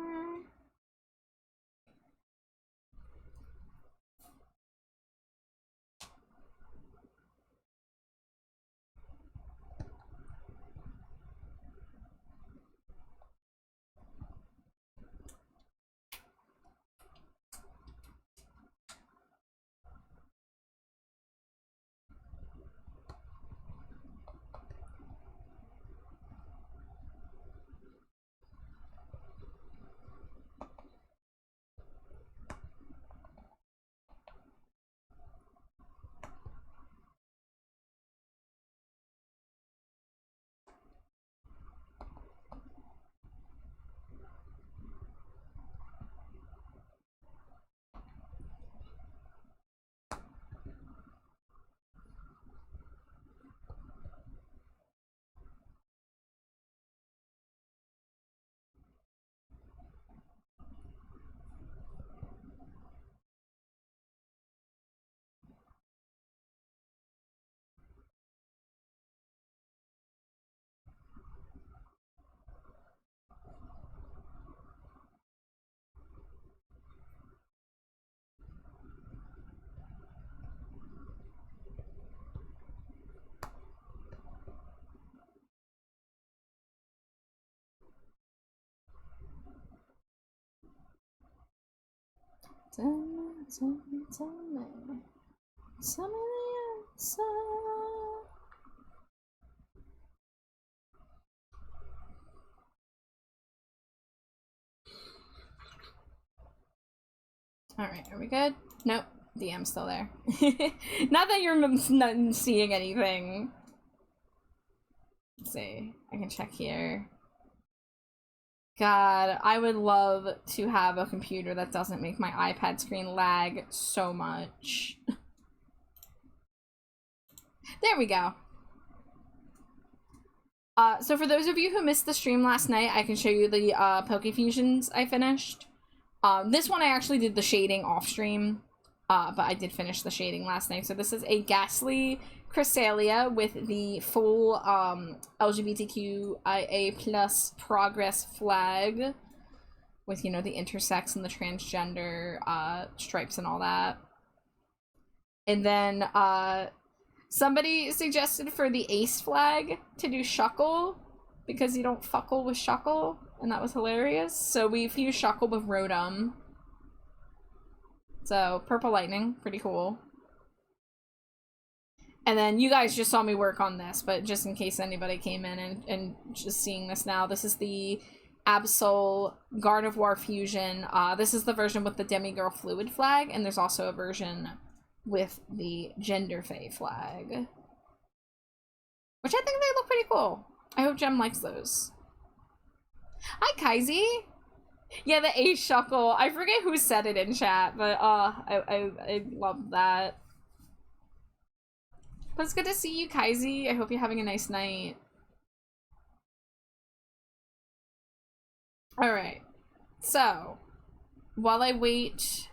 Tell me, tell me, tell me. Tell me the answer. Alright, are we good? Nope. DM's still there. Not that you're not seeing anything. Let's see. I can check here. God, I would love to have a computer that doesn't make my iPad screen lag so much. There we go. So for those of you who missed the stream last night, I can show you the Poke Fusions I finished. This one I actually did the shading off stream, but I did finish the shading last night. So this is a Ghastly Cresselia with the full LGBTQIA plus progress flag with, you know, the intersex and the transgender stripes and all that. And then somebody suggested for the ace flag to do Shuckle because you don't fuckle with Shuckle. And that was hilarious. So we've used Shuckle with Rotom. So, Purple Lightning, pretty cool. And then you guys just saw me work on this, but just in case anybody came in and just seeing this now, this is the Absol Gardevoir Fusion. This is the version with the Demigirl Fluid flag, and there's also a version with the Gender Fae flag. Which I think they look pretty cool. I hope Jem likes those. Hi, Kaizy. Yeah, the Ace Shuckle. I forget who said it in chat, but I love that. But it's good to see you, Kaizy. I hope you're having a nice night. Alright. So, while I wait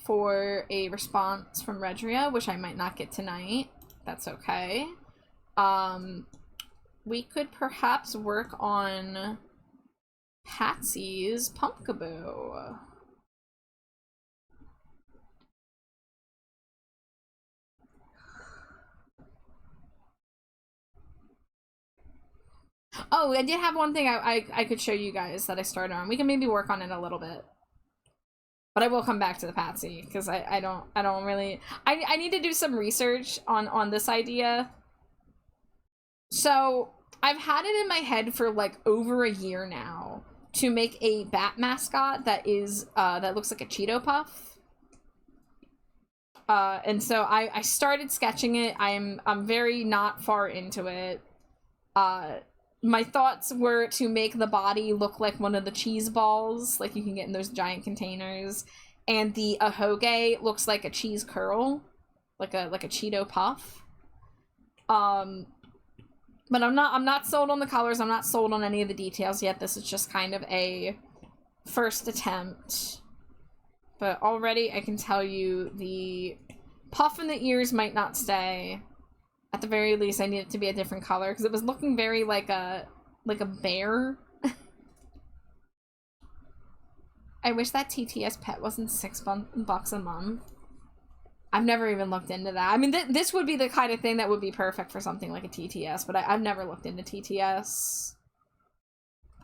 for a response from Redria, which I might not get tonight, that's okay. We could perhaps work on Patsy's Pumpkaboo. Oh, I did have one thing I could show you guys that I started on. We can maybe work on it a little bit. But I will come back to the Patsy, because I don't really... I need to do some research on this idea. So, I've had it in my head for like over a year now to make a bat mascot that is, that looks like a Cheeto Puff. And so I started sketching it. I'm very not far into it. My thoughts were to make the body look like one of the cheese balls, like you can get in those giant containers. And the ahoge looks like a cheese curl, like a Cheeto Puff. But I'm not sold on the colors. I'm not sold on any of the details yet. This is just kind of a first attempt. But already I can tell you the puff in the ears might not stay. At the very least, I need it to be a different color because it was looking very like a bear. I wish that TTS pet wasn't $6 a month. I've never even looked into that. I mean, this would be the kind of thing that would be perfect for something like a TTS, but I've never looked into TTS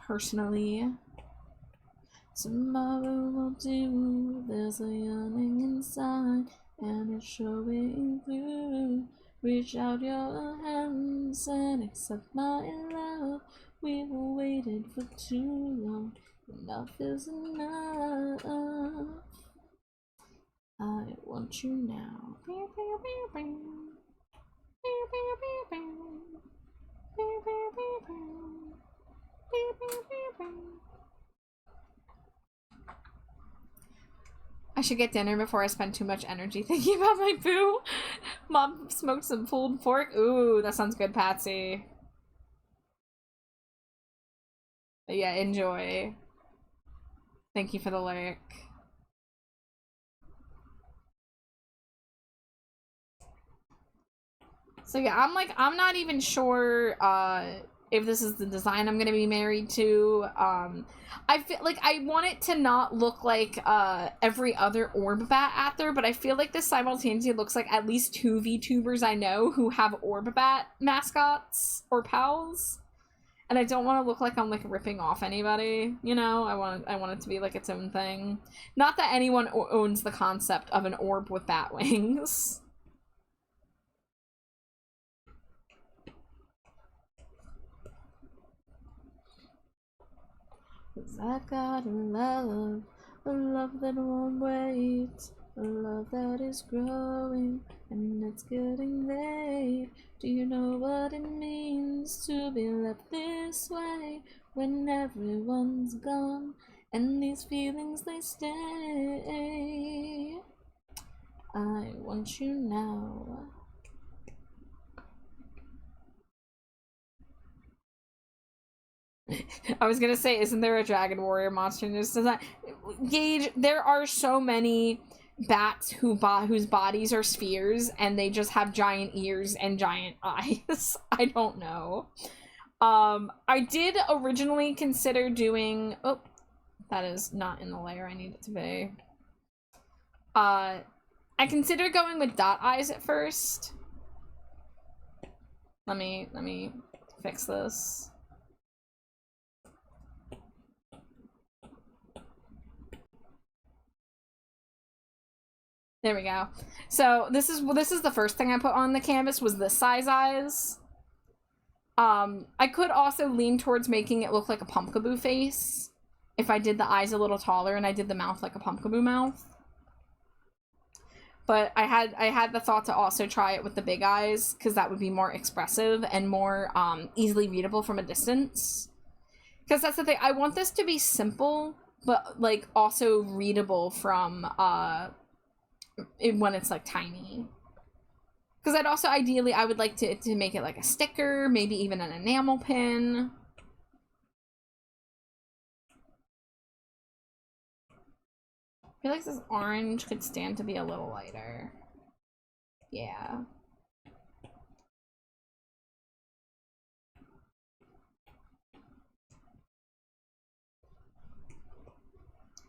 personally. Tomorrow will do. There's a yearning inside, and it's showing through. Reach out your hands and accept my love. We've waited for too long. Enough is enough. I want you now. I should get dinner before I spend too much energy thinking about my boo. Mom smoked some pulled pork. Ooh, that sounds good, Patsy. But yeah, enjoy. Thank you for the lyric. So yeah, I'm not even sure if this is the design I'm gonna be married to. I feel like I want it to not look like every other Orb Bat out there, but I feel like this simultaneously looks like at least 2 VTubers I know who have Orb Bat mascots or pals. And I don't want to look like I'm like ripping off anybody, you know? I want it to be like its own thing. Not that anyone owns the concept of an orb with bat wings. 'Cause I got a love that won't wait, a love that is growing, and it's getting late. Do you know what it means to be left this way when everyone's gone and these feelings they stay? I want you now. I was gonna say, isn't there a Dragon Warrior monster in this design? Gage, there are so many bats whose bodies are spheres and they just have giant ears and giant eyes. I don't know. I did originally consider doing... Oh, that is not in the layer I need it to be. I considered going with dot eyes at first. Let me fix this. There we go. So this is the first thing I put on the canvas was this size eyes. I could also lean towards making it look like a pumpkaboo face if I did the eyes a little taller and I did the mouth like a pumpkaboo mouth. But I had the thought to also try it with the big eyes because that would be more expressive and more easily readable from a distance. Because that's the thing, I want this to be simple but like also readable from when it's like tiny. Because I'd also ideally I would like to make it like a sticker, maybe even an enamel pin. I feel like this orange could stand to be a little lighter. Yeah.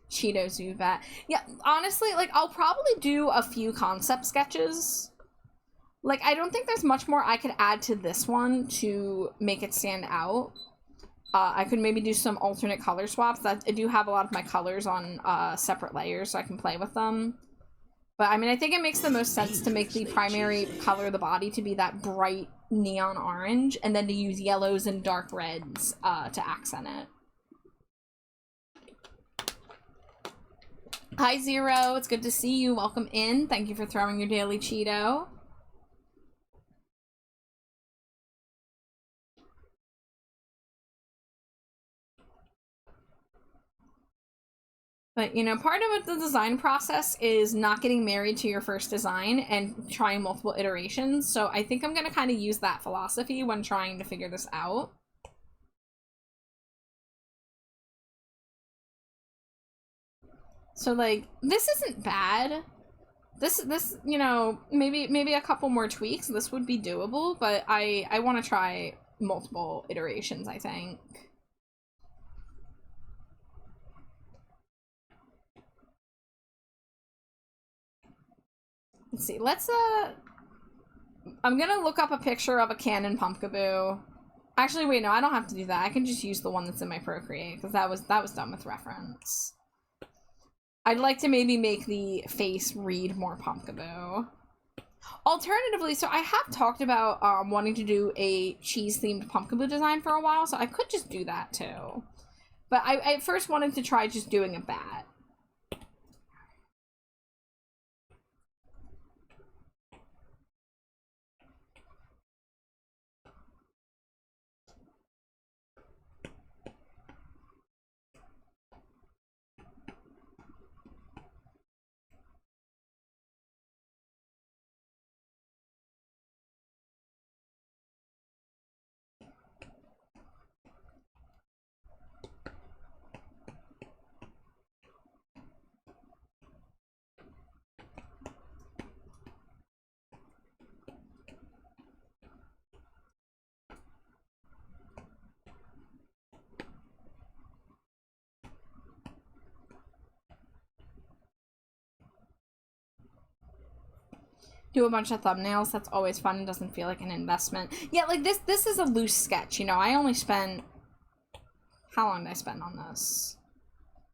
Cheeto Zubat. Yeah, honestly, like, I'll probably do a few concept sketches. Like, I don't think there's much more I could add to this one to make it stand out. I could maybe do some alternate color swaps. I do have a lot of my colors on separate layers, so I can play with them. But, I mean, I think it makes the most sense to make the primary color of the body to be that bright neon orange, and then to use yellows and dark reds to accent it. Hi, Zero. It's good to see you. Welcome in. Thank you for throwing your daily Cheeto. But, you know, part of the design process is not getting married to your first design and trying multiple iterations. So I think I'm going to kind of use that philosophy when trying to figure this out. So, like, this isn't bad. This, you know, maybe a couple more tweaks, this would be doable, but I want to try multiple iterations, I think. Let's see, I'm gonna look up a picture of a canon Pumpkaboo. Actually, wait, no, I don't have to do that. I can just use the one that's in my Procreate, because that was done with reference. I'd like to maybe make the face read more Pumpkaboo. Alternatively, so I have talked about wanting to do a cheese-themed Pumpkaboo design for a while, so I could just do that too. But I first wanted to try just doing a bat. Do a bunch of thumbnails. That's always fun and doesn't feel like an investment. Yeah, like this is a loose sketch, you know. I only spent How long did I spend on this?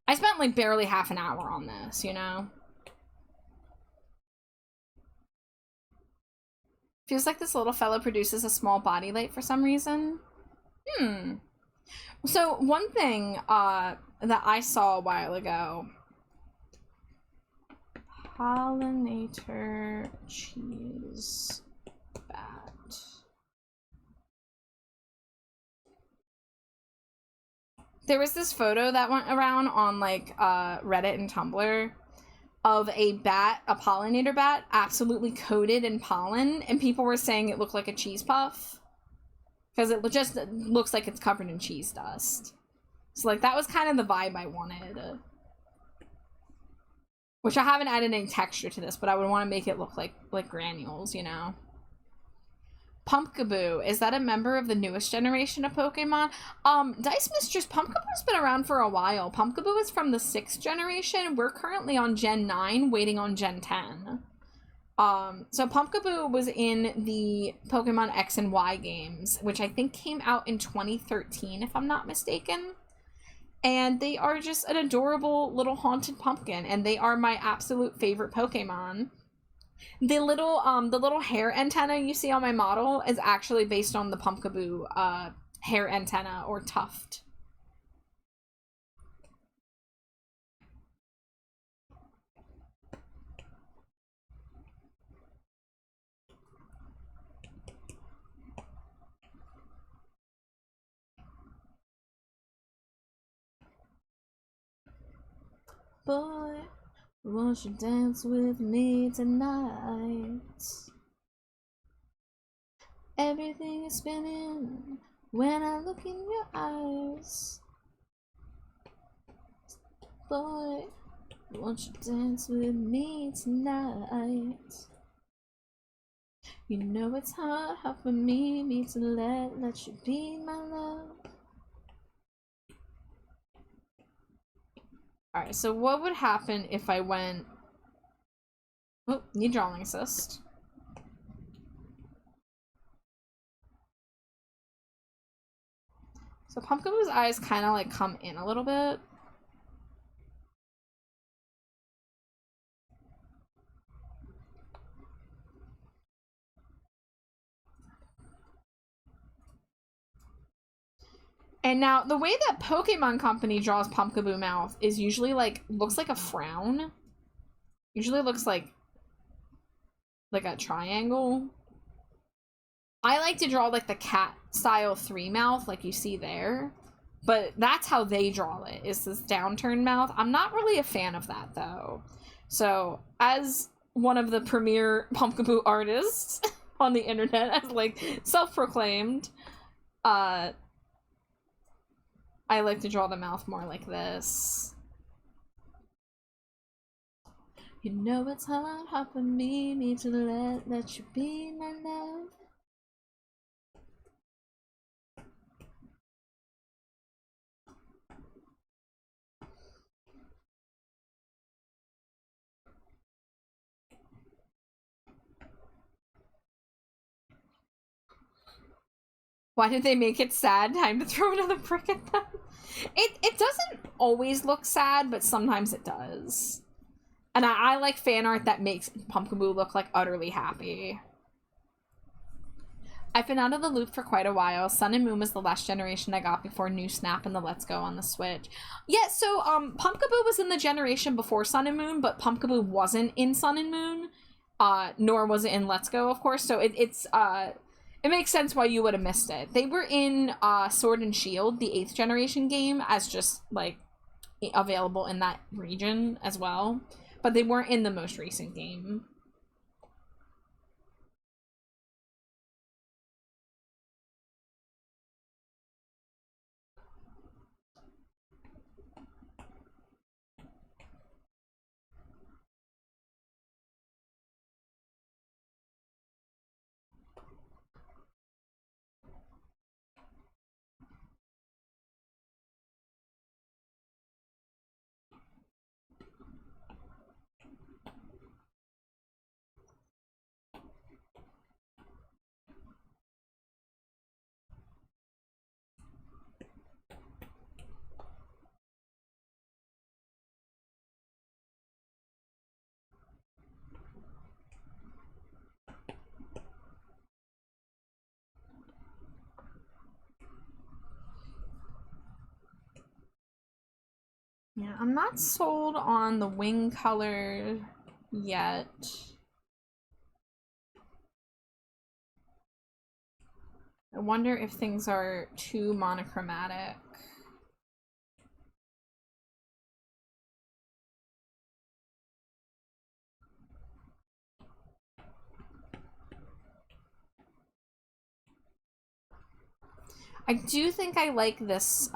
I spent like barely half an hour on this, you know? Feels like this little fellow produces a small body light for some reason. So one thing that I saw a while ago, pollinator cheese bat. There was this photo that went around on like Reddit and Tumblr of a bat, a pollinator bat, absolutely coated in pollen, and people were saying it looked like a cheese puff because it just looks like it's covered in cheese dust. So like that was kind of the vibe I wanted. Which I haven't added any texture to this, but I would want to make it look like granules, you know? Pumpkaboo, is that a member of the newest generation of Pokemon? Dice Mistress, Pumpkaboo's been around for a while. Pumpkaboo is from the 6th generation. We're currently on Gen 9, waiting on Gen 10. So Pumpkaboo was in the Pokemon X and Y games, which I think came out in 2013, if I'm not mistaken. And they are just an adorable little haunted pumpkin, and they are my absolute favorite Pokemon. The little hair antenna you see on my model is actually based on the Pumpkaboo hair antenna or tuft. Boy, won't you dance with me tonight? Everything is spinning when I look in your eyes. Boy, won't you dance with me tonight? You know it's hard for me to let you be my love. Alright, so what would happen if I went... Oh, need drawing assist. So Pumpkaboo's eyes kind of like come in a little bit. And now the way that Pokemon Company draws Pumpkaboo mouth is usually like, looks like a frown. Usually looks like a triangle. I like to draw like the cat style 3 mouth like you see there. But that's how they draw it, is this downturned mouth. I'm not really a fan of that though. So as one of the premier Pumpkaboo artists on the internet, as like self-proclaimed, I like to draw the mouth more like this. You know it's hard for me to let you be my love. Why did they make it sad? Time to throw another brick at them. It doesn't always look sad, but sometimes it does. And I like fan art that makes Pumpkaboo look like utterly happy. I've been out of the loop for quite a while. Sun and Moon was the last generation I got before New Snap and the Let's Go on the Switch. Yeah, so Pumpkaboo was in the generation before Sun and Moon, but Pumpkaboo wasn't in Sun and Moon, nor was it in Let's Go, of course. So it makes sense why you would have missed it. They were in Sword and Shield, the 8th generation game, as just like available in that region as well, but they weren't in the most recent game. Yeah, I'm not sold on the wing color yet. I wonder if things are too monochromatic. I do think I like this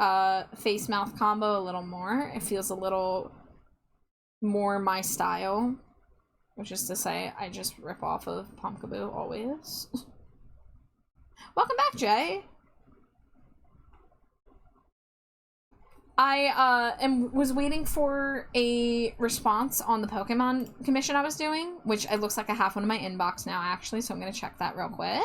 face-mouth combo a little more. It feels a little more my style. Which is to say, I just rip off of Pumpkaboo always. Welcome back, Jay! I was waiting for a response on the Pokemon commission I was doing, which it looks like I have one in my inbox now, actually, so I'm gonna check that real quick.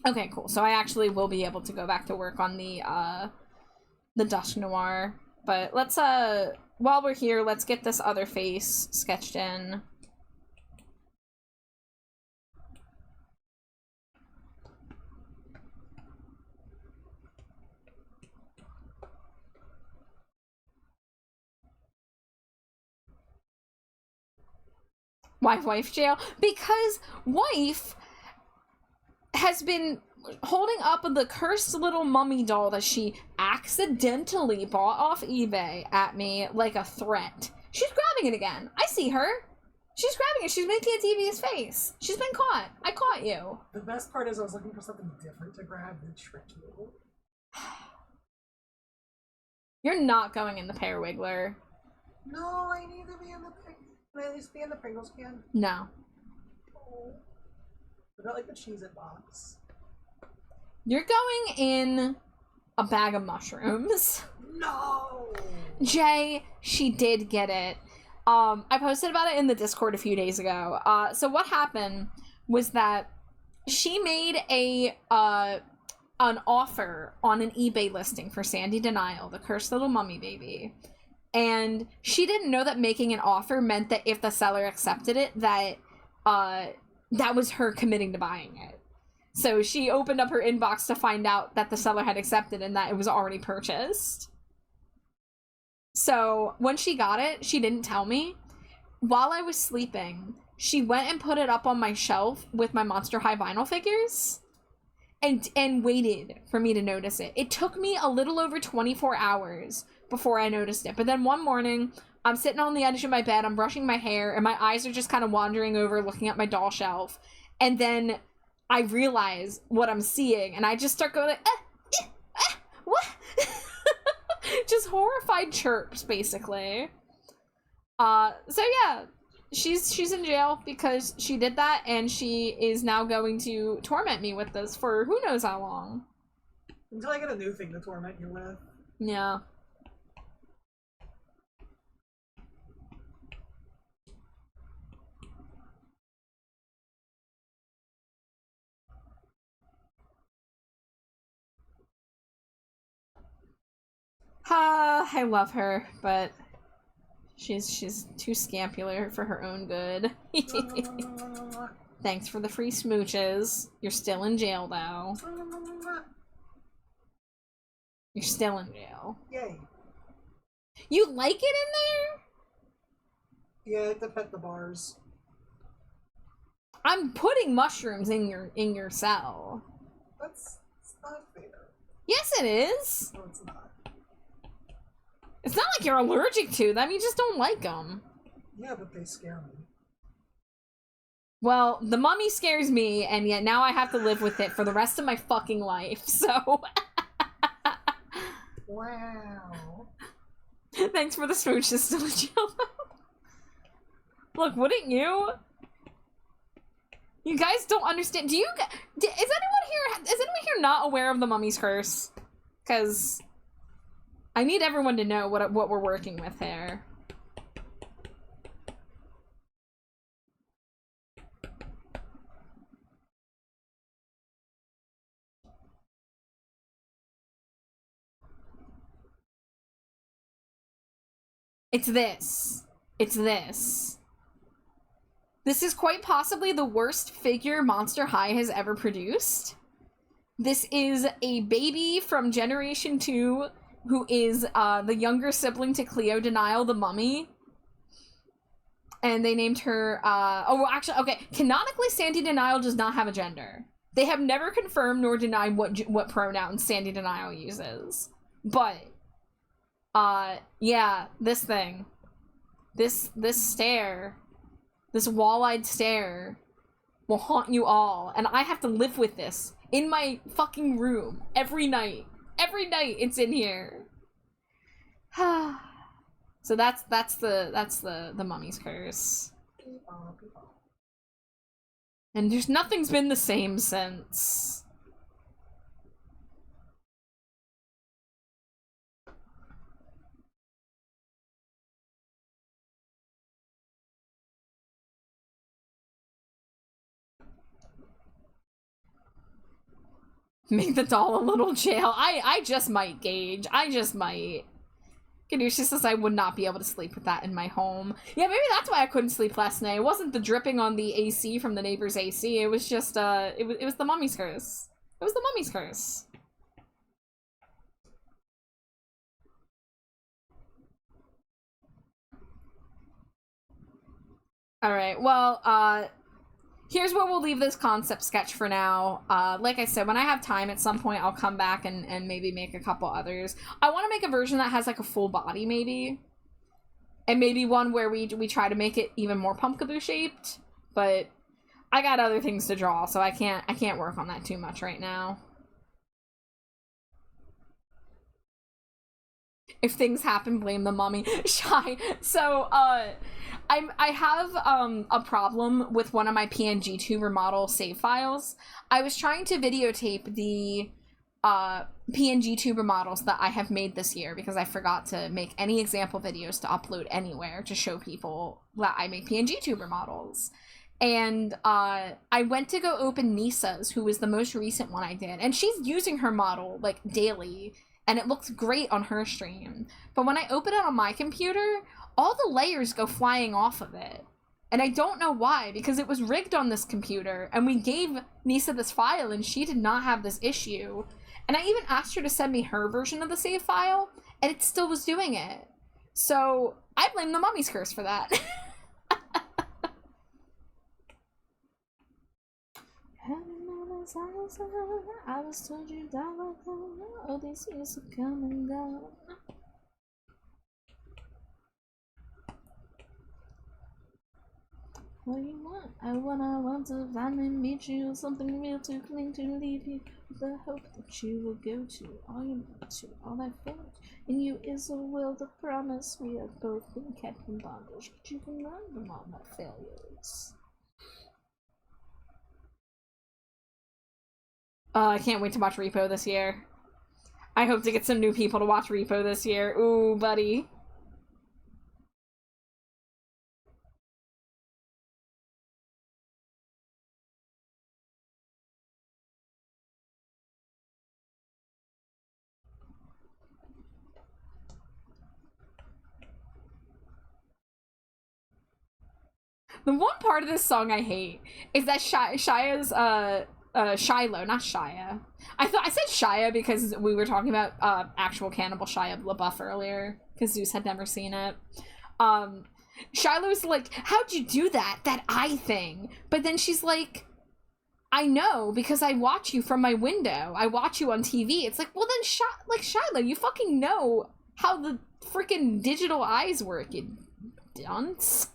Okay, cool. So I actually will be able to go back to work on the Dusk Noir. But let's, while we're here, let's get this other face sketched in. Wife jail? Because wife has been holding up the cursed little mummy doll that she accidentally bought off eBay at me like a threat. She's grabbing it again. I see her. She's grabbing it. She's making a devious face. She's been caught. I caught you. The best part is I was looking for something different to grab than trick you. You're not going in the pear wiggler. No, I need to be in the Can I at least be in the Pringles can? No. Oh. I got like the Cheez-It box. You're going in a bag of mushrooms. No! Jay, she did get it. I posted about it in the Discord a few days ago. So what happened was that she made an offer on an eBay listing for Sandy Denial, the cursed little mummy baby. And she didn't know that making an offer meant that if the seller accepted it, that was her committing to buying it. So she opened up her inbox to find out that the seller had accepted and that it was already purchased. So when she got it, she didn't tell me. While I was sleeping, she went and put it up on my shelf with my Monster High vinyl figures and waited for me to notice it. It took me a little over 24 hours before I noticed it. But then one morning, I'm sitting on the edge of my bed, I'm brushing my hair, and my eyes are just kind of wandering over, looking at my doll shelf. And then I realize what I'm seeing, and I just start going like, what? Just horrified chirps, basically. So yeah, she's in jail because she did that, and she is now going to torment me with this for who knows how long. Until I get a new thing to torment you with. Yeah. I love her, but she's too scampular for her own good. Thanks for the free smooches. You're still in jail, though. You're still in jail. Yay. You like it in there? Yeah, to pet the bars. I'm putting mushrooms in your cell. It's not fair. Yes, it is. No, it's not. It's not like you're allergic to them. You just don't like them. Yeah, but they scare me. Well, the mummy scares me, and yet now I have to live with it for the rest of my fucking life, so... Wow. Thanks for the smooch, is still in jail. Look, wouldn't you? You guys don't understand. Is anyone here not aware of the mummy's curse? Because I need everyone to know what we're working with here. It's this. It's this. This is quite possibly the worst figure Monster High has ever produced. This is a baby from Generation 2 who is the younger sibling to Cleo Denial the Mummy. And they named her, canonically Sandy Denial does not have a gender. They have never confirmed nor denied what pronouns Sandy Denial uses. But, yeah, this thing. This stare. This wall-eyed stare will haunt you all, and I have to live with this in my fucking room every night. Every night it's in here. So that's the mummy's curse. And nothing's been the same since. Make the doll a little jail. I just might, Gage. I just might. Ganusha says I would not be able to sleep with that in my home. Yeah, maybe that's why I couldn't sleep last night. It wasn't the dripping on the AC from the neighbor's AC. It was just, it was the mummy's curse. It was the mummy's curse. Alright, well, here's where we'll leave this concept sketch for now. Like I said, when I have time at some point, I'll come back and maybe make a couple others. I want to make a version that has like a full body, maybe. And maybe one where we try to make it even more Pumpkaboo shaped. But I got other things to draw, so I can't work on that too much right now. If things happen, blame the mummy. Shy. So, I have a problem with one of my PNG tuber model save files. I was trying to videotape the PNG tuber models that I have made this year because I forgot to make any example videos to upload anywhere to show people that I make PNG tuber models. And I went to go open Nisa's, who was the most recent one I did, and she's using her model like daily, and it looks great on her stream. But when I open it on my computer, all the layers go flying off of it. And I don't know why, because it was rigged on this computer, and we gave Nisa this file, and she did not have this issue. And I even asked her to send me her version of the save file, and it still was doing it. So, I blame the mummy's curse for that. I was told you that all these years have come and gone. What do you want? I want to finally meet you, something real to cling to, leave you with the hope that you will go to all you want to, all that failed in you is a will to promise we have both been kept in bondage, but you can learn from all my failures. I can't wait to watch Repo this year. I hope to get some new people to watch Repo this year. Ooh, buddy. The one part of this song I hate is that Shia's, Shiloh, not Shia. I said Shia because we were talking about actual cannibal Shia LaBeouf earlier, because Zeus had never seen it. Shiloh's like, how'd you do that? That eye thing. But then she's like, I know, because I watch you from my window. I watch you on TV. It's like, well then, Shiloh, you fucking know how the freaking digital eyes work, you dunce.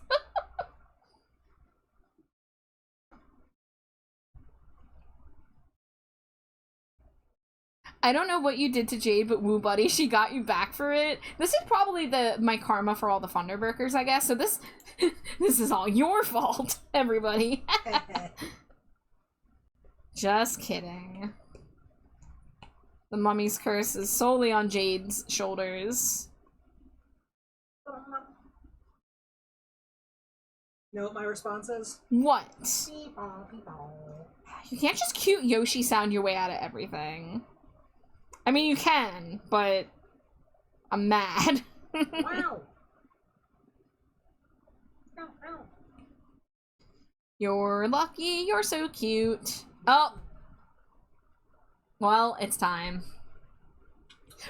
I don't know what you did to Jade, but woo buddy, she got you back for it. This is probably my karma for all the Thunderburkers, I guess. So this is all your fault, everybody. Just kidding. The mummy's curse is solely on Jade's shoulders. You know what my response is? What? Peepaw, peepaw. You can't just cute Yoshi sound your way out of everything. I mean, you can, but I'm mad. Wow. Ow, ow. You're lucky, you're so cute. Oh. Well, it's time.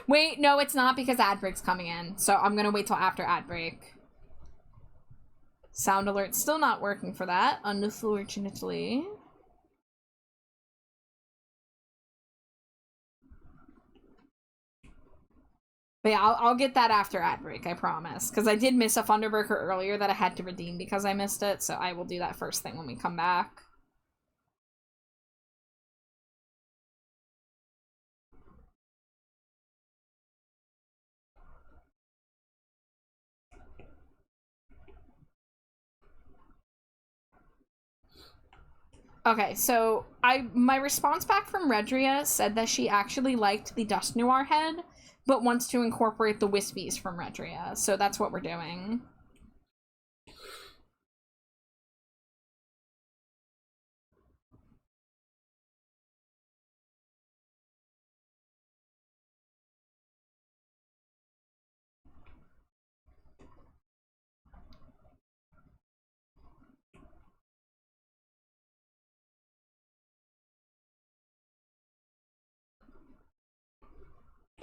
Wait, no, it's not because ad break's coming in. So I'm gonna wait till after ad break. Sound alert's still not working for that, unfortunately. But yeah, I'll get that after ad break, I promise. Because I did miss a Thunderbreaker earlier that I had to redeem because I missed it, so I will do that first thing when we come back. Okay, so my response back from Redria said that she actually liked the Dust Noir head, but wants to incorporate the Wispies from Redria, so that's what we're doing.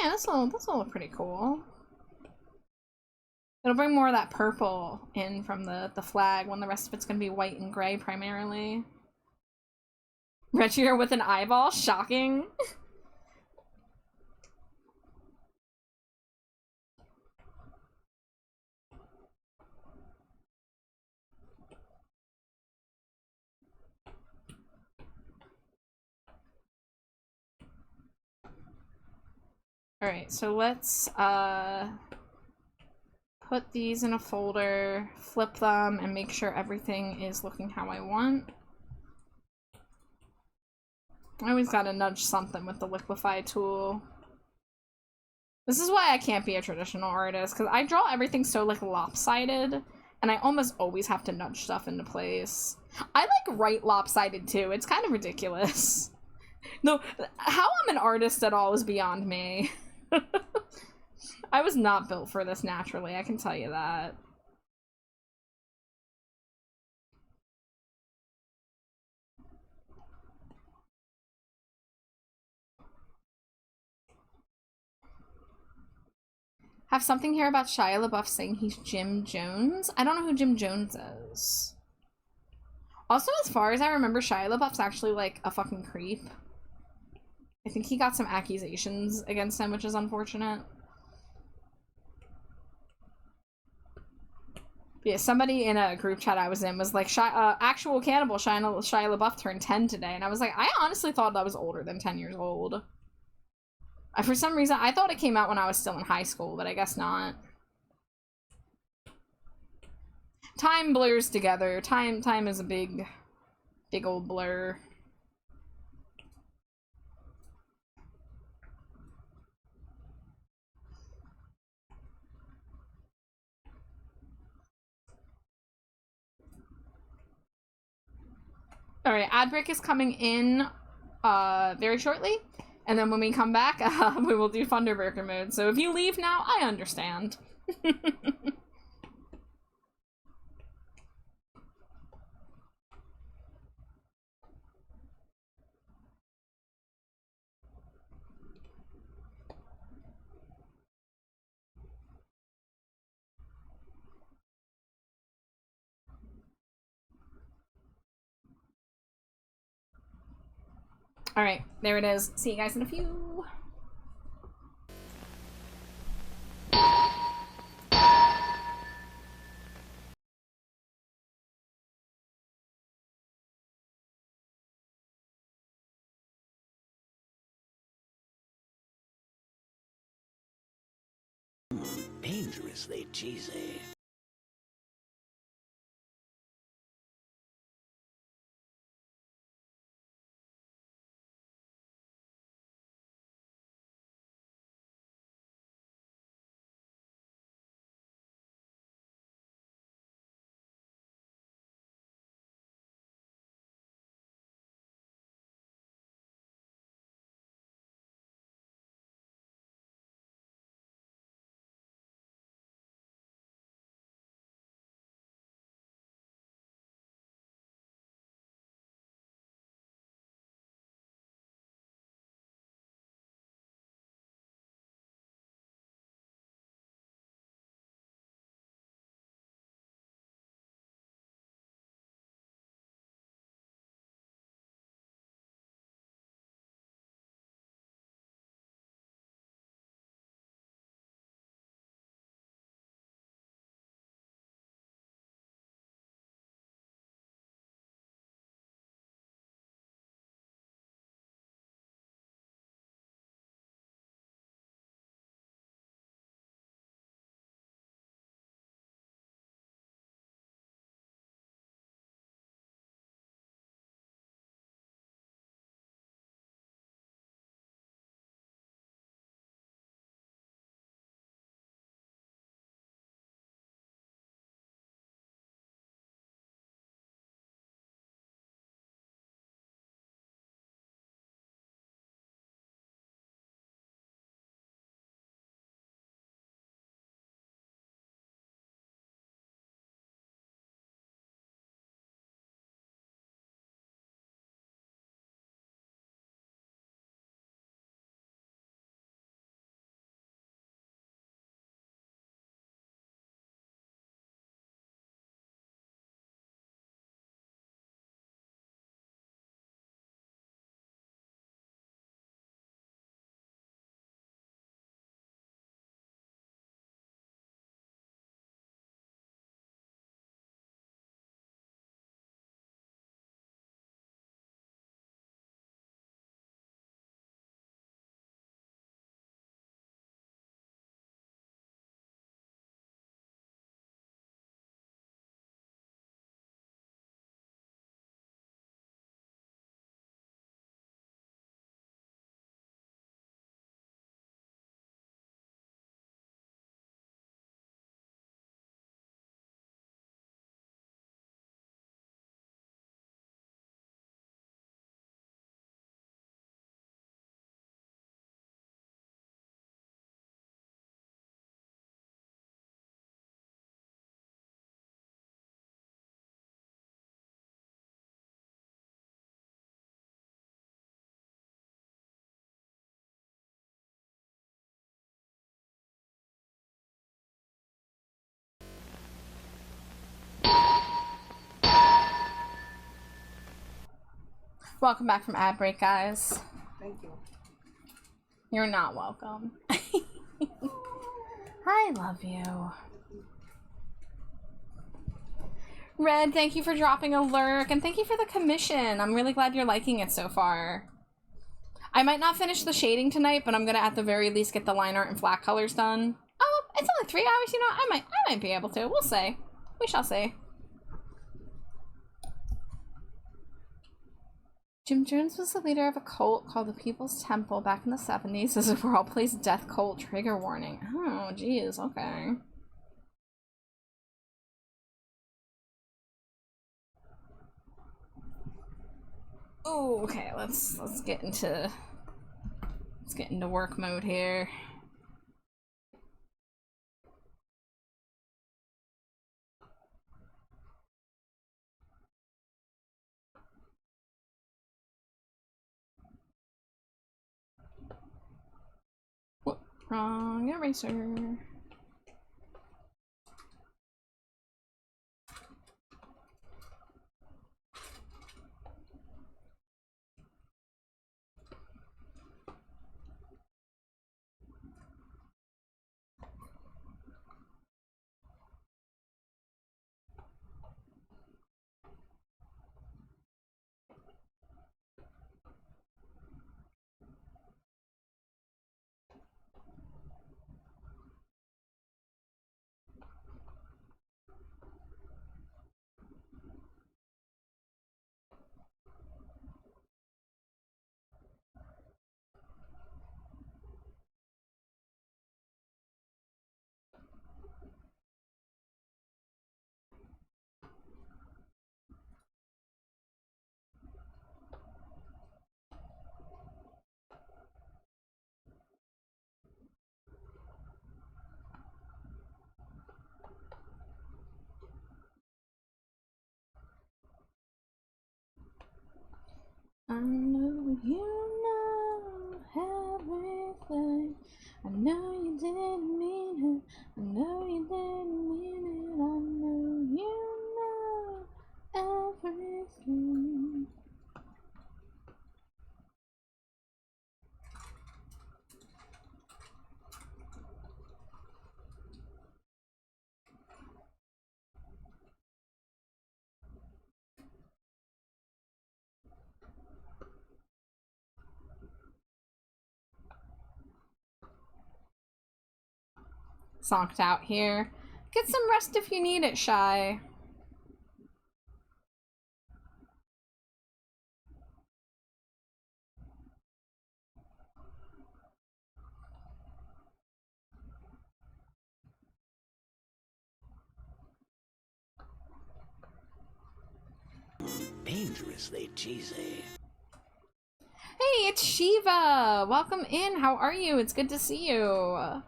Yeah, this'll look pretty cool. It'll bring more of that purple in from the flag when the rest of it's gonna be white and gray primarily. Redria with an eyeball? Shocking. Alright, so let's put these in a folder, flip them, and make sure everything is looking how I want. I always gotta nudge something with the liquefy tool. This is why I can't be a traditional artist, because I draw everything so, like, lopsided, and I almost always have to nudge stuff into place. I, like, write lopsided, too. It's kind of ridiculous. No, how I'm an artist at all is beyond me. I was not built for this naturally, I can tell you that. Have something here about Shia LaBeouf saying he's Jim Jones? I don't know who Jim Jones is. Also, as far as I remember, Shia LaBeouf's actually, like, a fucking creep. I think he got some accusations against him, which is unfortunate. Yeah, somebody in a group chat I was in was like, actual cannibal Shia LaBeouf turned 10 today. And I was like, I honestly thought that was older than 10 years old. For some reason, I thought it came out when I was still in high school, but I guess not. Time blurs together. Time is a big old blur. Alright, ad break is coming in very shortly. And then when we come back, we will do Thunderbreaker mode. So if you leave now, I understand. Alright, there it is. See you guys in a few. Dangerously cheesy. Welcome back from ad break, guys. Thank you. You're not welcome. I love you. Red, thank you for dropping a lurk, and thank you for the commission. I'm really glad you're liking it so far. I might not finish the shading tonight, but I'm gonna at the very least get the line art and flat colors done. Oh, it's only 3 hours, you know, I might be able to. We'll see. We shall see. Jim Jones was the leader of a cult called the People's Temple back in the 70s. This is where all plays death cult trigger warning. Oh, geez, okay. Oh, okay, let's get into work mode here. Whoop, wrong eraser. I know you know everything. I know you didn't mean it. I know you didn't mean it. I know you know everything. Zonked out here. Get some rest if you need it, Shy. Dangerously cheesy. Hey, it's Shiva! Welcome in, how are you? It's good to see you.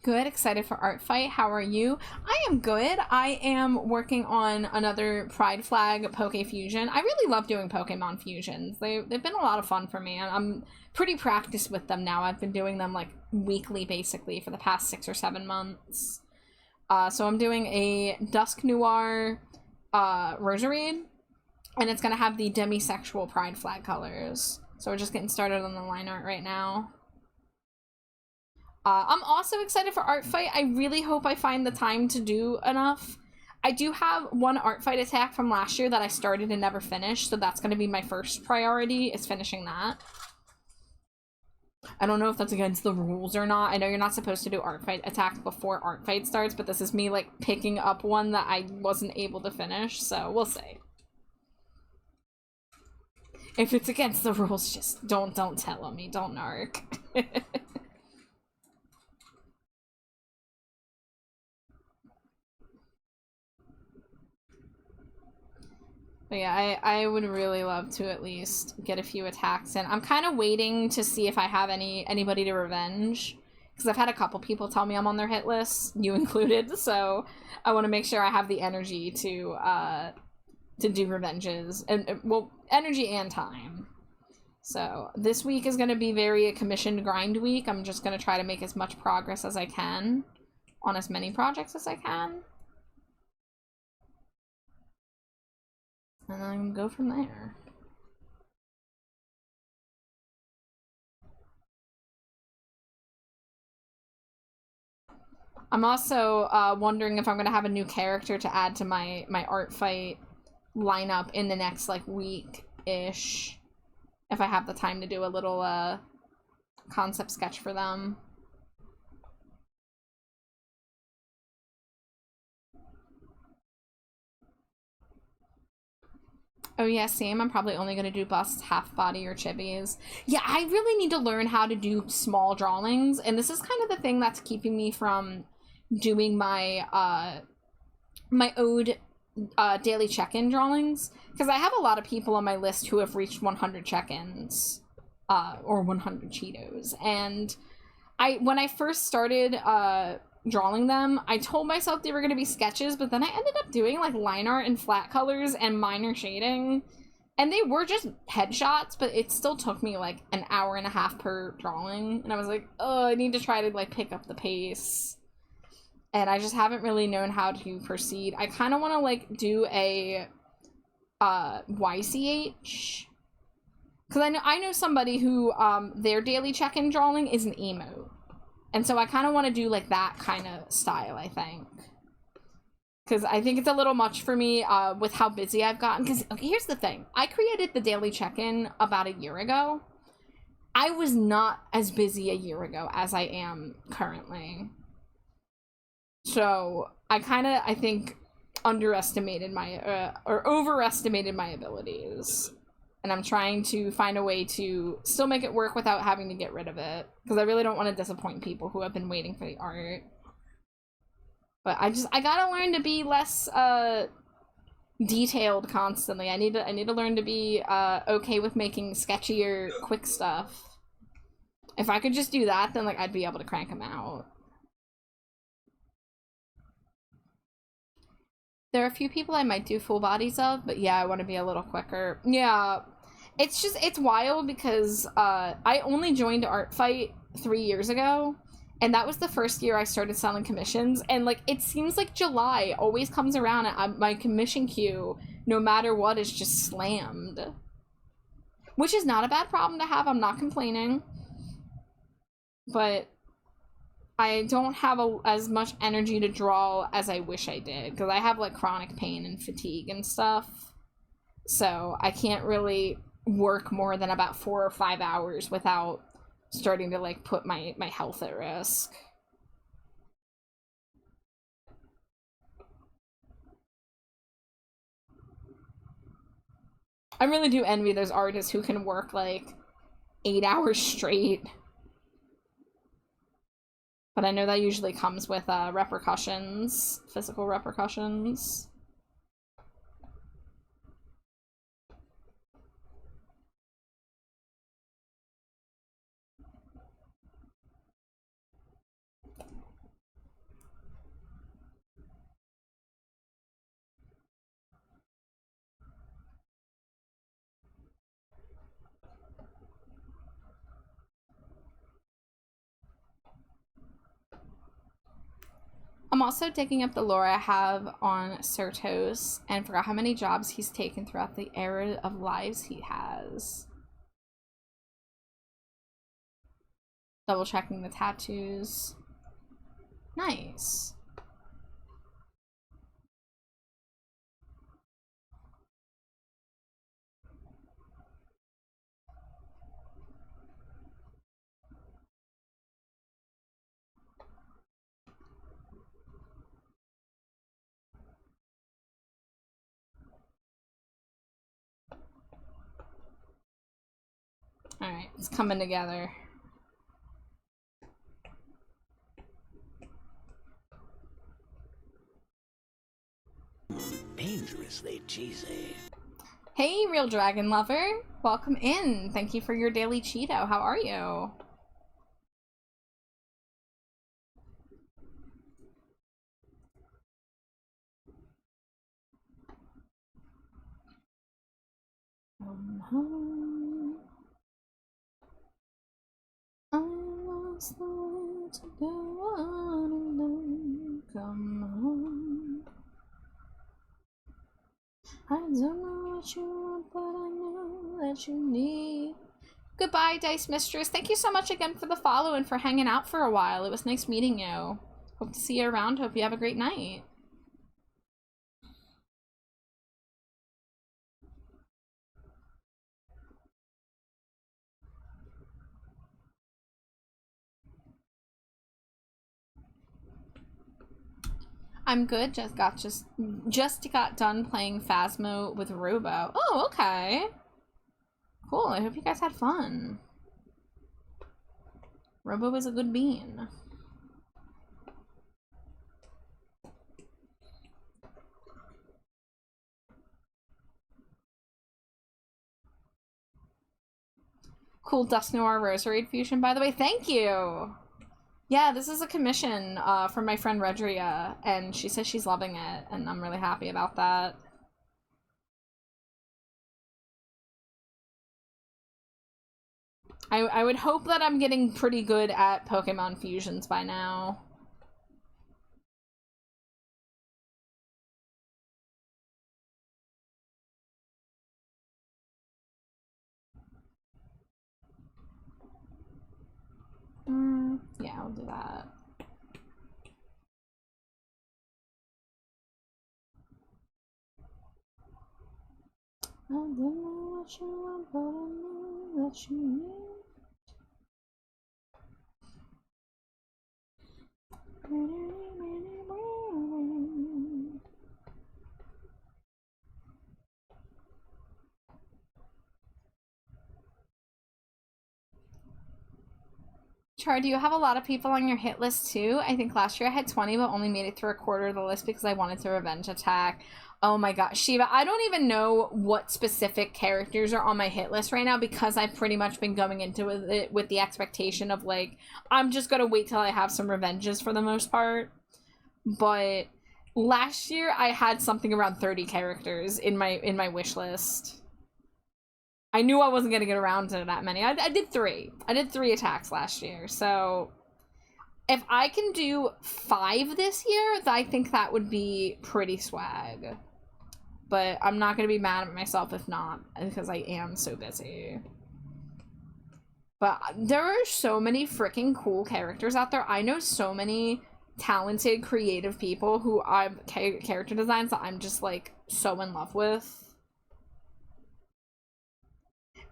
Good, excited for Art Fight. How are you? I am good. I am working on another Pride Flag Poke Fusion. I really love doing Pokemon fusions. They've been a lot of fun for me, and I'm pretty practiced with them now. I've been doing them like weekly, basically, for the past 6 or 7 months. So I'm doing a Dusk Noir Roserade, and it's gonna have the demisexual Pride Flag colors. So we're just getting started on the line art right now. I'm also excited for Art Fight. I really hope I find the time to do enough. I do have one Art Fight attack from last year that I started and never finished, so that's going to be my first priority, is finishing that. I don't know if that's against the rules or not. I know you're not supposed to do Art Fight attacks before Art Fight starts, but this is me, like, picking up one that I wasn't able to finish, so we'll see. If it's against the rules, just don't tell me. Don't narc. But yeah, I would really love to at least get a few attacks in. I'm kind of waiting to see if I have anybody to revenge, because I've had a couple people tell me I'm on their hit list, you included, so I want to make sure I have the energy to do revenges, and well, energy and time. So this week is going to be very a commissioned grind week. I'm just going to try to make as much progress as I can on as many projects as I can. And then go from there. I'm also wondering if I'm going to have a new character to add to my art fight lineup in the next, like, week-ish. If I have the time to do a little concept sketch for them. Oh yeah, same. I'm probably only going to do busts, half body, or chibis. Yeah, I really need to learn how to do small drawings, and this is kind of the thing that's keeping me from doing my my ode daily check-in drawings, because I have a lot of people on my list who have reached 100 check-ins or 100 Cheetos, and when I first started drawing them, I told myself they were going to be sketches, but then I ended up doing like line art and flat colors and minor shading, and they were just headshots, but it still took me like an hour and a half per drawing, and I was like, oh, I need to try to like pick up the pace, and I just haven't really known how to proceed. I kind of want to like do a YCH, because I know somebody who their daily check-in drawing is an emote. And so I kind of want to do, like, that kind of style, I think. Because I think it's a little much for me with how busy I've gotten. Because, okay, here's the thing. I created the daily check-in about a year ago. I was not as busy a year ago as I am currently. So I kind of, I think, underestimated my, or overestimated my abilities. And I'm trying to find a way to still make it work without having to get rid of it. Because I really don't want to disappoint people who have been waiting for the art. But I gotta learn to be less detailed constantly. I need to learn to be okay with making sketchier, quick stuff. If I could just do that, then like I'd be able to crank them out. There are a few people I might do full bodies of, but yeah, I want to be a little quicker. Yeah, it's wild because I only joined Art Fight 3 years ago, and that was the first year I started selling commissions, and like it seems like July always comes around and my commission queue, no matter what, is just slammed. Which is not a bad problem to have, I'm not complaining. But I don't have as much energy to draw as I wish I did, because I have like chronic pain and fatigue and stuff, so I can't really work more than about 4 or 5 hours without starting to like put my health at risk. I really do envy those artists who can work like 8 hours straight. But I know that usually comes with repercussions, physical repercussions. I'm also digging up the lore I have on Certos and forgot how many jobs he's taken throughout the era of lives he has. Double checking the tattoos. Nice. Alright, it's coming together. Dangerously cheesy. Hey, Real Dragon Lover! Welcome in! Thank you for your daily Cheeto. How are you? Come home. I lost the will to go on alone. Come home. I don't know what you want, but I know that you need. Goodbye, Dice Mistress. Thank you so much again for the follow and for hanging out for a while. It was nice meeting you. Hope to see you around. Hope you have a great night. I'm good. Just got done playing Phasmo with Robo. Oh, okay. Cool. I hope you guys had fun. Robo is a good bean. Cool Dust Noir Rosary Fusion, by the way. Thank you! Yeah, this is a commission from my friend Redria, and she says she's loving it, and I'm really happy about that. I would hope that I'm getting pretty good at Pokemon fusions by now. Yeah, I'll do that. I don't know what you want, but I know that you need. Char, do you have a lot of people on your hit list too? I think last year I had 20 but only made it through a quarter of the list because I wanted to revenge attack. Oh my god, Shiva, I don't even know what specific characters are on my hit list right now because I've pretty much been going into it with the expectation of like, I'm just gonna wait till I have some revenges for the most part. But last year I had something around 30 characters in my wish list. I knew I wasn't gonna get around to that many. I did 3. I did 3 attacks last year, so if I can do 5 this year, I think that would be pretty swag. But I'm not gonna be mad at myself if not, because I am so busy. But there are so many freaking cool characters out there. I know so many talented, creative people who I'm character designs that I'm just like so in love with.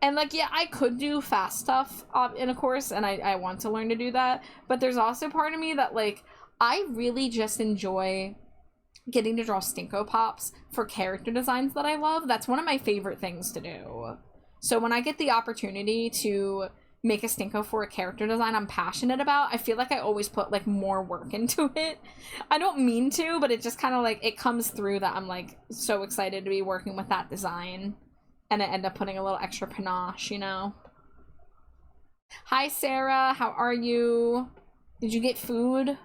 And like, yeah, I could do fast stuff in a course, and I want to learn to do that. But there's also part of me that like, I really just enjoy getting to draw Stinko Pops for character designs that I love. That's one of my favorite things to do. So when I get the opportunity to make a Stinko for a character design I'm passionate about, I feel like I always put like more work into it. I don't mean to, but it just kind of like, it comes through that I'm like so excited to be working with that design. And I end up putting a little extra panache, you know? Hi, Sarah. How are you? Did you get food?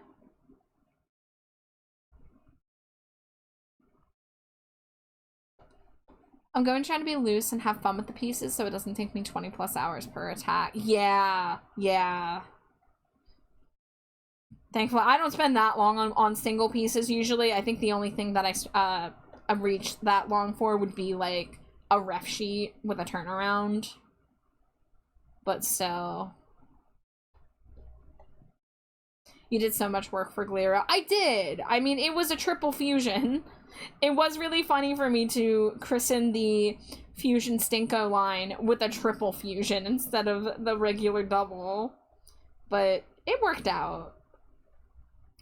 I'm going to try to be loose and have fun with the pieces so it doesn't take me 20 plus hours per attack. Yeah. Thankfully, I don't spend that long on single pieces usually. I think the only thing that I've reached that long for would be like a ref sheet with a turnaround. But still. You did so much work for Glera. I did! I mean, it was a triple fusion. It was really funny for me to christen the Fusion Stinko line with a triple fusion instead of the regular double. But it worked out.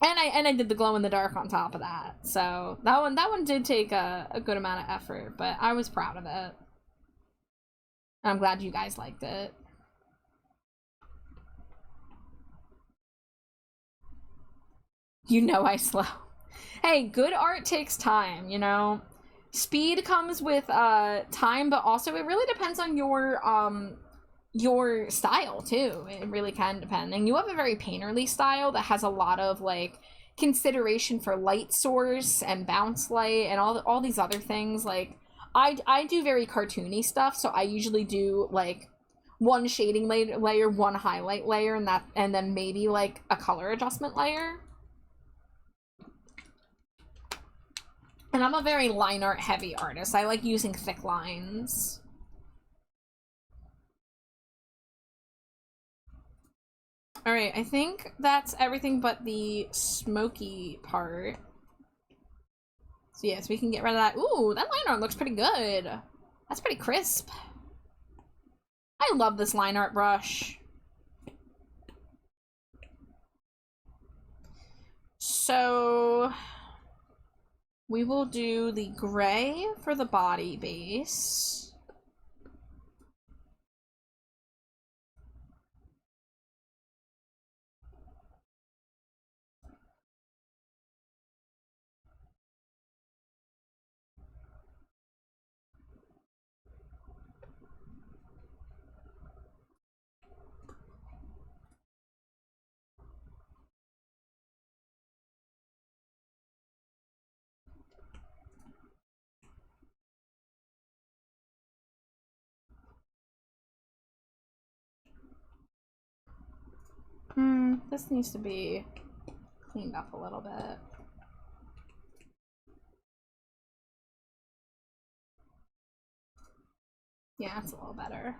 And I did the glow in the dark on top of that. So that one did take a good amount of effort, but I was proud of it. I'm glad you guys liked it. You know I slow. Hey, good art takes time, you know? Speed comes with time, but also it really depends on your style too. It really can depend. And you have a very painterly style that has a lot of like consideration for light source and bounce light and all these other things. Like I do very cartoony stuff, so I usually do like one shading layer, one highlight layer, and then maybe like a color adjustment layer. And I'm a very line art heavy artist. I like using thick lines. All right, I think that's everything but the smoky part. So yes, we can get rid of that. Ooh, that line art looks pretty good. That's pretty crisp. I love this line art brush. So we will do the gray for the body base. This needs to be cleaned up a little bit. Yeah, it's a little better.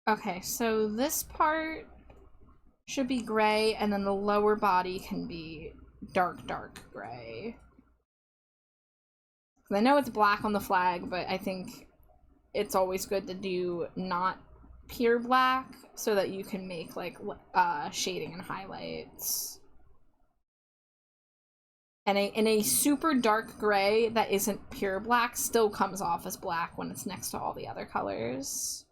Okay, so this part should be gray, and then the lower body can be dark gray. I know it's black on the flag, but I think it's always good to do not pure black so that you can make like shading and highlights. And a super dark gray that isn't pure black still comes off as black when it's next to all the other colors.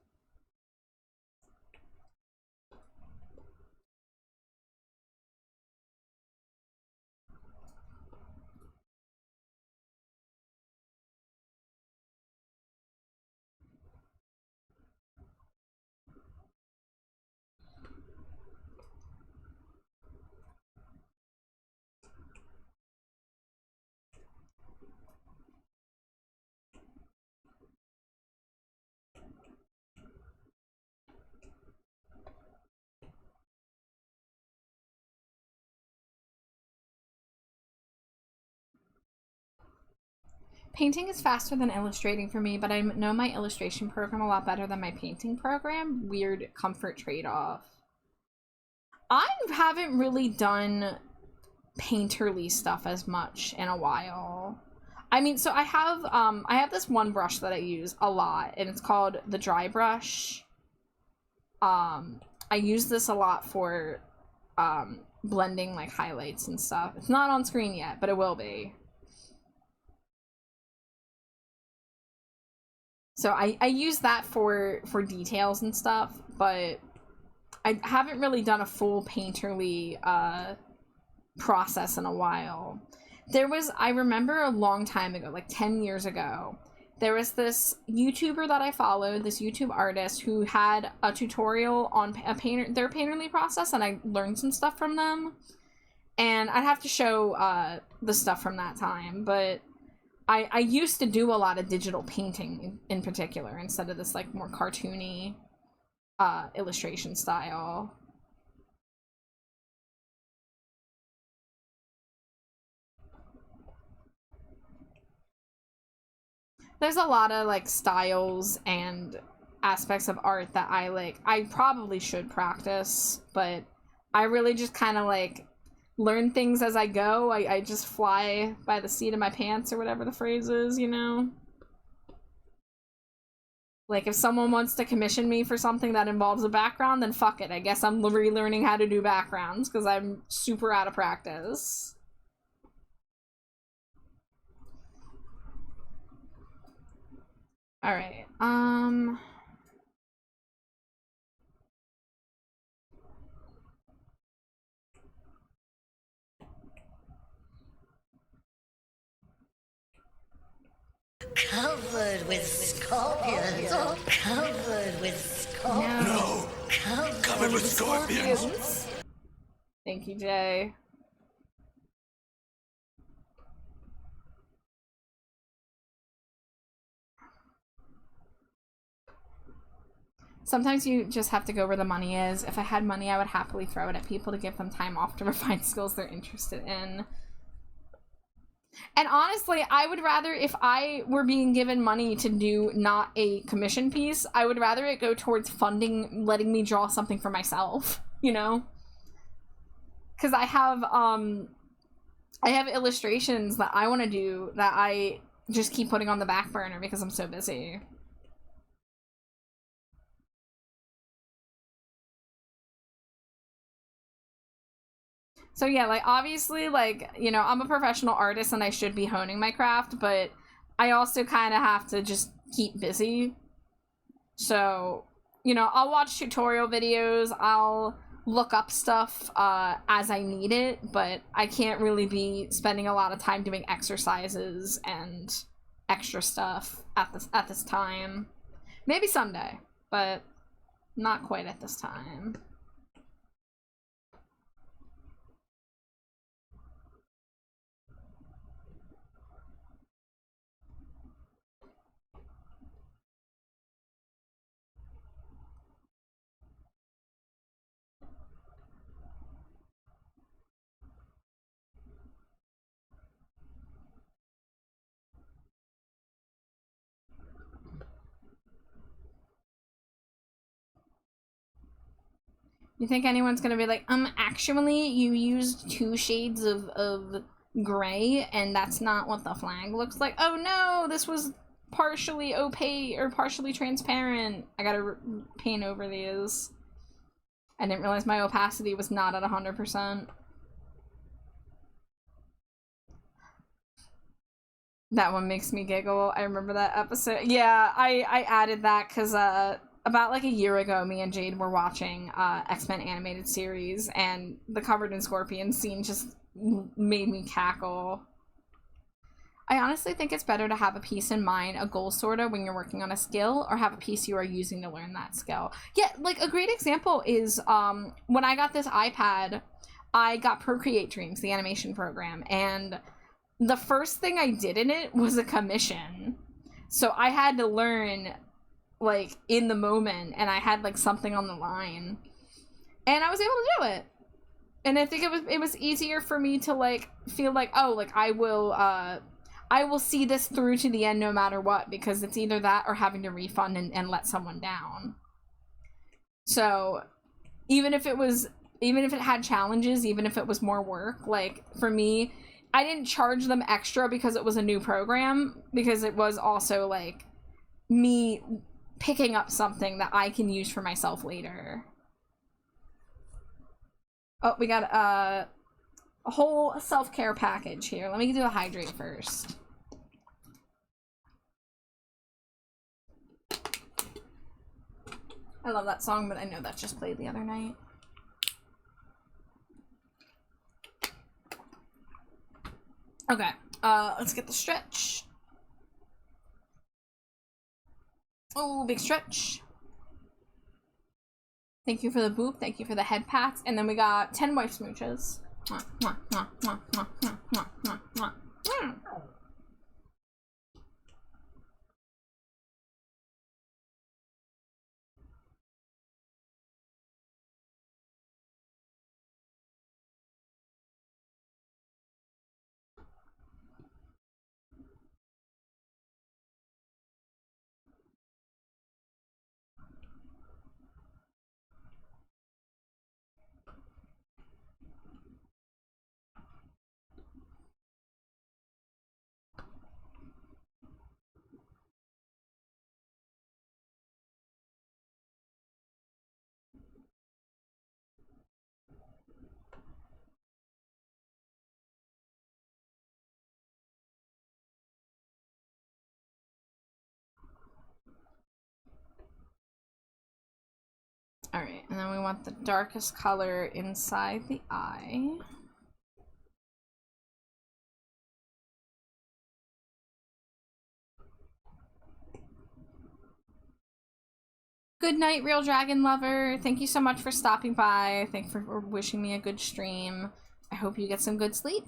Painting is faster than illustrating for me, but I know my illustration program a lot better than my painting program. Weird comfort trade-off. I haven't really done painterly stuff as much in a while. I mean, so I have this one brush that I use a lot, and it's called the dry brush. I use this a lot for blending like highlights and stuff. It's not on screen yet, but it will be. So I use that for details and stuff, but I haven't really done a full painterly process in a while. I remember a long time ago, like 10 years ago, there was this YouTuber that I followed, this YouTube artist who had a tutorial on their painterly process, and I learned some stuff from them. And I'd have to show the stuff from that time, but I used to do a lot of digital painting in particular instead of this like more cartoony illustration style. There's a lot of like styles and aspects of art that I probably should practice, but I really just kind of like learn things as I go. I just fly by the seat of my pants or whatever the phrase is, you know? Like, if someone wants to commission me for something that involves a background, then fuck it. I guess I'm relearning how to do backgrounds, because I'm super out of practice. Alright, Covered with scorpions. Oh, covered with scorpions. No. Covered Covered with scorpions. Thank you, Jay. Sometimes you just have to go where the money is. If I had money, I would happily throw it at people to give them time off to refine skills they're interested in. And honestly, I would rather, if I were being given money to do not a commission piece, I would rather it go towards funding, letting me draw something for myself, you know? Because I have illustrations that I want to do that I just keep putting on the back burner because I'm so busy. So yeah, like, obviously, like, you know, I'm a professional artist and I should be honing my craft, but I also kind of have to just keep busy. So, you know, I'll watch tutorial videos, I'll look up stuff as I need it, but I can't really be spending a lot of time doing exercises and extra stuff at this time. Maybe someday, but not quite at this time. You think anyone's gonna be like, actually, you used 2 shades of gray, and that's not what the flag looks like? Oh no, this was partially opaque, or partially transparent. I gotta paint over these. I didn't realize my opacity was not at 100%. That one makes me giggle. I remember that episode. Yeah, I added that because, about like a year ago, me and Jade were watching X-Men animated series, and the Covered in Scorpions scene just made me cackle. I honestly think it's better to have a piece in mind, a goal sorta, when you're working on a skill, or have a piece you are using to learn that skill. Yeah, like a great example is when I got this iPad, I got Procreate Dreams, the animation program, and the first thing I did in it was a commission. So I had to learn, like, in the moment, and I had like something on the line, and I was able to do it. And I think it was easier for me to like feel like, oh, like I will see this through to the end no matter what, because it's either that or having to refund and let someone down. So even if it had challenges, even if it was more work, like for me, I didn't charge them extra because it was a new program, because it was also like me picking up something that I can use for myself later. Oh, we got a whole self-care package here. Let me do a hydrate first. I love that song, but I know that just played the other night. Okay, let's get the stretch. Oh, big stretch. Thank you for the boop. Thank you for the head pats. And then we got 10 wife smooches. Mwah, mwah, mwah, mwah, mwah, mwah, mwah, mwah, mwah. Mm. Alright, and then we want the darkest color inside the eye. Good night, Real Dragon Lover. Thank you so much for stopping by. Thank you for wishing me a good stream. I hope you get some good sleep.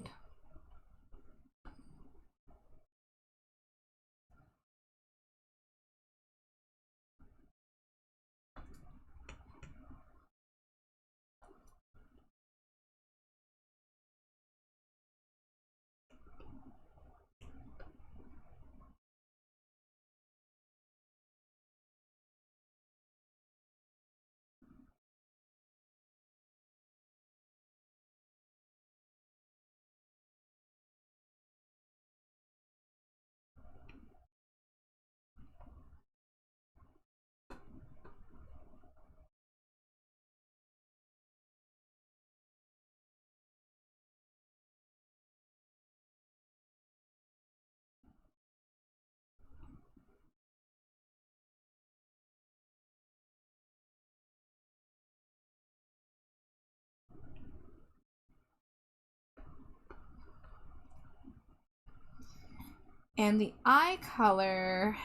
And the eye color,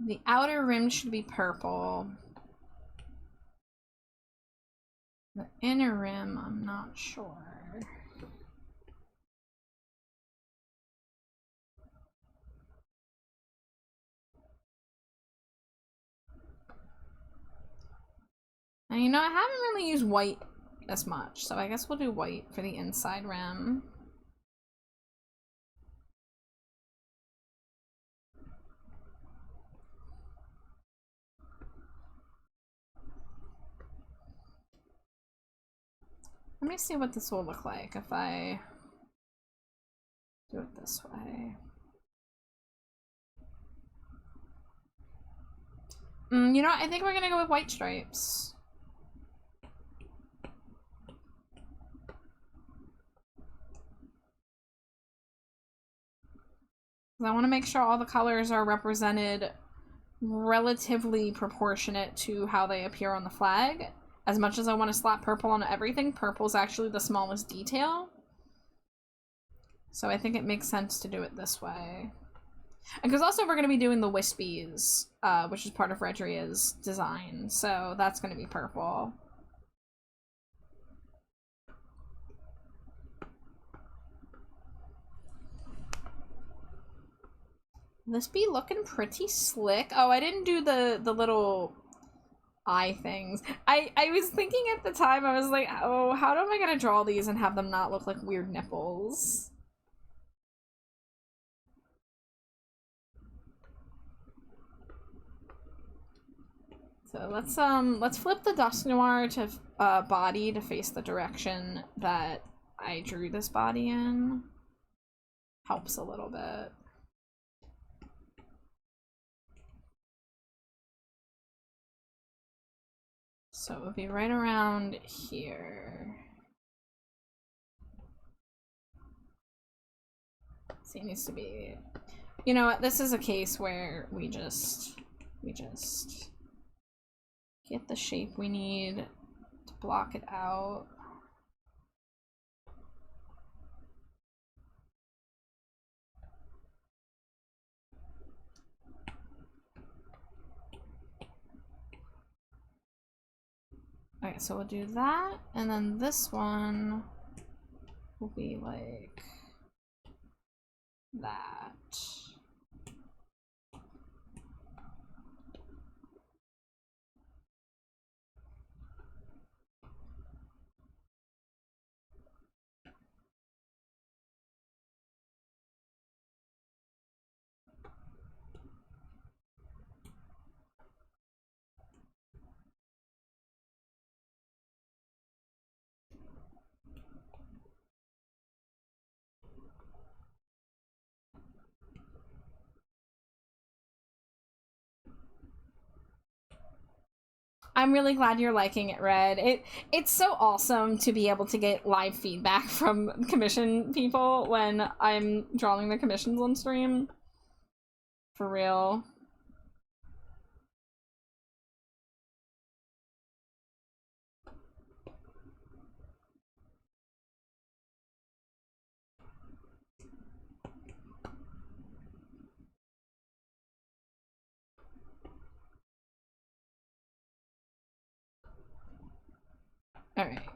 the outer rim should be purple. The inner rim, I'm not sure. And you know, I haven't really used white as much, so I guess we'll do white for the inside rim. Let me see what this will look like if I do it this way. You know what? I think we're gonna go with white stripes. I want to make sure all the colors are represented relatively proportionate to how they appear on the flag. As much as I want to slap purple on everything, purple is actually the smallest detail. So I think it makes sense to do it this way. And because also we're going to be doing the wispies, which is part of Redria's design. So that's going to be purple. This be looking pretty slick. Oh, I didn't do the little eye things. I was thinking at the time, I was like, oh, how am I gonna draw these and have them not look like weird nipples? So let's flip the Dusk Noir to body to face the direction that I drew this body in. Helps a little bit. So it would be right around here. See, it needs to be, you know what, this is a case where we just get the shape we need to block it out. Okay, so we'll do that, and then this one will be like that. I'm really glad you're liking it, Red. It's so awesome to be able to get live feedback from commission people when I'm drawing the commissions on stream. For real.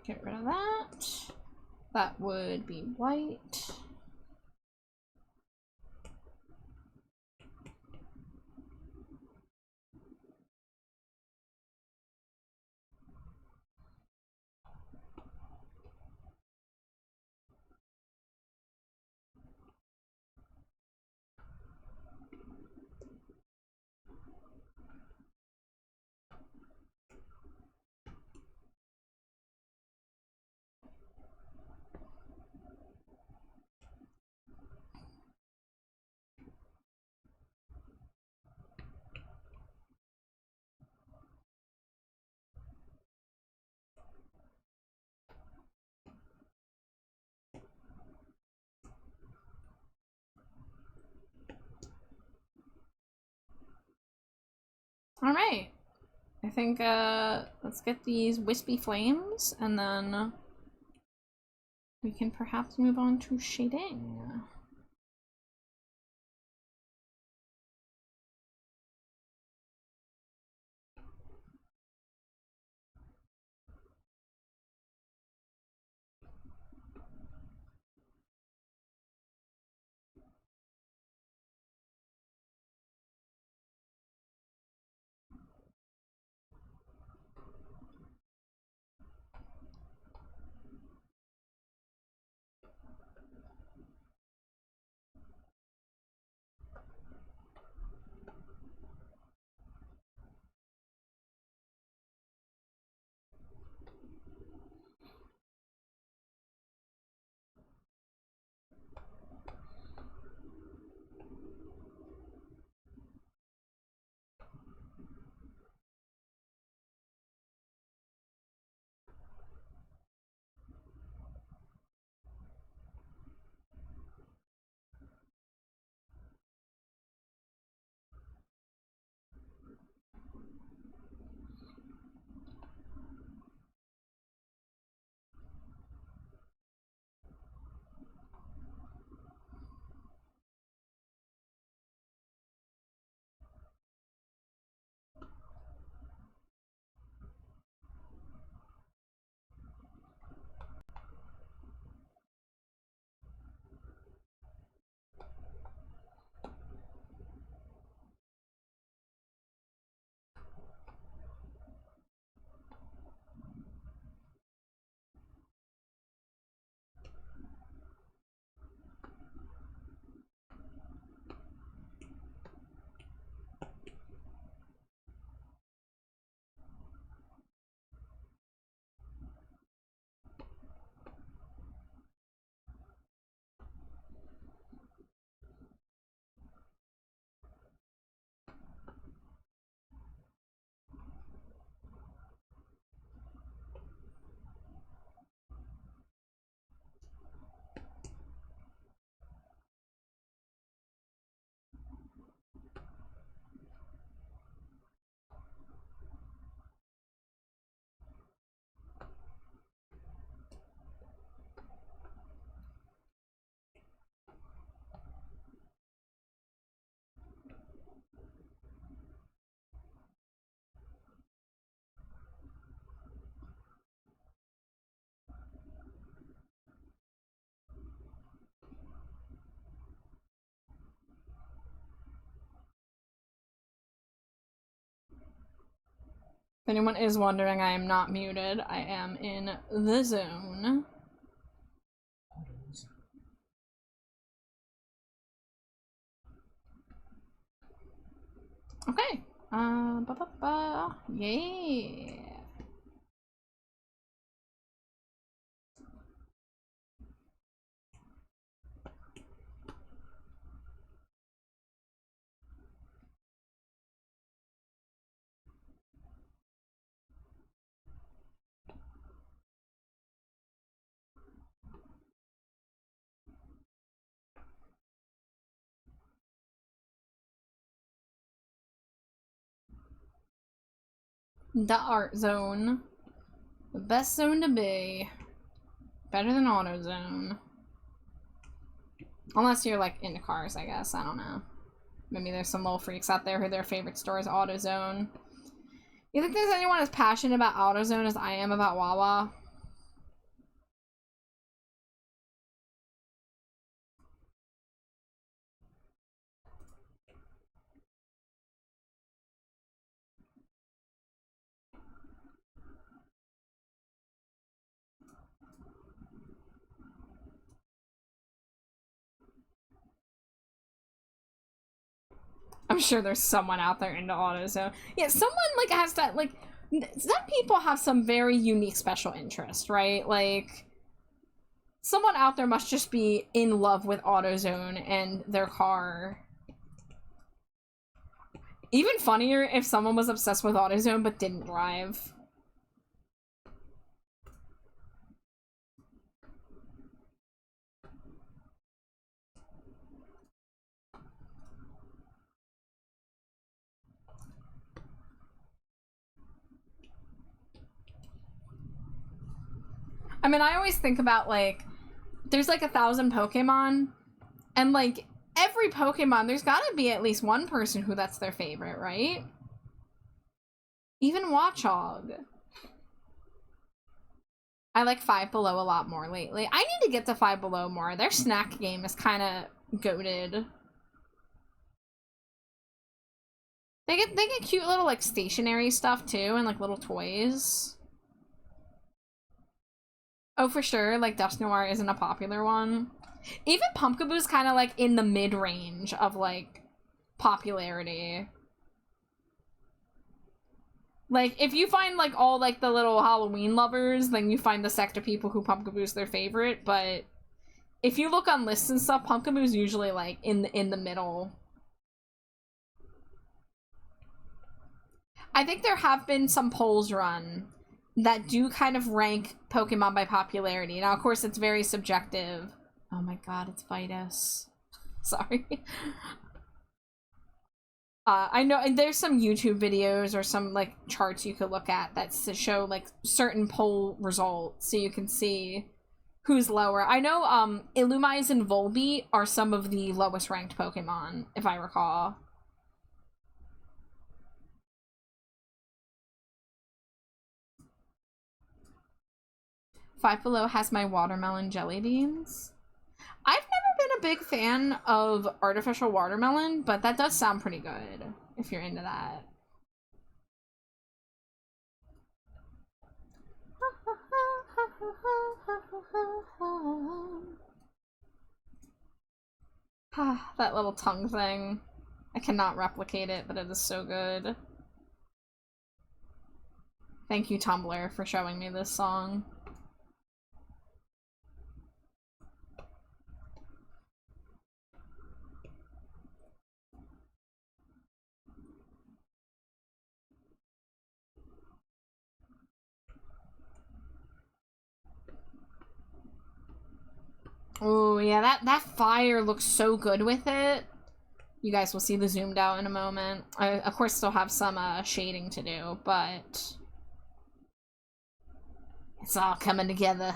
Get rid of that. That would be white. All right. I think let's get these wispy flames and then we can perhaps move on to shading. If anyone is wondering, I am not muted. I am in the zone. Okay. Yeah. The art zone. The best zone to be. Better than auto zone. Unless you're like into cars, I guess. I don't know. Maybe there's some little freaks out there who their favorite store is AutoZone. You think there's anyone as passionate about AutoZone as I am about Wawa? I'm sure there's someone out there into AutoZone. Yeah, someone, like, has that, like, some people have some very unique special interest, right? Like, someone out there must just be in love with AutoZone and their car. Even funnier if someone was obsessed with AutoZone but didn't drive. I mean, I always think about, like, there's like 1,000 Pokemon, and like every Pokemon, there's gotta be at least one person who that's their favorite, right? Even Watchog. I like Five Below a lot more lately. I need to get to Five Below more. Their snack game is kind of goated. They get cute little like stationary stuff too, and like little toys. Oh, for sure, like Dust Noir isn't a popular one. Even Pumpkaboo's kind of like in the mid-range of like popularity. Like, if you find like all like the little Halloween lovers, then you find the sect of people who Pumpkaboo's their favorite, but if you look on lists and stuff, Pumpkaboo's usually like in the middle. I think there have been some polls run that do kind of rank Pokemon by popularity. Now, of course, it's very subjective. Oh my god, it's Vitus. Sorry. I know, and there's some YouTube videos or some, like, charts you could look at that show, like, certain poll results so you can see who's lower. I know, Illumise and Volbeat are some of the lowest ranked Pokemon, if I recall. Five Below has my watermelon jelly beans. I've never been a big fan of artificial watermelon, but that does sound pretty good if you're into that. That little tongue thing. I cannot replicate it, but it is so good. Thank you, Tumblr, for showing me this song. Oh, yeah, that fire looks so good with it. You guys will see the zoomed out in a moment. I, of course, still have some shading to do, but it's all coming together.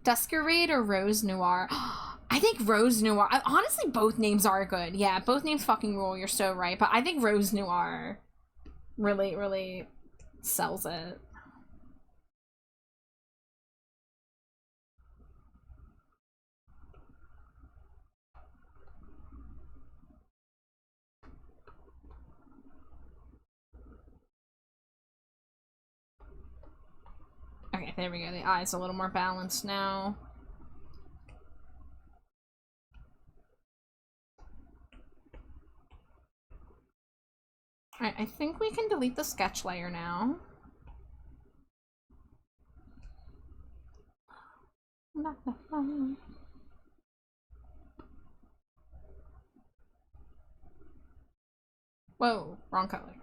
Duskerade or Rose Noir? I think Rose Noir. Honestly, both names are good. Yeah, both names fucking rule. You're so right. But I think Rose Noir really, really sells it. Okay, there we go. The eye's a little more balanced now. Alright, I think we can delete the sketch layer now. Whoa, wrong color.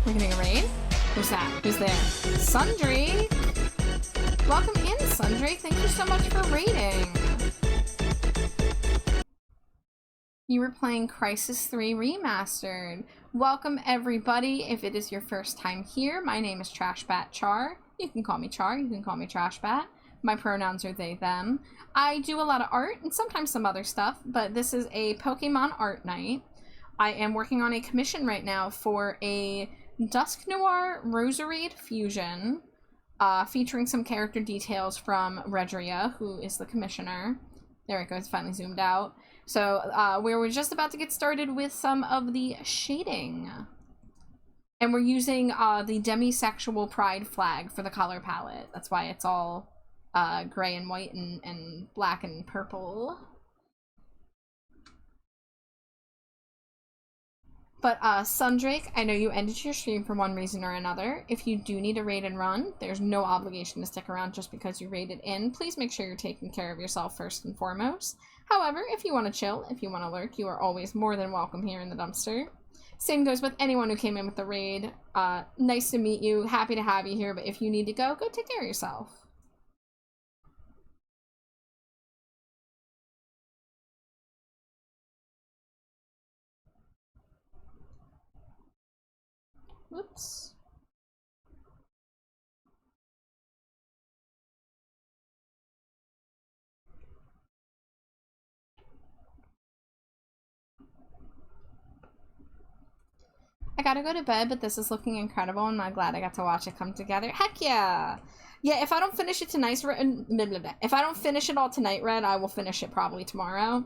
We're getting a raid? Who's that? Who's there? Sundry! Welcome in, Sundry. Thank you so much for raiding. You were playing Crisis 3 Remastered. Welcome, everybody. If it is your first time here, my name is Trashbat Char. You can call me Char. You can call me Trashbat. My pronouns are they, them. I do a lot of art and sometimes some other stuff, but this is a Pokemon art night. I am working on a commission right now for a Dusk Noir Roserade fusion, featuring some character details from Redria, who is the commissioner. There it goes, finally zoomed out. So we were just about to get started with some of the shading. And we're using the demisexual pride flag for the color palette. That's why it's all gray and white and black and purple. But Sundrake, I know you ended your stream for one reason or another. If you do need a raid and run, there's no obligation to stick around just because you raided in. Please make sure you're taking care of yourself first and foremost. However, if you want to chill, if you want to lurk, you are always more than welcome here in the dumpster. Same goes with anyone who came in with the raid. Nice to meet you, happy to have you here, but if you need to go take care of yourself. Whoops. I gotta go to bed, but this is looking incredible, and I'm glad I got to watch it come together. Heck yeah! Yeah, if I don't finish it tonight, if I don't finish it all tonight, Red, I will finish it probably tomorrow.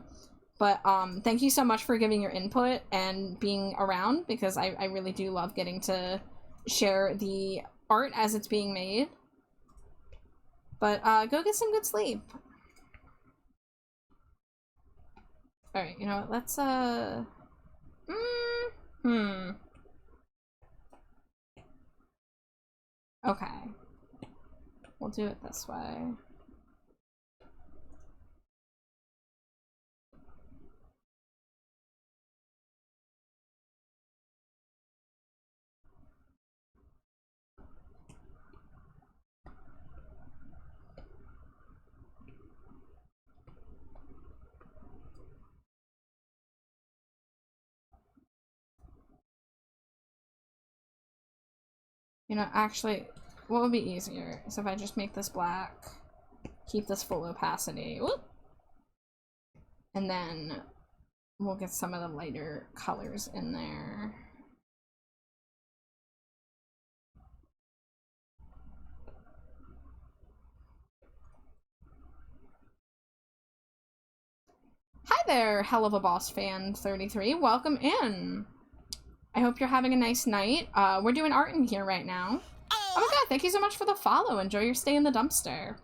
But thank you so much for giving your input and being around, because I really do love getting to share the art as it's being made. But go get some good sleep. Alright, you know what, let's okay. We'll do it this way. You know, actually, what would be easier is if I just make this black, keep this full opacity, whoop, and then we'll get some of the lighter colors in there. Hi there, Hell of a Boss fan 33. Welcome in. I hope you're having a nice night. We're doing art in here right now. Oh my god, thank you so much for the follow. Enjoy your stay in the dumpster.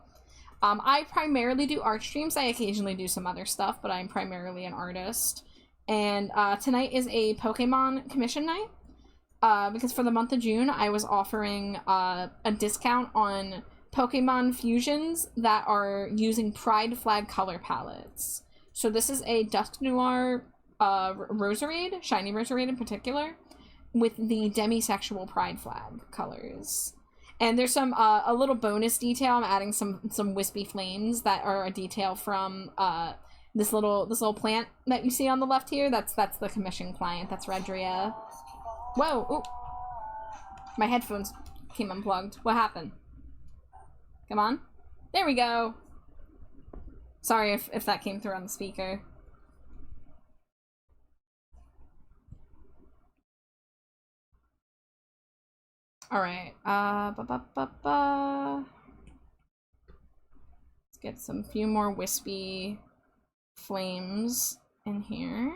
I primarily do art streams. I occasionally do some other stuff, but I'm primarily an artist. And tonight is a Pokemon commission night. Because for the month of June, I was offering a discount on Pokemon fusions that are using Pride Flag color palettes. So this is a Dusk Noir Roserade, Shiny Roserade in particular, with the demisexual Pride Flag colors. And there's some a little bonus detail. I'm adding some wispy flames that are a detail from this little plant that you see on the left here. That's the commission client. That's Redria. Whoa! Ooh. My headphones came unplugged. What happened? Come on. There we go. Sorry if that came through on the speaker. Alright, let's get some few more wispy flames in here.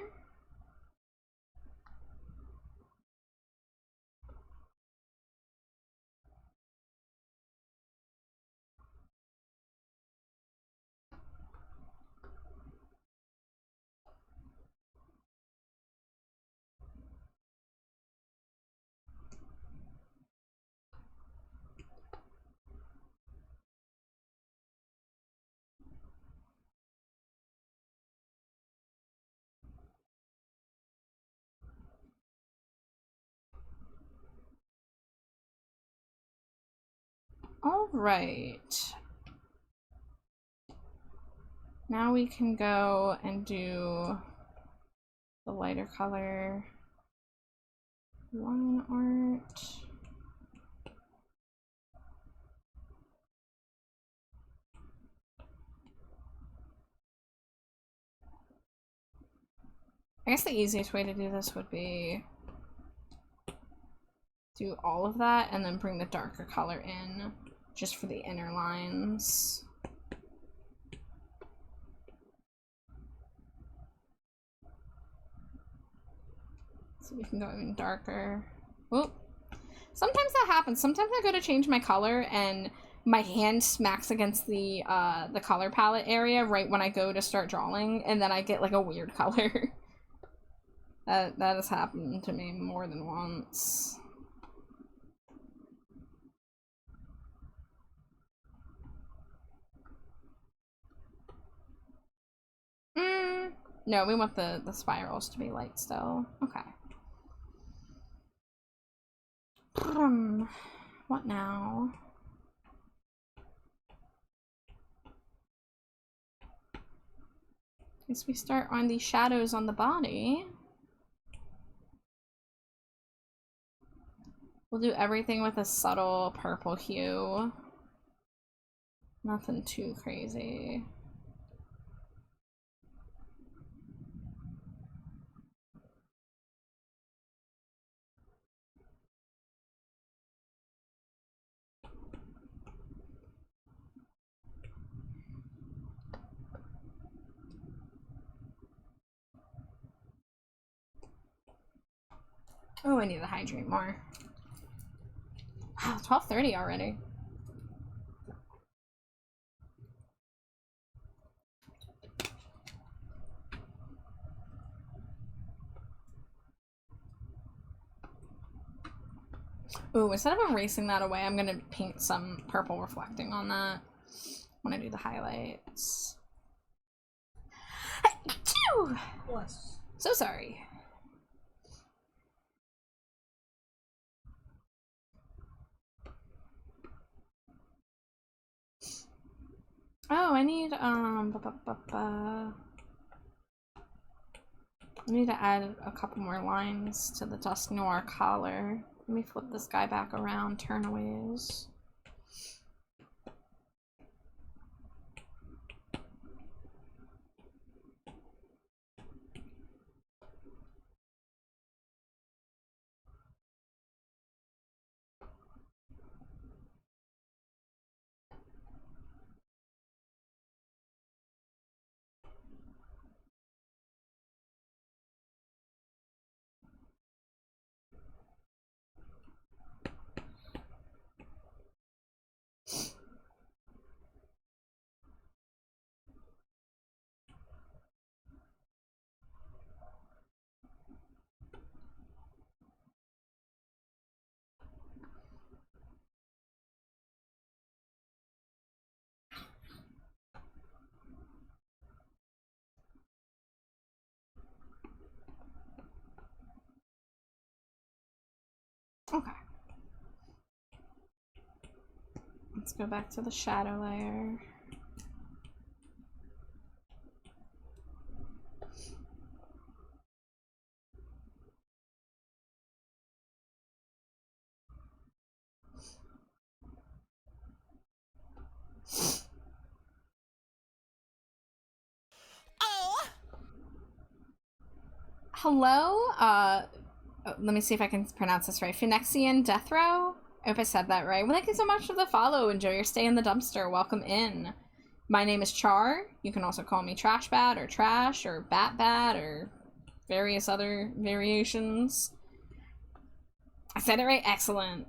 All right. Now we can go and do the lighter color line art. I guess the easiest way to do this would be do all of that and then bring the darker color in just for the inner lines. So we can go even darker. Oop. Sometimes that happens. Sometimes I go to change my color and my hand smacks against the color palette area right when I go to start drawing, and then I get like a weird color. That has happened to me more than once. No, we want the spirals to be light still. Okay. What now? Guess we start on the shadows on the body. We'll do everything with a subtle purple hue. Nothing too crazy. Oh, I need to hydrate more. Wow, 12:30 already. Ooh, instead of erasing that away, I'm gonna paint some purple reflecting on that when I do the highlights. Bless. So sorry. Oh, I need I need to add a couple more lines to the Dusk Noir collar. Let me flip this guy back around, turnaways. Okay. Let's go back to the shadow layer. Hello, let me see if I can pronounce this right. Phoenexian Death Row? I hope I said that right. Well, thank you so much for the follow. Enjoy your stay in the dumpster. Welcome in. My name is Char. You can also call me Trash Bat or Trash or Bat Bat or various other variations. I said it right. Excellent.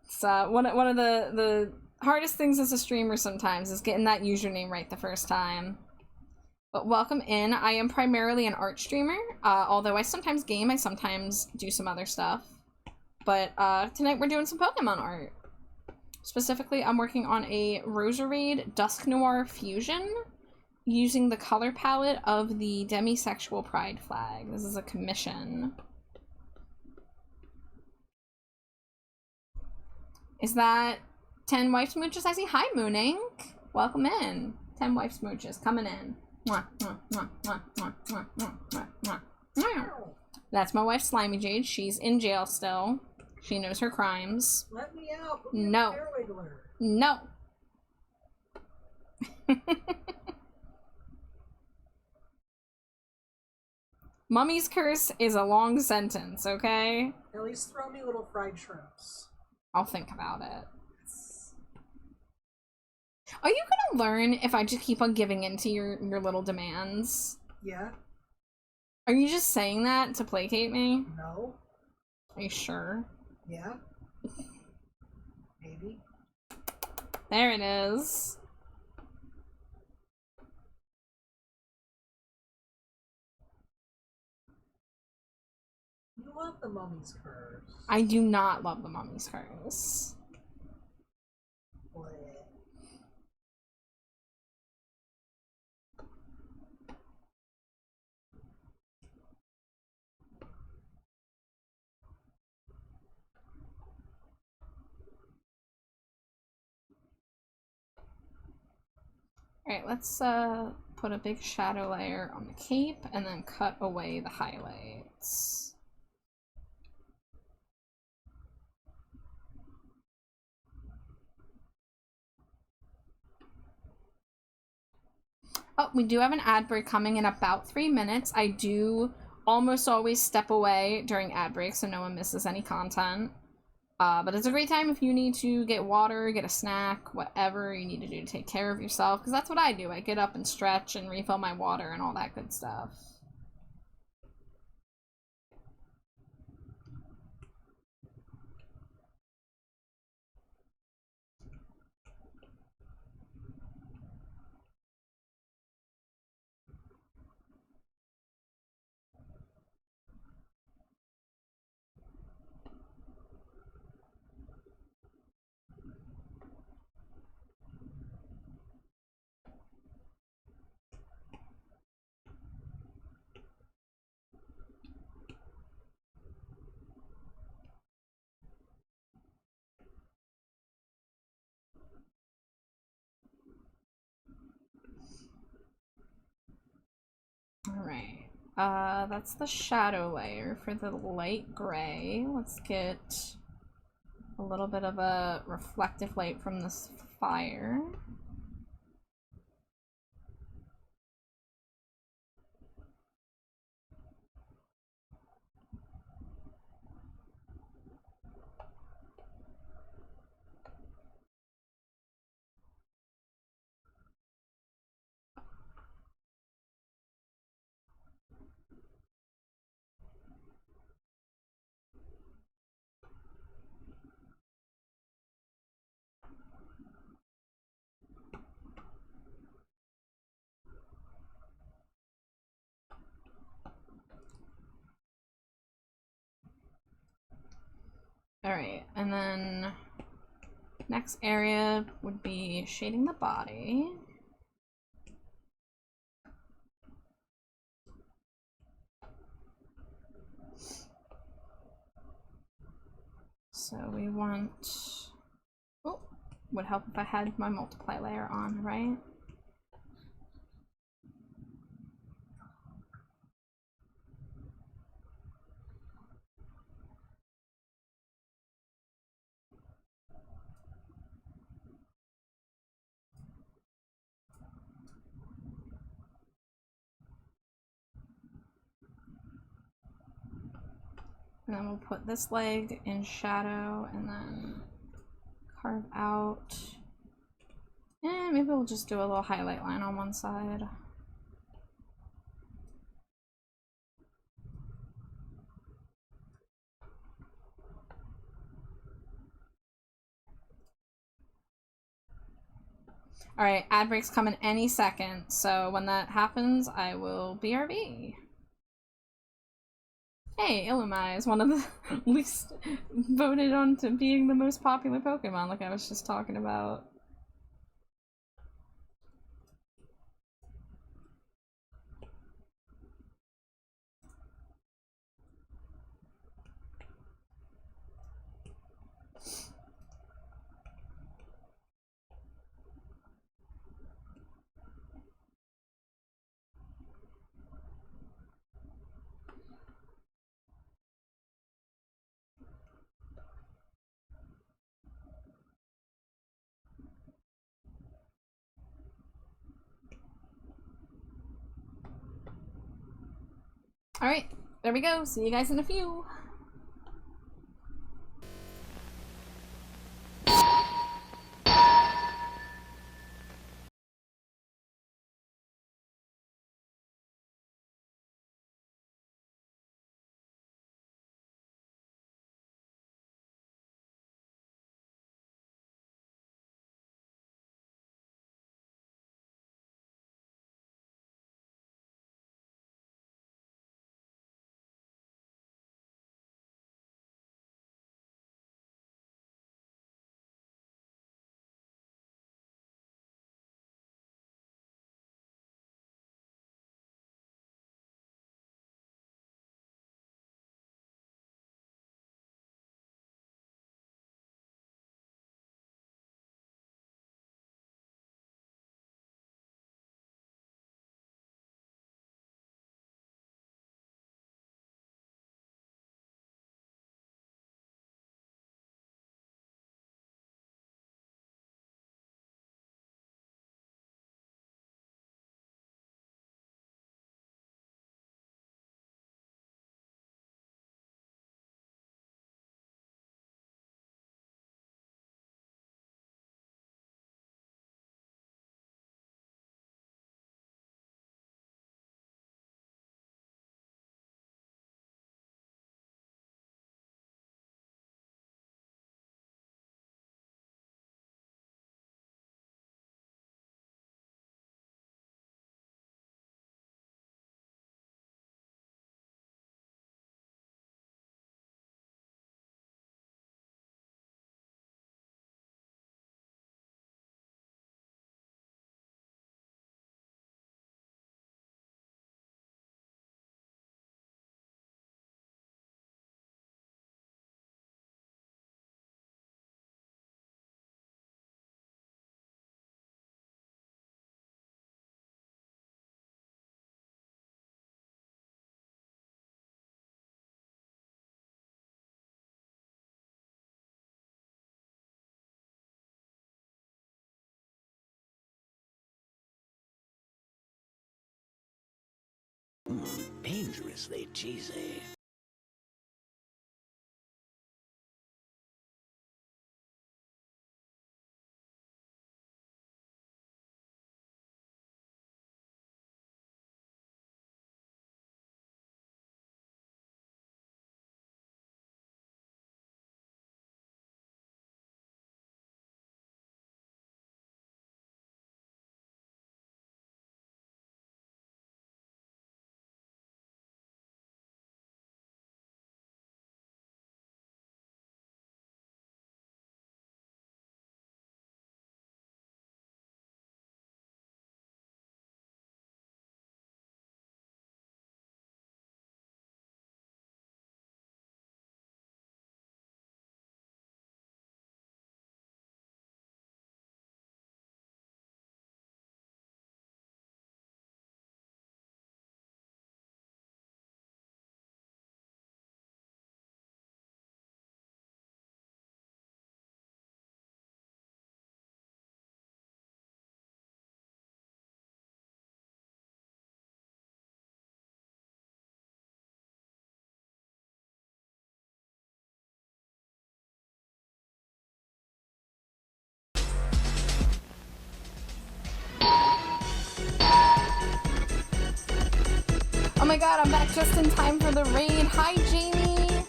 It's one of the hardest things as a streamer sometimes is getting that username right the first time. But welcome in. I am primarily an art streamer, although I sometimes game, I sometimes do some other stuff. But tonight we're doing some Pokemon art. Specifically, I'm working on a Roserade Dusk Noir fusion using the color palette of the Demisexual Pride flag. This is a commission. Is that 10 wife smooches. I see. Hi, Moonink. Welcome in. 10 wife smooches coming in. Mwah, mwah, mwah, mwah, mwah, mwah, mwah, mwah, mwah, mwah. That's my wife, Slimy Jade. She's in jail still. She knows her crimes. Let me out. Put me in No. the hair wiggler. No. Mummy's curse is a long sentence, okay? At least throw me little fried shrimps. I'll think about it. Are you gonna learn if I just keep on giving in to your little demands? Yeah? Are you just saying that to placate me? No? Are you sure? Yeah? Maybe? There it is. You love the mummy's curse. I do not love the mummy's curse. Bleh. Alright, let's put a big shadow layer on the cape and then cut away the highlights. Oh, we do have an ad break coming in about 3 minutes. I do almost always step away during ad breaks so no one misses any content. But it's a great time if you need to get water, get a snack, whatever you need to do to take care of yourself, because that's what I do. I get up and stretch and refill my water and all that good stuff. Alright, that's the shadow layer for the light gray. Let's get a little bit of a reflective light from this fire. Alright, and then next area would be shading the body. So we want, oh, would help if I had my multiply layer on, right? And then we'll put this leg in shadow and then carve out. And maybe we'll just do a little highlight line on one side. Alright, ad breaks coming any second, so when that happens, I will BRB. Hey, Illumai is one of the least voted on to being the most popular Pokemon, like I was just talking about. Alright, there we go. See you guys in a few. Dangerously cheesy. Oh my god, I'm back just in time for the raid. Hi, Jamie.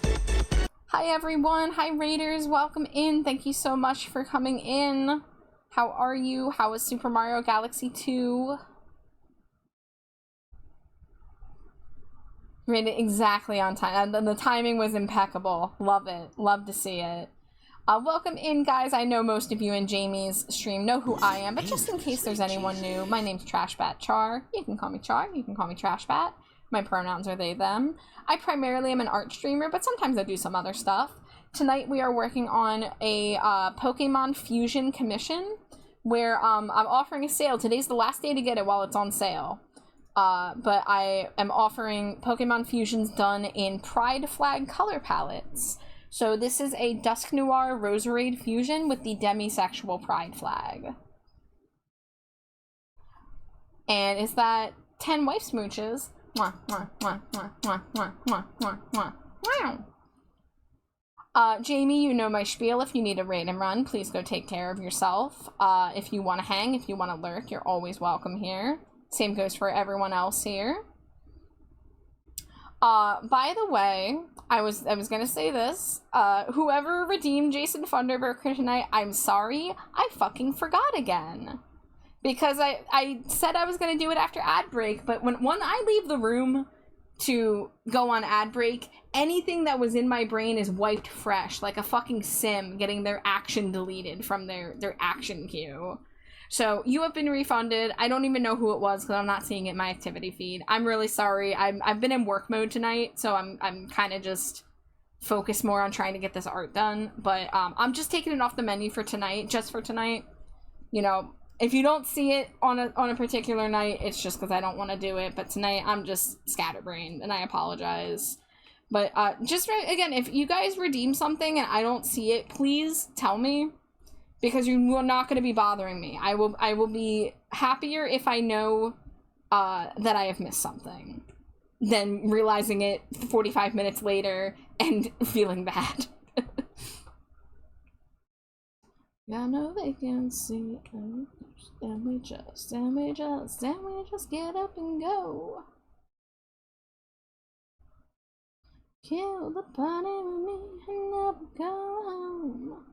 Hi, everyone. Hi, raiders. Welcome in. Thank you so much for coming in. How are you? How is Super Mario Galaxy 2? Rated exactly on time. The timing was impeccable. Love it. Love to see it. Welcome in, guys. I know most of you in Jamie's stream know who I am, but just in case there's anyone new, my name's Trashbat Char. You can call me Char. You can call me Trashbat. My pronouns are they, them. I primarily am an art streamer, but sometimes I do some other stuff. Tonight we are working on a Pokemon Fusion commission where I'm offering a sale. Today's the last day to get it while it's on sale. But I am offering Pokemon Fusions done in Pride Flag color palettes. So this is a Dusk Noir Roserade fusion with the demisexual Pride Flag. And is that 10 wife smooches? Mwah, mwah, mwah, mwah, mwah, mwah, mwah, mwah, mwah. Wow. Jamie, you know my spiel. If you need a raid and run, please go take care of yourself. If you want to hang, if you want to lurk, you're always welcome here. Same goes for everyone else here. By the way, I was gonna say this. Whoever redeemed Jason Funderburker tonight, I'm sorry. I fucking forgot again. Because I said I was gonna do it after ad break, but when I leave the room to go on ad break, anything that was in my brain is wiped fresh, like a fucking sim getting their action deleted from their action queue. So you have been refunded. I don't even know who it was because I'm not seeing it in my activity feed. I'm really sorry. I've been in work mode tonight, so I'm kind of just focused more on trying to get this art done. But I'm just taking it off the menu for tonight, just for tonight. You know, if you don't see it on a particular night, it's just because I don't want to do it. But tonight, I'm just scatterbrained, and I apologize. But just again, if you guys redeem something and I don't see it, please tell me, because you are not going to be bothering me. I will be happier if I know that I have missed something than realizing it 45 minutes later and feeling bad. Got no vacancy, and we just get up and go. Kill the party with me and never go home.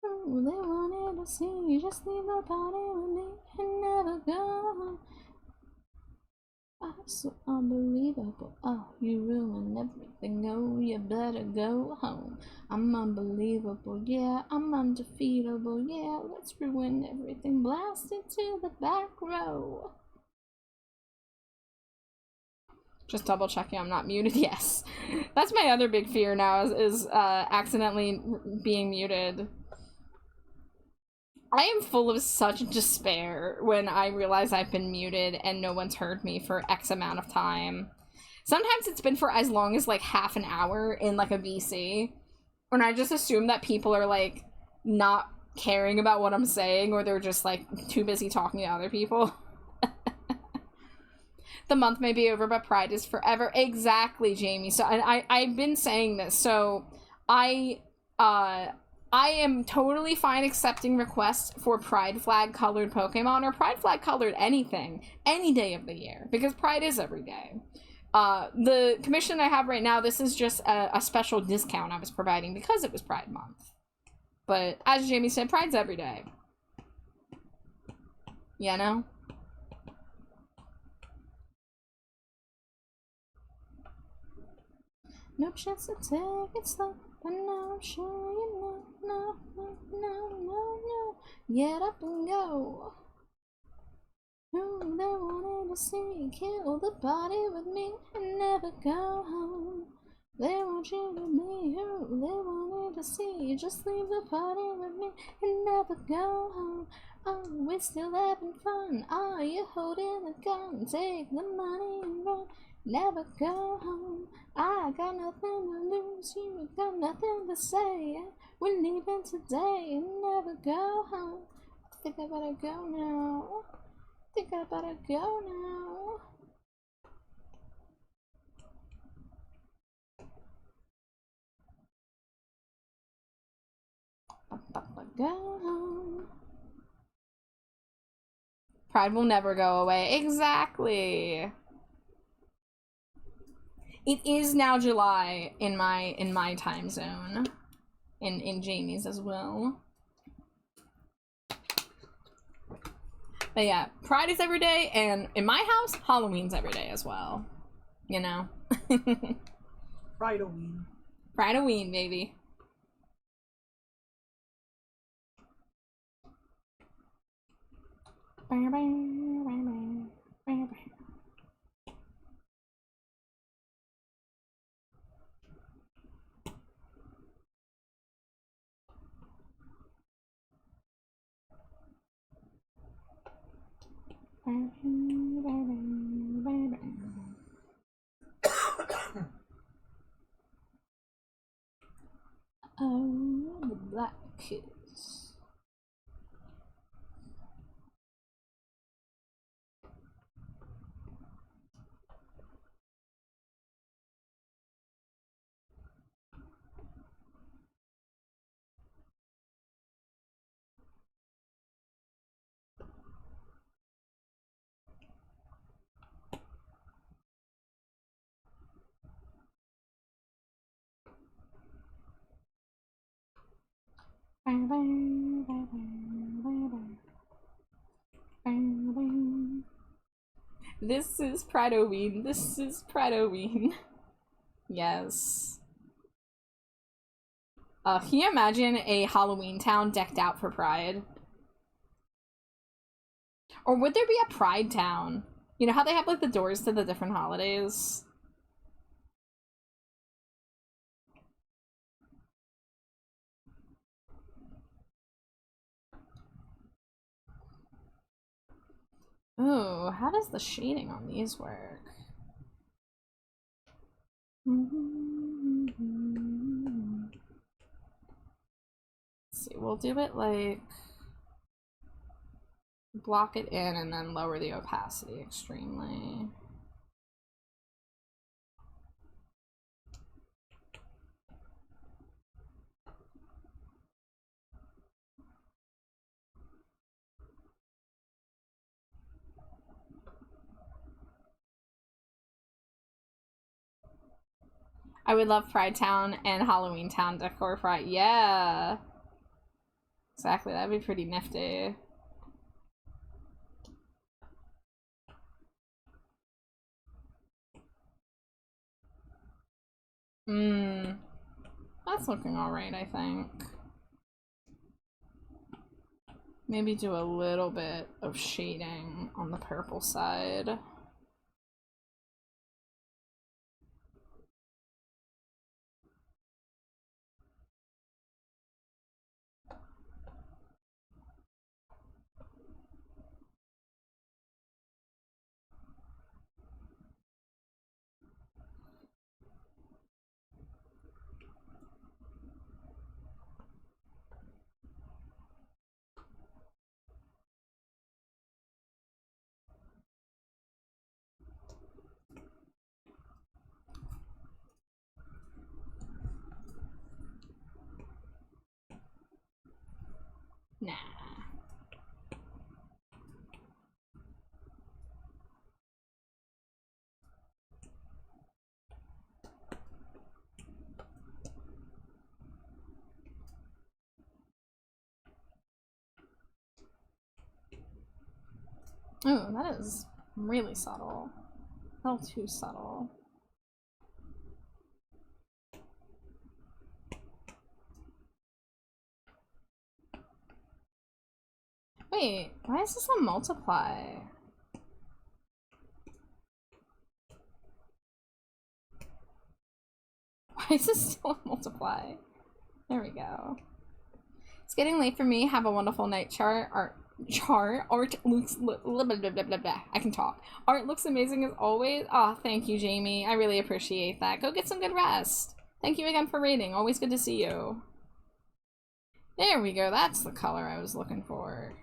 Oh, they wanted to see you, just leave the party with me and never go home. Oh, so unbelievable. Oh, you ruined everything. Oh, you better go home. I'm unbelievable. Yeah, I'm undefeatable. Yeah, let's ruin everything. Blast it to the back row. Just double checking I'm not muted. Yes. That's my other big fear now is accidentally being muted. I am full of such despair when I realize I've been muted and no one's heard me for X amount of time. Sometimes it's been for as long as like half an hour in like a VC, when I just assume that people are like not caring about what I'm saying, or they're just like too busy talking to other people. The month may be over, but Pride is forever. Exactly, Jamie. So I've been saying this. So I am totally fine accepting requests for Pride flag colored Pokemon or Pride flag colored anything, any day of the year, because Pride is every day. The commission I have right now, this is just a special discount I was providing because it was Pride Month. But as Jamie said, Pride's every day. You know? No chance to take it slow, but now I'm sure you know. No. Get up and go. Who they wanted to see kill the body with me and never go home. They want you to be who they wanted to see. Just leave the party with me and never go home. Oh, we're still having fun. Are you holding a gun? Take the money and run. Never go home. I got nothing to lose. You got nothing to say. We're leaving today and never go home. I think I better go now. I think I better go now. Go home. Pride will never go away. Exactly. It is now July in my time zone. In Jamie's as well. But yeah, Pride is every day, and in my house, Halloween's every day as well. You know? Pride-o-ween. Pride-o-ween, baby. Oh, the black kids. This is Pridoween. This is Pridoween. Yes. Can you imagine a Halloween town decked out for Pride? Or would there be a Pride town? You know how they have like the doors to the different holidays? Ooh, how does the shading on these work? Let's see, we'll do it like block it in and then lower the opacity extremely. I would love Pride Town and Halloween Town decor Pride. Yeah. Exactly, that'd be pretty nifty. That's looking alright, I think. Maybe do a little bit of shading on the purple side. Nah. Oh, that is really subtle. A little too subtle. Wait, why is this a multiply? Why is this still a multiply? There we go. It's getting late for me. Have a wonderful night. Art looks blah, blah, blah, blah, blah. I can talk. Art looks amazing as always. Oh, thank you, Jamie. I really appreciate that. Go get some good rest. Thank you again for raiding. Always good to see you. There we go. That's the color I was looking for.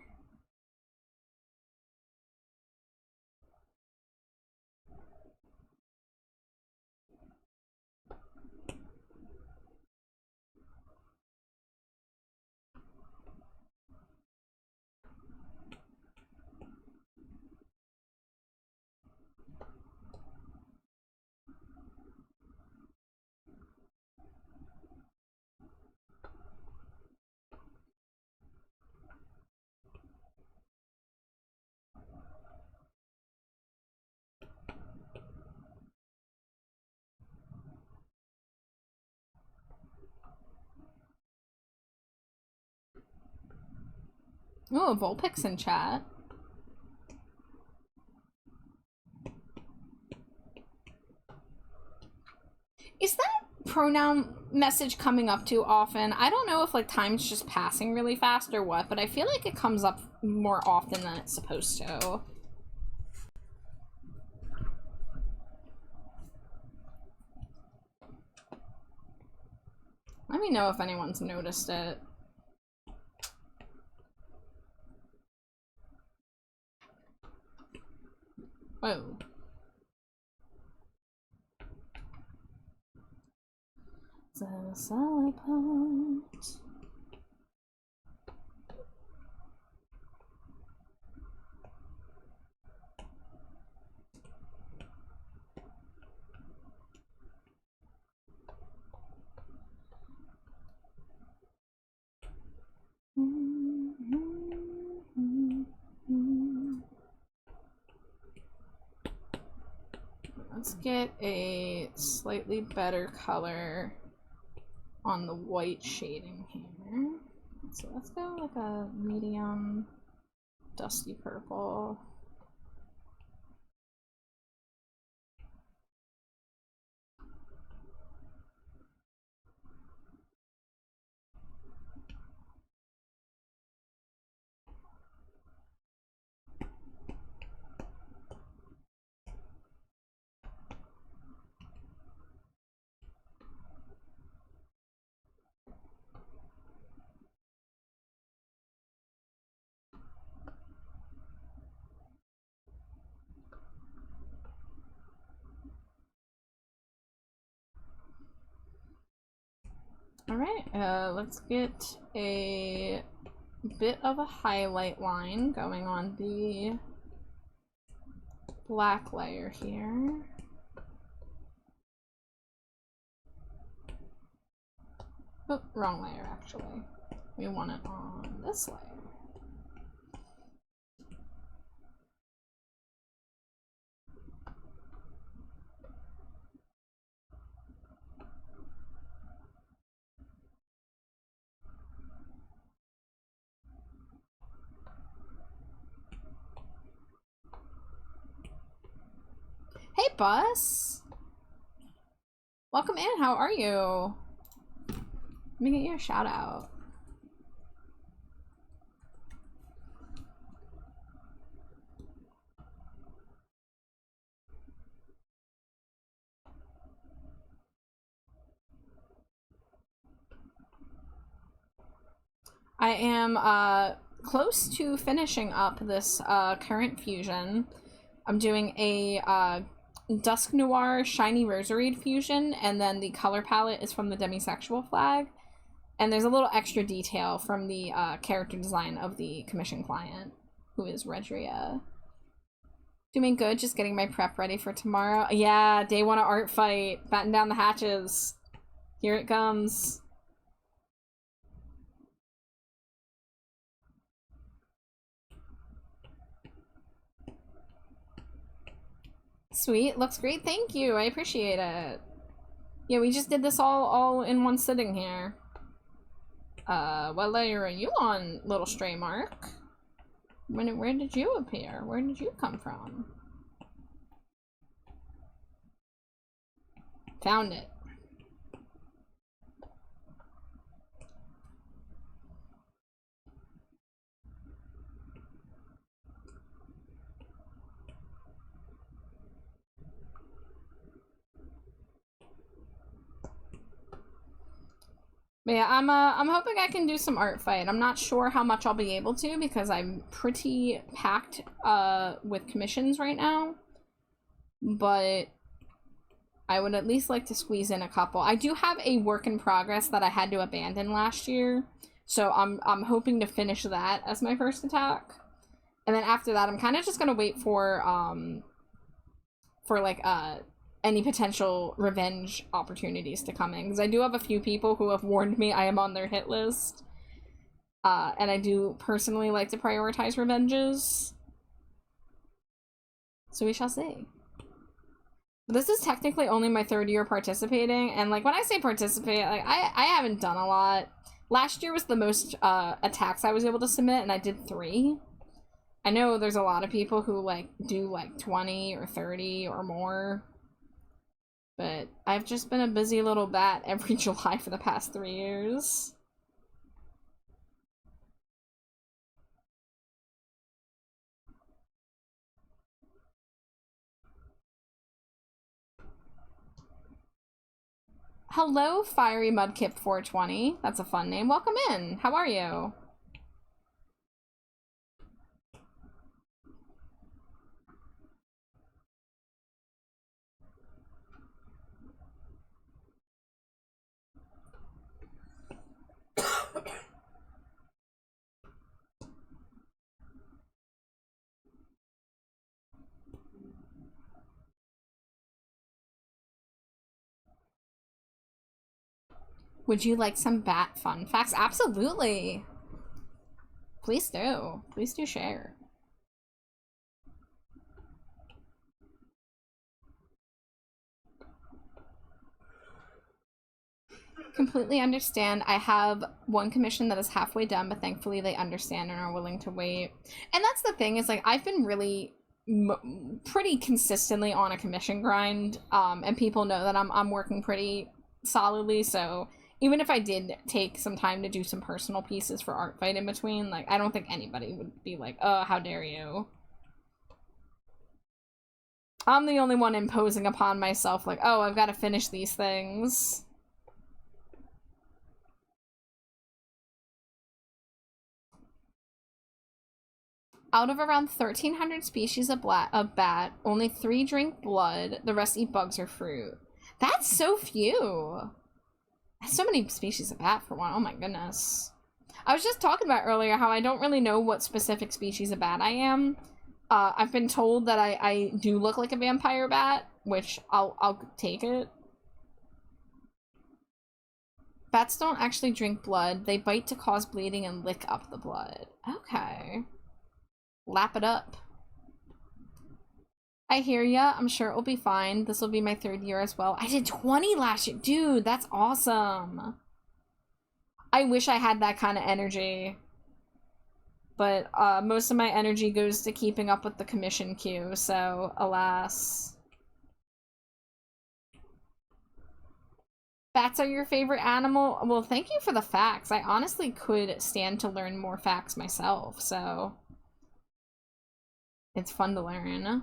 Oh, Volpix in chat. Is that pronoun message coming up too often? I don't know if like time's just passing really fast or what, but I feel like it comes up more often than it's supposed to. Let me know if anyone's noticed it. Whoa. let's get a slightly better color on the white shading here. So let's go like a medium dusty purple. Alright, let's get a bit of a highlight line going on the black layer here. Oh, wrong layer actually. We want it on this layer. Hey, Bus! Welcome in, how are you? Let me get you a shout out. I am close to finishing up this current fusion. I'm doing a Dusk Noir Shiny Roserade fusion, and then the color palette is from the Demisexual flag. And there's a little extra detail from the character design of the commission client, who is Redria. Doing good, just getting my prep ready for tomorrow. Yeah, day one of art fight. Batten down the hatches. Here it comes. Sweet, looks great, thank you, I appreciate it. Yeah, we just did this all in one sitting here. What layer are you on, little stray mark? Where did you appear? Where did you come from? Found it. But yeah, I'm hoping I can do some art fight. I'm not sure how much I'll be able to because I'm pretty packed with commissions right now. But I would at least like to squeeze in a couple. I do have a work in progress that I had to abandon last year, so I'm hoping to finish that as my first attack. And then after that, I'm kind of just gonna wait for like any potential revenge opportunities to come in, because I do have a few people who have warned me I am on their hit list, and I do personally like to prioritize revenges, so we shall see. But this is technically only my third year participating, and like when I say participate, like I haven't done a lot. Last year was the most attacks I was able to submit, and I did 3. I know there's a lot of people who like do like 20 or 30 or more. But I've just been a busy little bat every July for the past 3 years. Hello, Fiery Mudkip 420. That's a fun name. Welcome in. How are you? Would you like some bat fun facts? Absolutely. Please do. Please do share. Completely understand. I have one commission that is halfway done, but thankfully they understand and are willing to wait. And that's the thing, is like I've been really pretty consistently on a commission grind, and people know that I'm working pretty solidly, so even if I did take some time to do some personal pieces for art fight in between, like I don't think anybody would be like, oh, how dare you. I'm the only one imposing upon myself, like, oh, I've got to finish these things. Out of around 1,300 species of bat, only 3 drink blood, the rest eat bugs or fruit. That's so few. That's so many species of bat for one. Oh my goodness. I was just talking about earlier how I don't really know what specific species of bat I am. I've been told that I do look like a vampire bat, which I'll take it. Bats don't actually drink blood. They bite to cause bleeding and lick up the blood. Okay. Lap it up. I hear ya. I'm sure it will be fine. This will be my 3rd year as well. I did 20 last year. Dude, that's awesome. I wish I had that kind of energy. But most of my energy goes to keeping up with the commission queue, so alas. Bats are your favorite animal? Well, thank you for the facts. I honestly could stand to learn more facts myself, so it's fun to learn.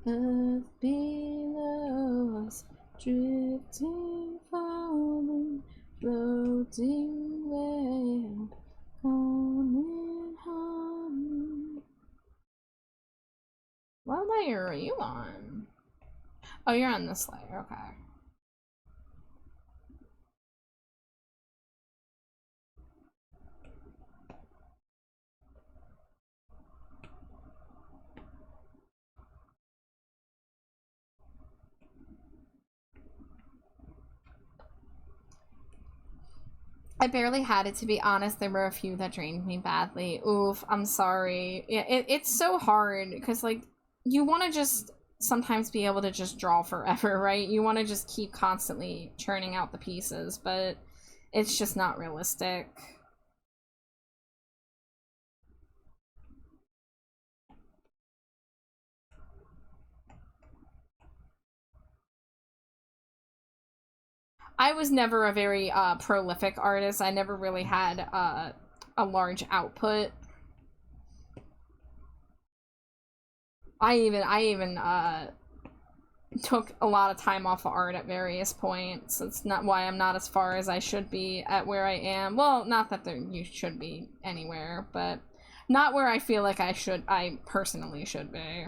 Earth below us, drifting, falling, floating where, coming home. What layer are you on? Oh, you're on this layer, okay. I barely had it, to be honest. There were a few that drained me badly. Oof, I'm sorry. Yeah, it's so hard because, like, you want to just sometimes be able to just draw forever, right? You want to just keep constantly churning out the pieces, but it's just not realistic. I was never a very prolific artist. I never really had a large output. I even took a lot of time off of art at various points. It's not why I'm not as far as I should be at where I am. Well, not that you should be anywhere, but not where I feel like I personally should be.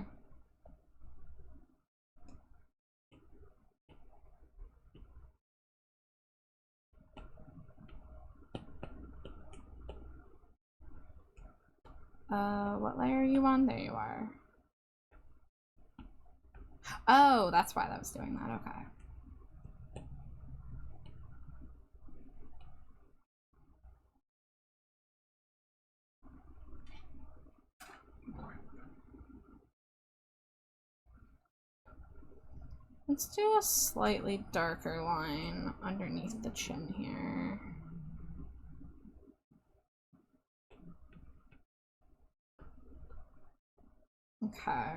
What layer are you on? There you are. Oh, that's why that was doing that, okay. Let's do a slightly darker line underneath the chin here. Okay.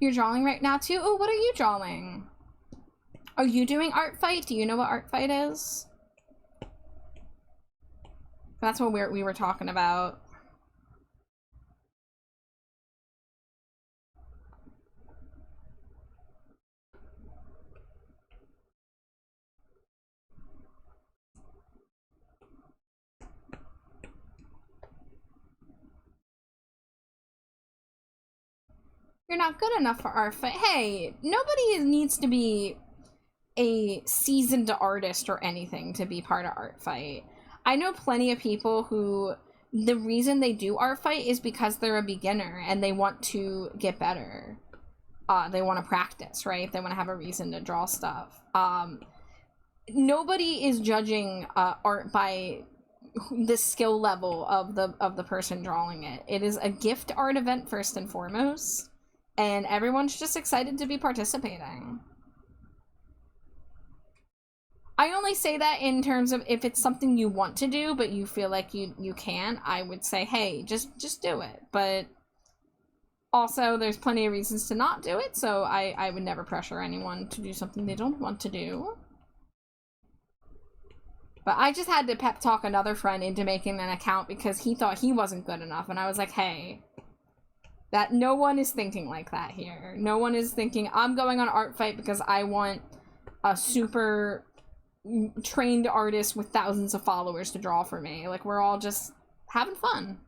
You're drawing right now too? Oh, what are you drawing? Are you doing art fight? Do you know what art fight is? That's what we were talking about. You're not good enough for art fight. Hey, nobody needs to be a seasoned artist or anything to be part of art fight. I know plenty of people who the reason they do art fight is because they're a beginner and they want to get better. They want to practice, right? They want to have a reason to draw stuff. nobody is judging art by the skill level of the person drawing it. It is a gift art event first and foremost, and everyone's just excited to be participating. I only say that in terms of if it's something you want to do but you feel like you can, I would say, hey, just do it. But also there's plenty of reasons to not do it, so I would never pressure anyone to do something they don't want to do. But I just had to pep talk another friend into making an account because he thought he wasn't good enough, and I was like, hey, that no one is thinking like that here. No one is thinking I'm going on Art Fight because I want a super trained artist with thousands of followers to draw for me. Like, we're all just having fun.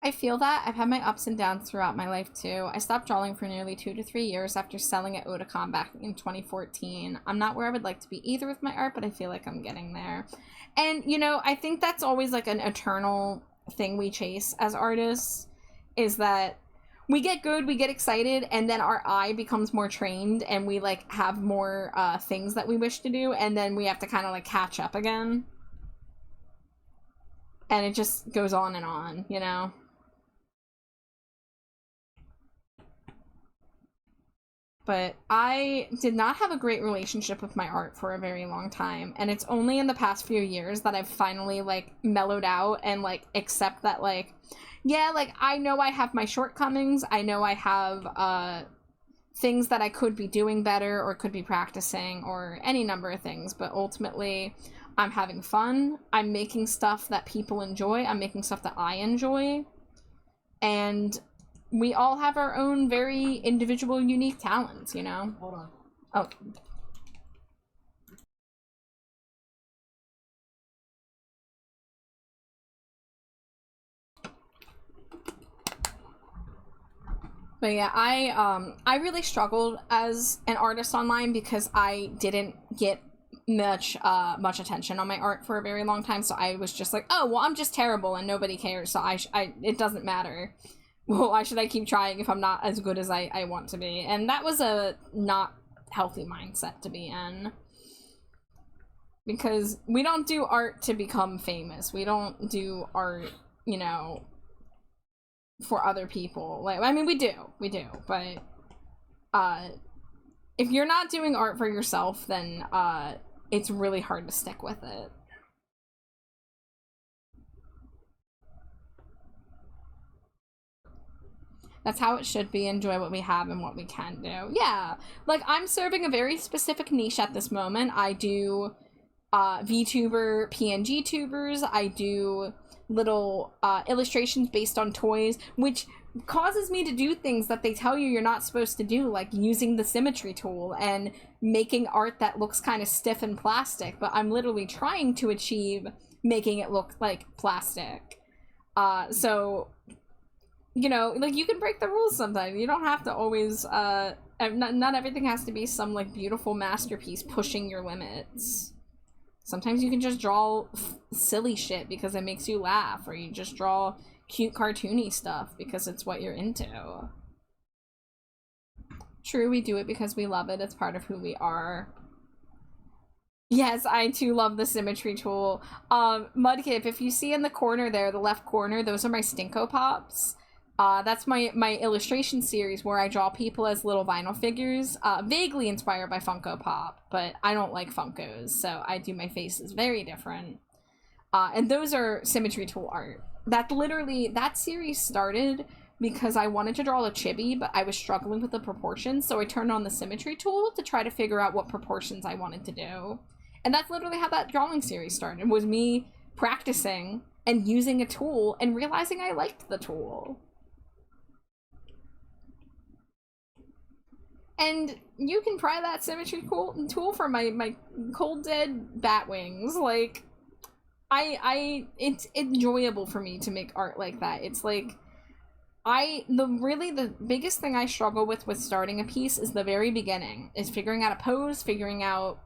I feel that. I've had my ups and downs throughout my life too. I stopped drawing for nearly 2 to 3 years after selling at Otakon back in 2014. I'm not where I would like to be either with my art, but I feel like I'm getting there. And, you know, I think that's always like an eternal thing we chase as artists, is that we get good, we get excited, and then our eye becomes more trained and we like have more things that we wish to do, and then we have to kind of like catch up again. And it just goes on, you know? But I did not have a great relationship with my art for a very long time, and it's only in the past few years that I've finally like mellowed out and like accept that, like, yeah, like I know I have my shortcomings, I know I have things that I could be doing better or could be practicing or any number of things, but ultimately I'm having fun, I'm making stuff that people enjoy, I'm making stuff that I enjoy, and we all have our own very individual, unique talents, you know? Hold on. Oh. But yeah, I really struggled as an artist online because I didn't get much attention on my art for a very long time, so I was just like, oh, well, I'm just terrible and nobody cares, so it doesn't matter. Well, why should I keep trying if I'm not as good as I want to be? And that was a not healthy mindset to be in. Because we don't do art to become famous. We don't do art, you know, for other people. Like, I mean, we do, but if you're not doing art for yourself, then it's really hard to stick with it. That's how it should be. Enjoy what we have and what we can do. Yeah, like I'm serving a very specific niche at this moment. I do VTuber, PNG tubers. I do little illustrations based on toys, which causes me to do things that they tell you you're not supposed to do, like using the symmetry tool and making art that looks kind of stiff and plastic, but I'm literally trying to achieve making it look like plastic. So, you know, like, you can break the rules sometimes. You don't have to always, not everything has to be some, like, beautiful masterpiece pushing your limits. Sometimes you can just draw silly shit because it makes you laugh, or you just draw cute cartoony stuff because it's what you're into. True, we do it because we love it. It's part of who we are. Yes, I too love the symmetry tool. Mudkip, if you see in the corner there, the left corner, those are my Stinko Pops. That's my illustration series where I draw people as little vinyl figures, vaguely inspired by Funko Pop, but I don't like Funkos, so I do my faces very different. And those are symmetry tool art. That series started because I wanted to draw a chibi, but I was struggling with the proportions, so I turned on the symmetry tool to try to figure out what proportions I wanted to do. And that's literally how that drawing series started, was me practicing and using a tool and realizing I liked the tool. And you can pry that symmetry tool for my cold dead bat wings. Like, it's enjoyable for me to make art like that. It's like, the biggest thing I struggle with starting a piece is the very beginning, is figuring out a pose, figuring out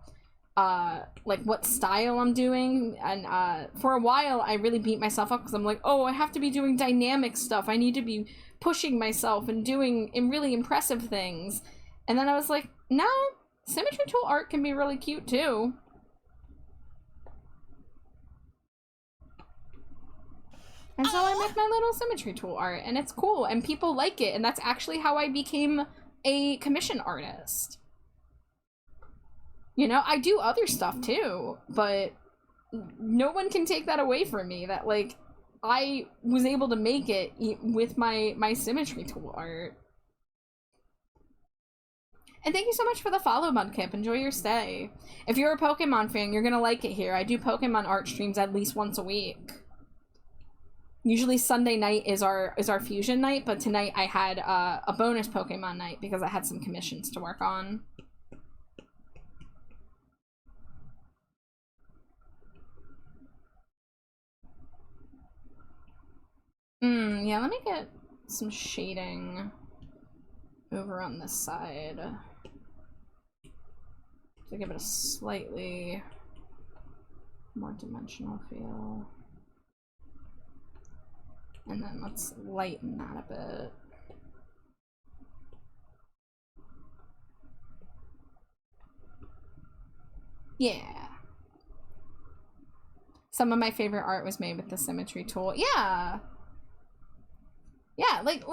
like what style I'm doing, and for a while I really beat myself up because I'm like, oh, I have to be doing dynamic stuff, I need to be pushing myself and doing really impressive things, And then I was like, no, symmetry tool art can be really cute too. And so I make my little symmetry tool art, and it's cool, and people like it, and that's actually how I became a commission artist. You know, I do other stuff too, but no one can take that away from me, that, like, I was able to make it with my symmetry tool art. And thank you so much for the follow, Mudkip. Enjoy your stay. If you're a Pokemon fan, you're gonna like it here. I do Pokemon art streams at least once a week. Usually Sunday night is our fusion night, but tonight I had a bonus Pokemon night because I had some commissions to work on. Yeah, let me get some shading over on this side to give it a slightly more dimensional feel. And then let's lighten that a bit. Yeah. Some of my favorite art was made with the symmetry tool. Yeah. Yeah, like,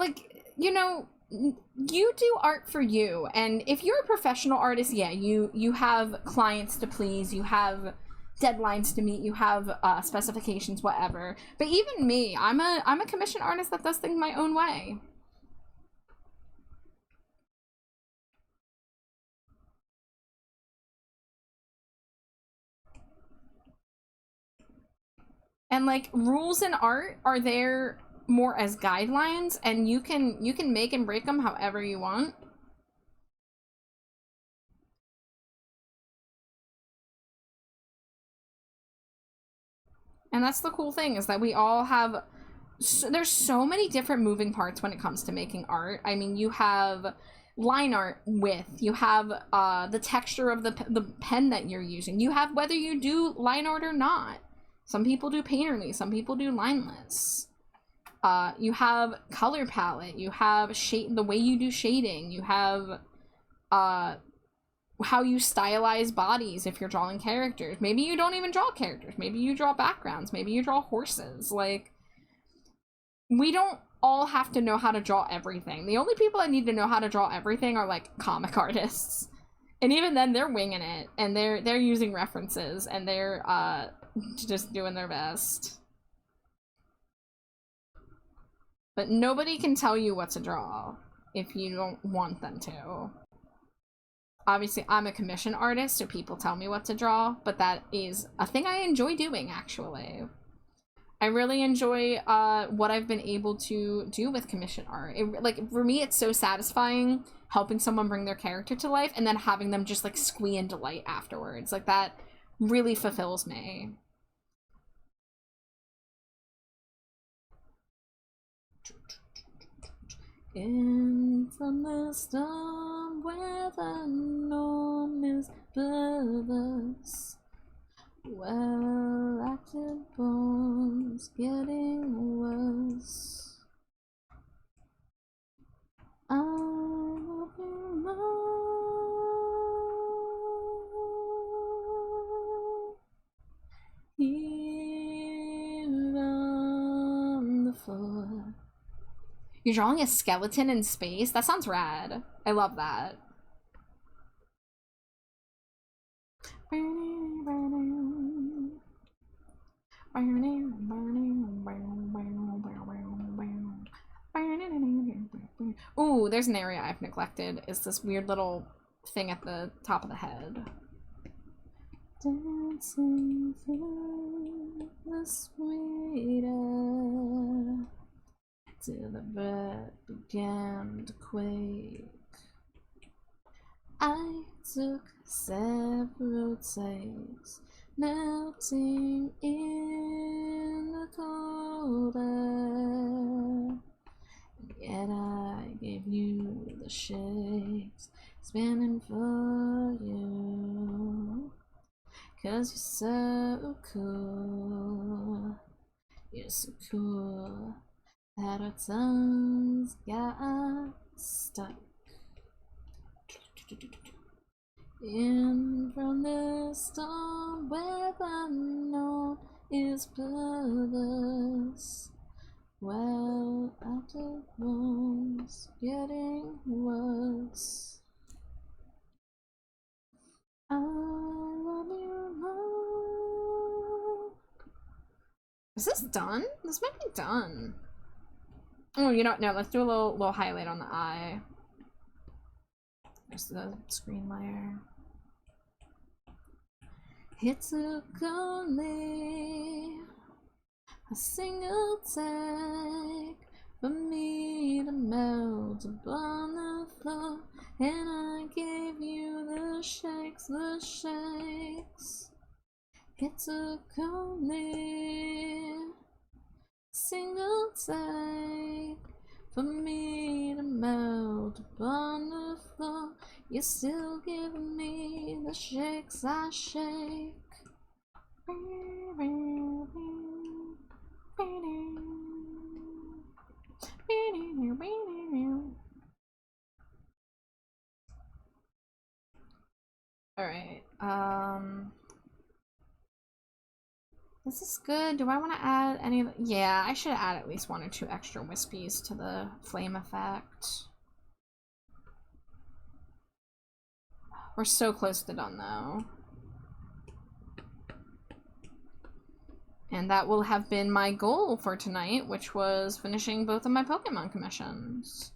you know, you do art for you, and if you're a professional artist, yeah, you have clients to please, you have deadlines to meet, you have specifications, whatever. But even me, I'm a commission artist that does things my own way. And like, rules in art are there more as guidelines, and you can make and break them however you want. And that's the cool thing, is that we all have there's so many different moving parts when it comes to making art. I mean, you have line art width, you have the texture of the pen that you're using, you have whether you do line art or not. Some people do painterly, some people do lineless. You have color palette, you have the way you do shading, you have how you stylize bodies if you're drawing characters. Maybe you don't even draw characters, maybe you draw backgrounds, maybe you draw horses. Like, we don't all have to know how to draw everything. The only people that need to know how to draw everything are like comic artists, and even then they're winging it, and they're using references, and they're just doing their best. But nobody can tell you what to draw if you don't want them to. Obviously, I'm a commission artist, so people tell me what to draw, but that is a thing I enjoy doing, actually. I really enjoy what I've been able to do with commission art. Like, for me, it's so satisfying helping someone bring their character to life and then having them just, like, squee in delight afterwards. Like, that really fulfills me. In from the storm where the norm is perverse, well-acted bones getting worse. I'm looking low here on the floor. You're drawing a skeleton in space? That sounds rad. I love that. Ooh, there's an area I've neglected. Is this weird little thing at the top of the head. Dancing through the sweet air till the breath began to quake. I took several takes, melting in the cold air. Yet I gave you the shakes, spinning for you. 'Cause you're so cool, you're so cool, that our tongues got stuck. In from the storm where the north is bloodless. Well, after bones getting worse. I love you more. Is this done? This might be done. Oh, you know what? No, let's do a little highlight on the eye. There's the screen layer. It took only a single take for me to melt upon the floor, and I gave you the shakes, the shakes. It took only a single take for me to melt upon the floor. You're still giving me the shakes I shake. Alright, is this good? Do I want to add any of the... Yeah, I should add at least 1 or 2 extra wispies to the flame effect. We're so close to done, though. And that will have been my goal for tonight, which was finishing both of my Pokemon commissions.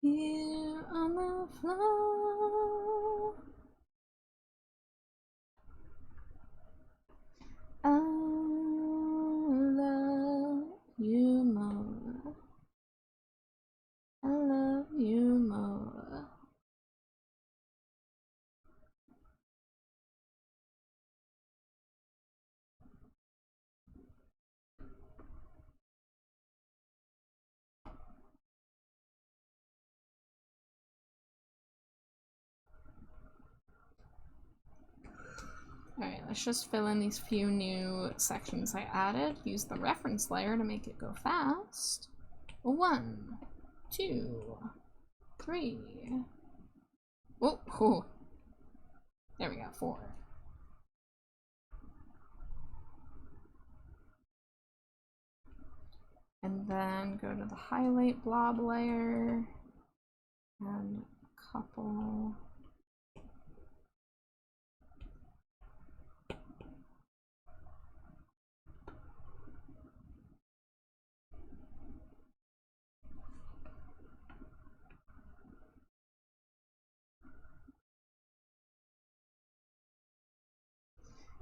Here on the floor, I love you more. I love you more. Alright, let's just fill in these few new sections I added. Use the reference layer to make it go fast. 1, 2, 3. Oh. There we go, 4. And then go to the highlight blob layer and a couple.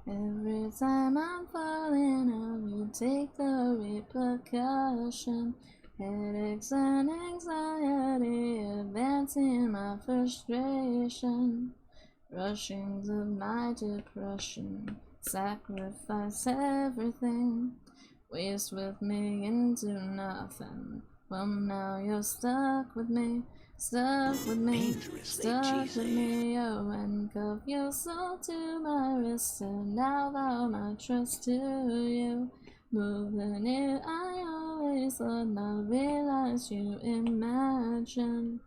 Every time I'm falling out, you take the repercussion. Headaches and anxiety, advancing my frustration. Rushing to my depression, sacrifice everything. Waste with me into nothing. Well, now you're stuck with me. Stuck with me, stuck with me, oh, handcuff your soul to my wrist, and now vow my trust to you. Moving it, I always thought not realize you imagine.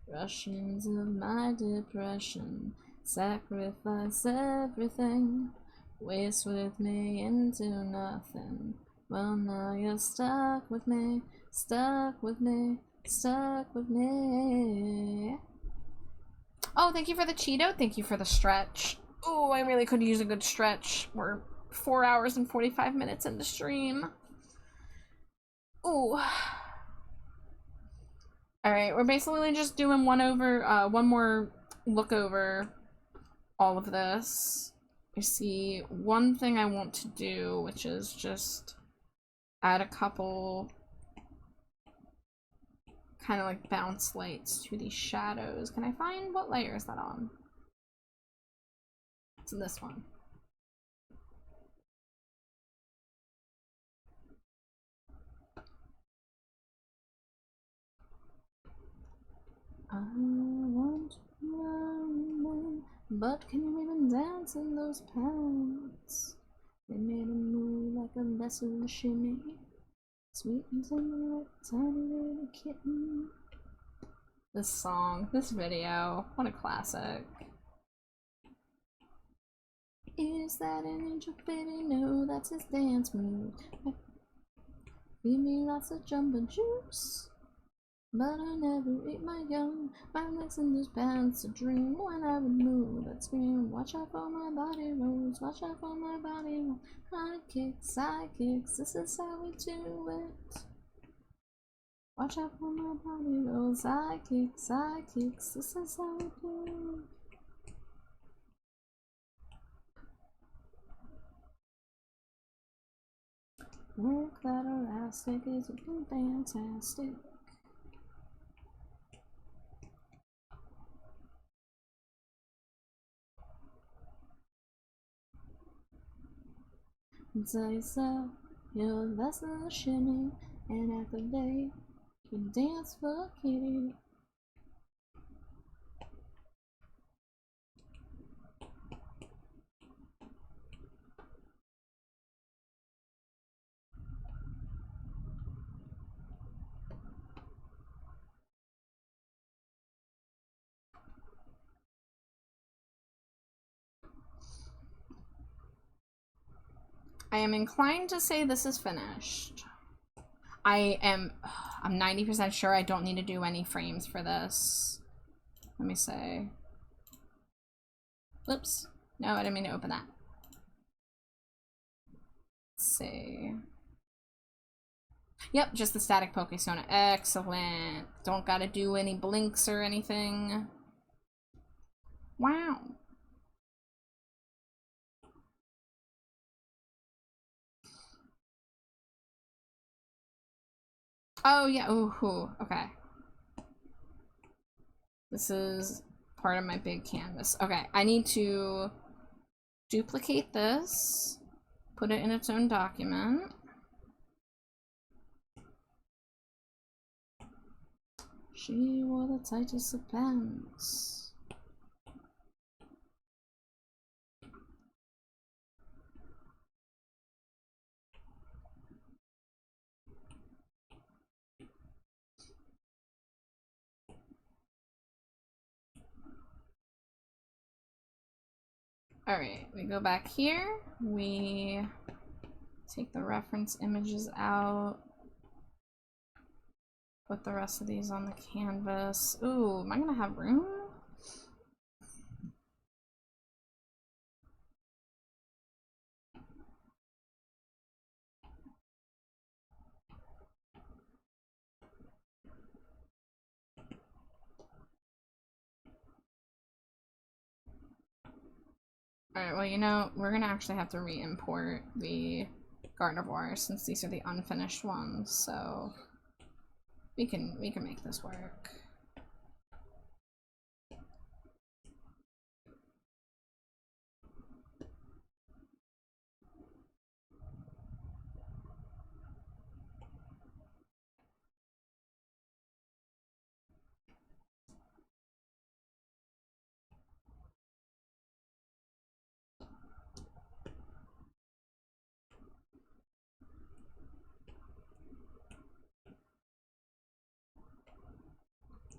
Rushing to my depression, sacrifice everything. Waste with me into nothing. Well, now you're stuck with me, stuck with me. Stuck with me. Oh, thank you for the Cheeto. Thank you for the stretch. Oh, I really could use a good stretch. We're 4 hours and 45 minutes in the stream. Ooh. Alright, we're basically just doing one more look over all of this. I see one thing I want to do, which is just add a couple kind of like bounce lights to these shadows. Can I find what layer is that on? It's in this one. I want to run, but can you even dance in those pants? They made a move like a vessel shimmy. Sweet and tender like a tiny little kitten. This song, this video, what a classic. Is that an angel baby? No, that's his dance move. Feed me lots of jumbo juice. But I never eat my young. My legs in this pants a dream. When I would move, I'd scream. Watch out for my body rolls. Watch out for my body rolls. High kicks. This is how we do it. Watch out for my body rolls. High kicks. This is how we do it. Work that elastic is looking fantastic. And tell yourself you're the best of the shimmy, and activate you dance for a kitty. I am inclined to say this is finished. I'm 90% sure I don't need to do any frames for this. Let me say. Whoops. No, I didn't mean to open that. Let's see. Yep, just the static Pokesona. Excellent. Don't gotta do any blinks or anything. Wow. Oh, yeah. Ooh, okay. This is part of my big canvas. Okay, I need to duplicate this, put it in its own document. She wore the tightest of pants. Alright, we go back here, we take the reference images out, put the rest of these on the canvas. Ooh, am I gonna have room? Alright, well, you know, we're gonna actually have to re-import the Gardevoir since these are the unfinished ones, so we can make this work.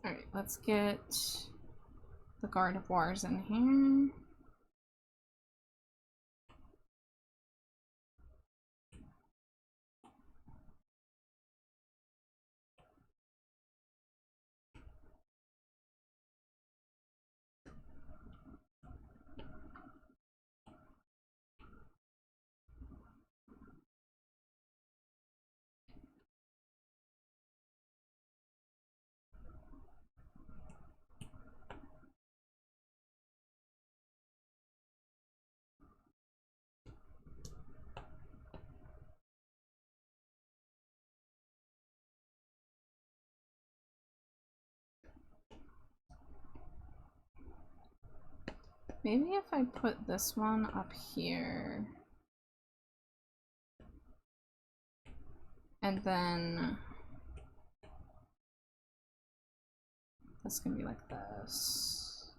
Alright, let's get the Gardevoirs in here. Maybe if I put this one up here, and then this can be like this.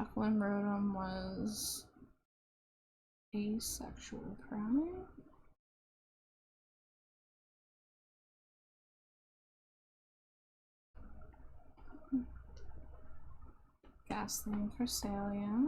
Shuckle Rotom was asexual prime. Ghastly and Cresselia.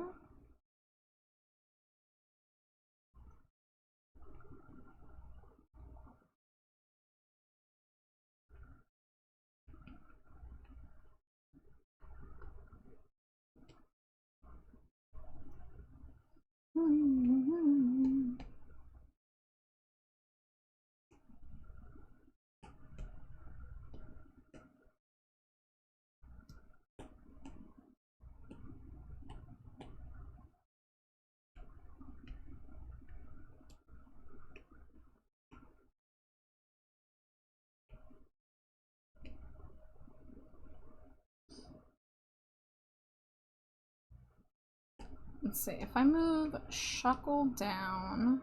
Let's see, if I move Shuckle down,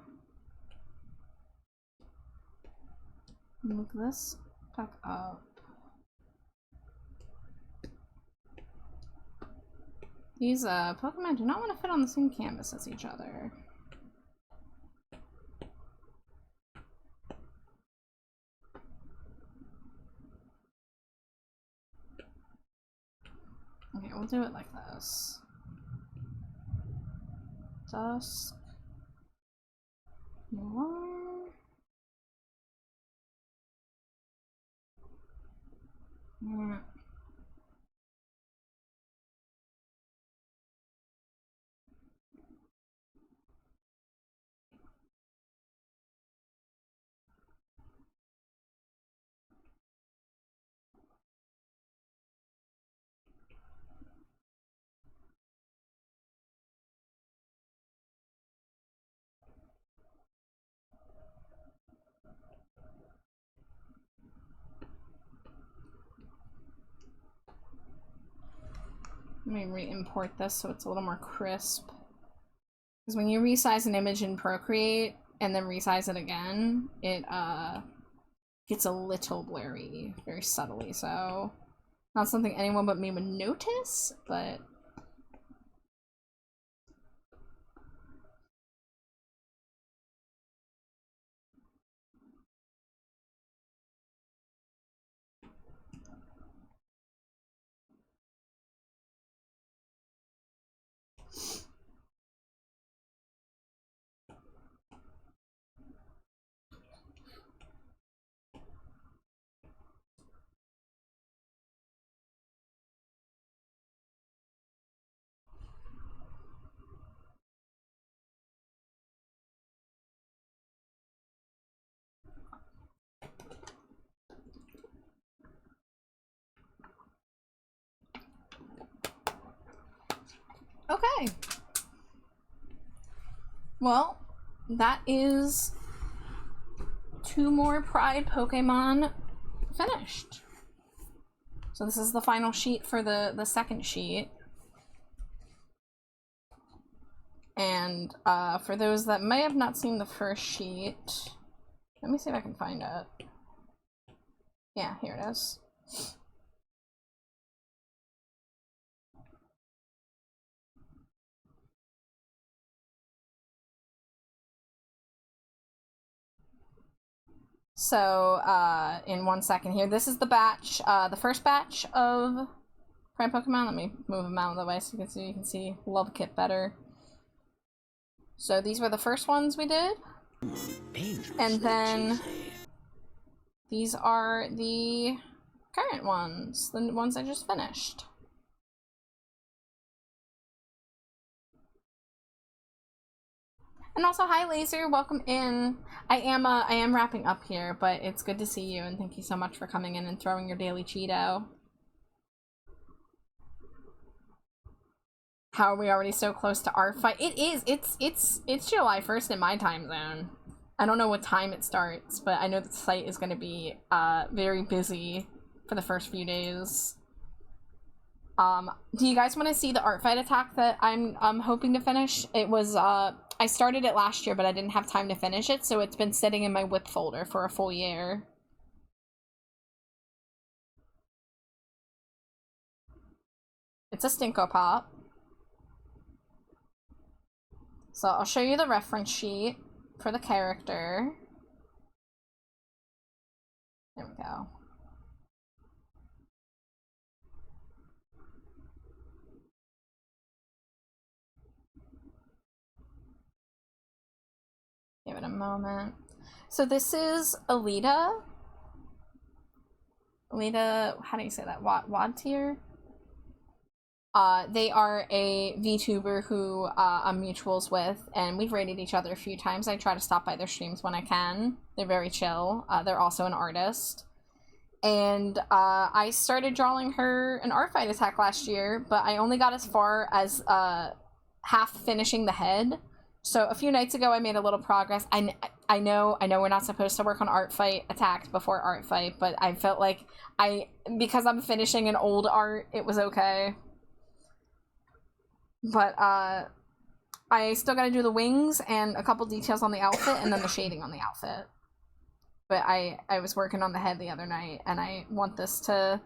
move this back up. These Pokemon do not want to fit on the same canvas as each other. Okay, we'll do it like this. Dusk. Noir. Yeah. Let me re-import this so it's a little more crisp. Because when you resize an image in Procreate and then resize it again, it gets a little blurry, very subtly, so not something anyone but me would notice, but okay. Well, that is 2 more Pride Pokemon finished. So this is the final sheet for the second sheet. And for those that may have not seen the first sheet, let me see if I can find it. Yeah, here it is. So, in 1 second here, this is the batch, the first batch of Prime Pokemon. Let me move them out of the way so you can see Love Kit better. So these were the first ones we did. And then these are the current ones, the ones I just finished. And also, hi Laser, welcome in. I am wrapping up here, but it's good to see you, and thank you so much for coming in and throwing your daily Cheeto. How are we already so close to our fight? It is. It's July 1st in my time zone. I don't know what time it starts, but I know the site is going to be very busy for the first few days. Do you guys want to see the art fight attack that I'm hoping to finish? It was I started it last year, but I didn't have time to finish it, so it's been sitting in my whip folder for a full year. It's a Stinko Pop. So I'll show you the reference sheet for the character. There we go. Give it a moment. So this is Alita. Alita, how do you say that? WOD tier? They are a VTuber who I'm mutuals with, and we've rated each other a few times. I try to stop by their streams when I can. They're very chill. They're also an artist. And I started drawing her an art fight attack last year, but I only got as far as half finishing the head. So a few nights ago I made a little progress. I know we're not supposed to work on art fight attacks before art fight, but I felt like because I'm finishing an old art, it was okay. But I still gotta do the wings and a couple details on the outfit and then the shading on the outfit. But I was working on the head the other night, and I want this to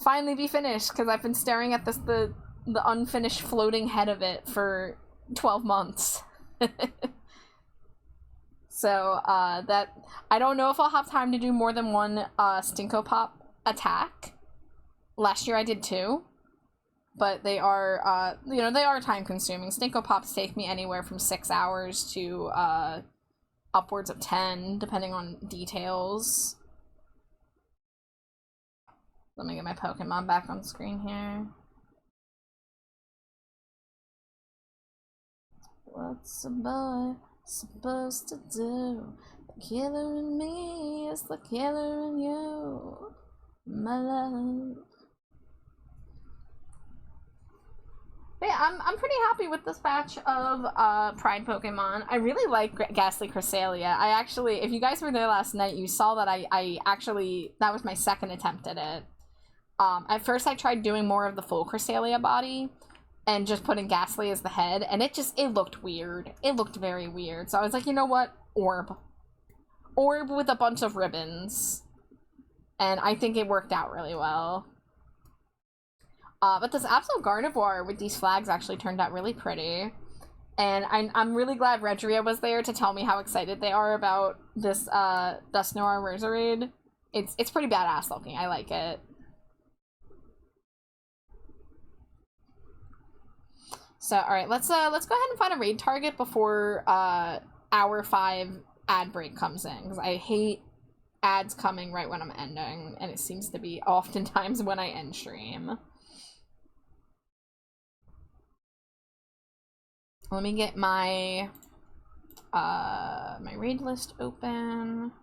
finally be finished because I've been staring at the unfinished floating head of it for 12 months. So that I don't know if I'll have time to do more than one Stinko Pop attack. Last year I did 2, but they are they are time consuming. Stinko Pops take me anywhere from 6 hours to upwards of 10, depending on details. Let me get my Pokemon back on screen here. What's a boy supposed to do? The killer in me is the killer in you, my love. But yeah, I'm pretty happy with this batch of Pride Pokemon. I really like Ghastly Cresselia. I actually, if you guys were there last night, you saw that I actually, that was my second attempt at it. At first I tried doing more of the full Cresselia body and just putting Ghastly as the head, and it looked weird. It looked very weird. So I was like, you know what? Orb with a bunch of ribbons. And I think it worked out really well. But this Absol Gardevoir with these flags actually turned out really pretty. And I'm really glad Regria was there to tell me how excited they are about this Dusknoir Roserade. It's pretty badass looking. I like it. So alright, let's go ahead and find a raid target before hour 5 ad break comes in, because I hate ads coming right when I'm ending, and it seems to be oftentimes when I end stream. Let me get my my raid list open.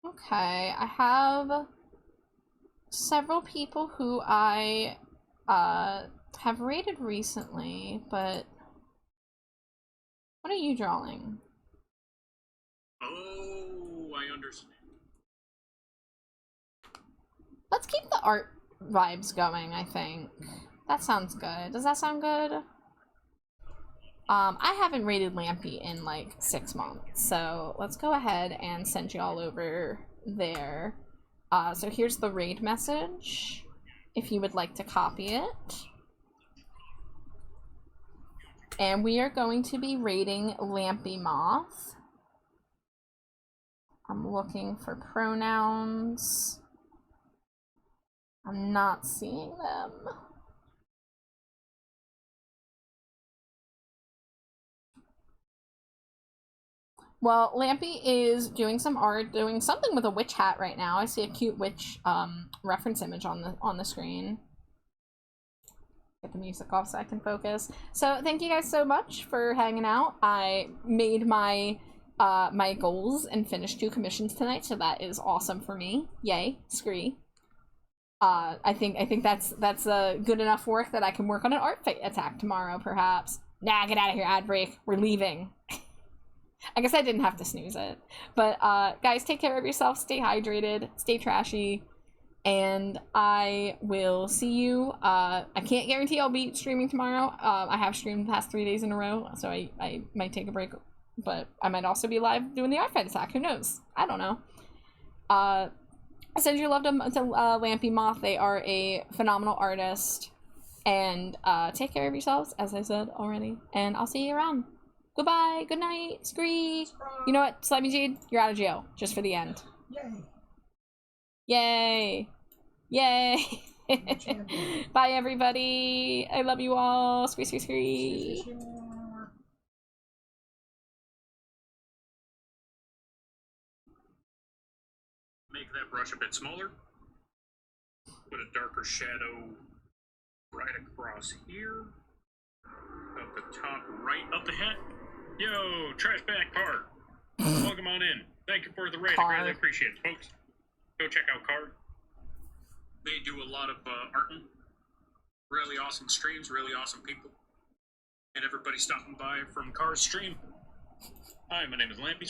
Okay, I have several people who I have rated recently, but what are you drawing? Oh, I understand. Let's keep the art vibes going, I think. That sounds good. Does that sound good? I haven't rated Lampy in like 6 months, so let's go ahead and send you all over there. So here's the raid message, if you would like to copy it. And we are going to be raiding Lampy Moth. I'm looking for pronouns. I'm not seeing them. Well, Lampy is doing some art, doing something with a witch hat right now. I see a cute witch reference image on the screen. Get the music off so I can focus. So thank you guys so much for hanging out. I made my my goals and finished 2 commissions tonight, so that is awesome for me. Yay, scree. I think that's good enough work that I can work on an art fight attack tomorrow, perhaps. Nah, get out of here, ad break. We're leaving. I guess I didn't have to snooze it. But guys, take care of yourself, stay hydrated, stay trashy, and I will see you. I can't guarantee I'll be streaming tomorrow. I have streamed the past 3 days in a row, so I might take a break but I might also be live doing the iFight attack. Who knows? I don't know. Send your love to Lampy Moth. They are a phenomenal artist. And take care of yourselves, as I said already. And I'll see you around. Goodbye. Good night. Scree. You know what, Slimy Jade? You're out of jail. Just for the end. Yay! Yay. Yay. Bye, everybody. I love you all. Scree, scree, scree. Make that brush a bit smaller. Put a darker shadow right across here. Up the top right of the hat. Yo, trash bag Card. Welcome on in. Thank you for the raid. I greatly appreciate it, folks. Go check out Card. They do a lot of arting. Really awesome streams, really awesome people. And everybody stopping by from Card's stream. Hi, my name is Lampy.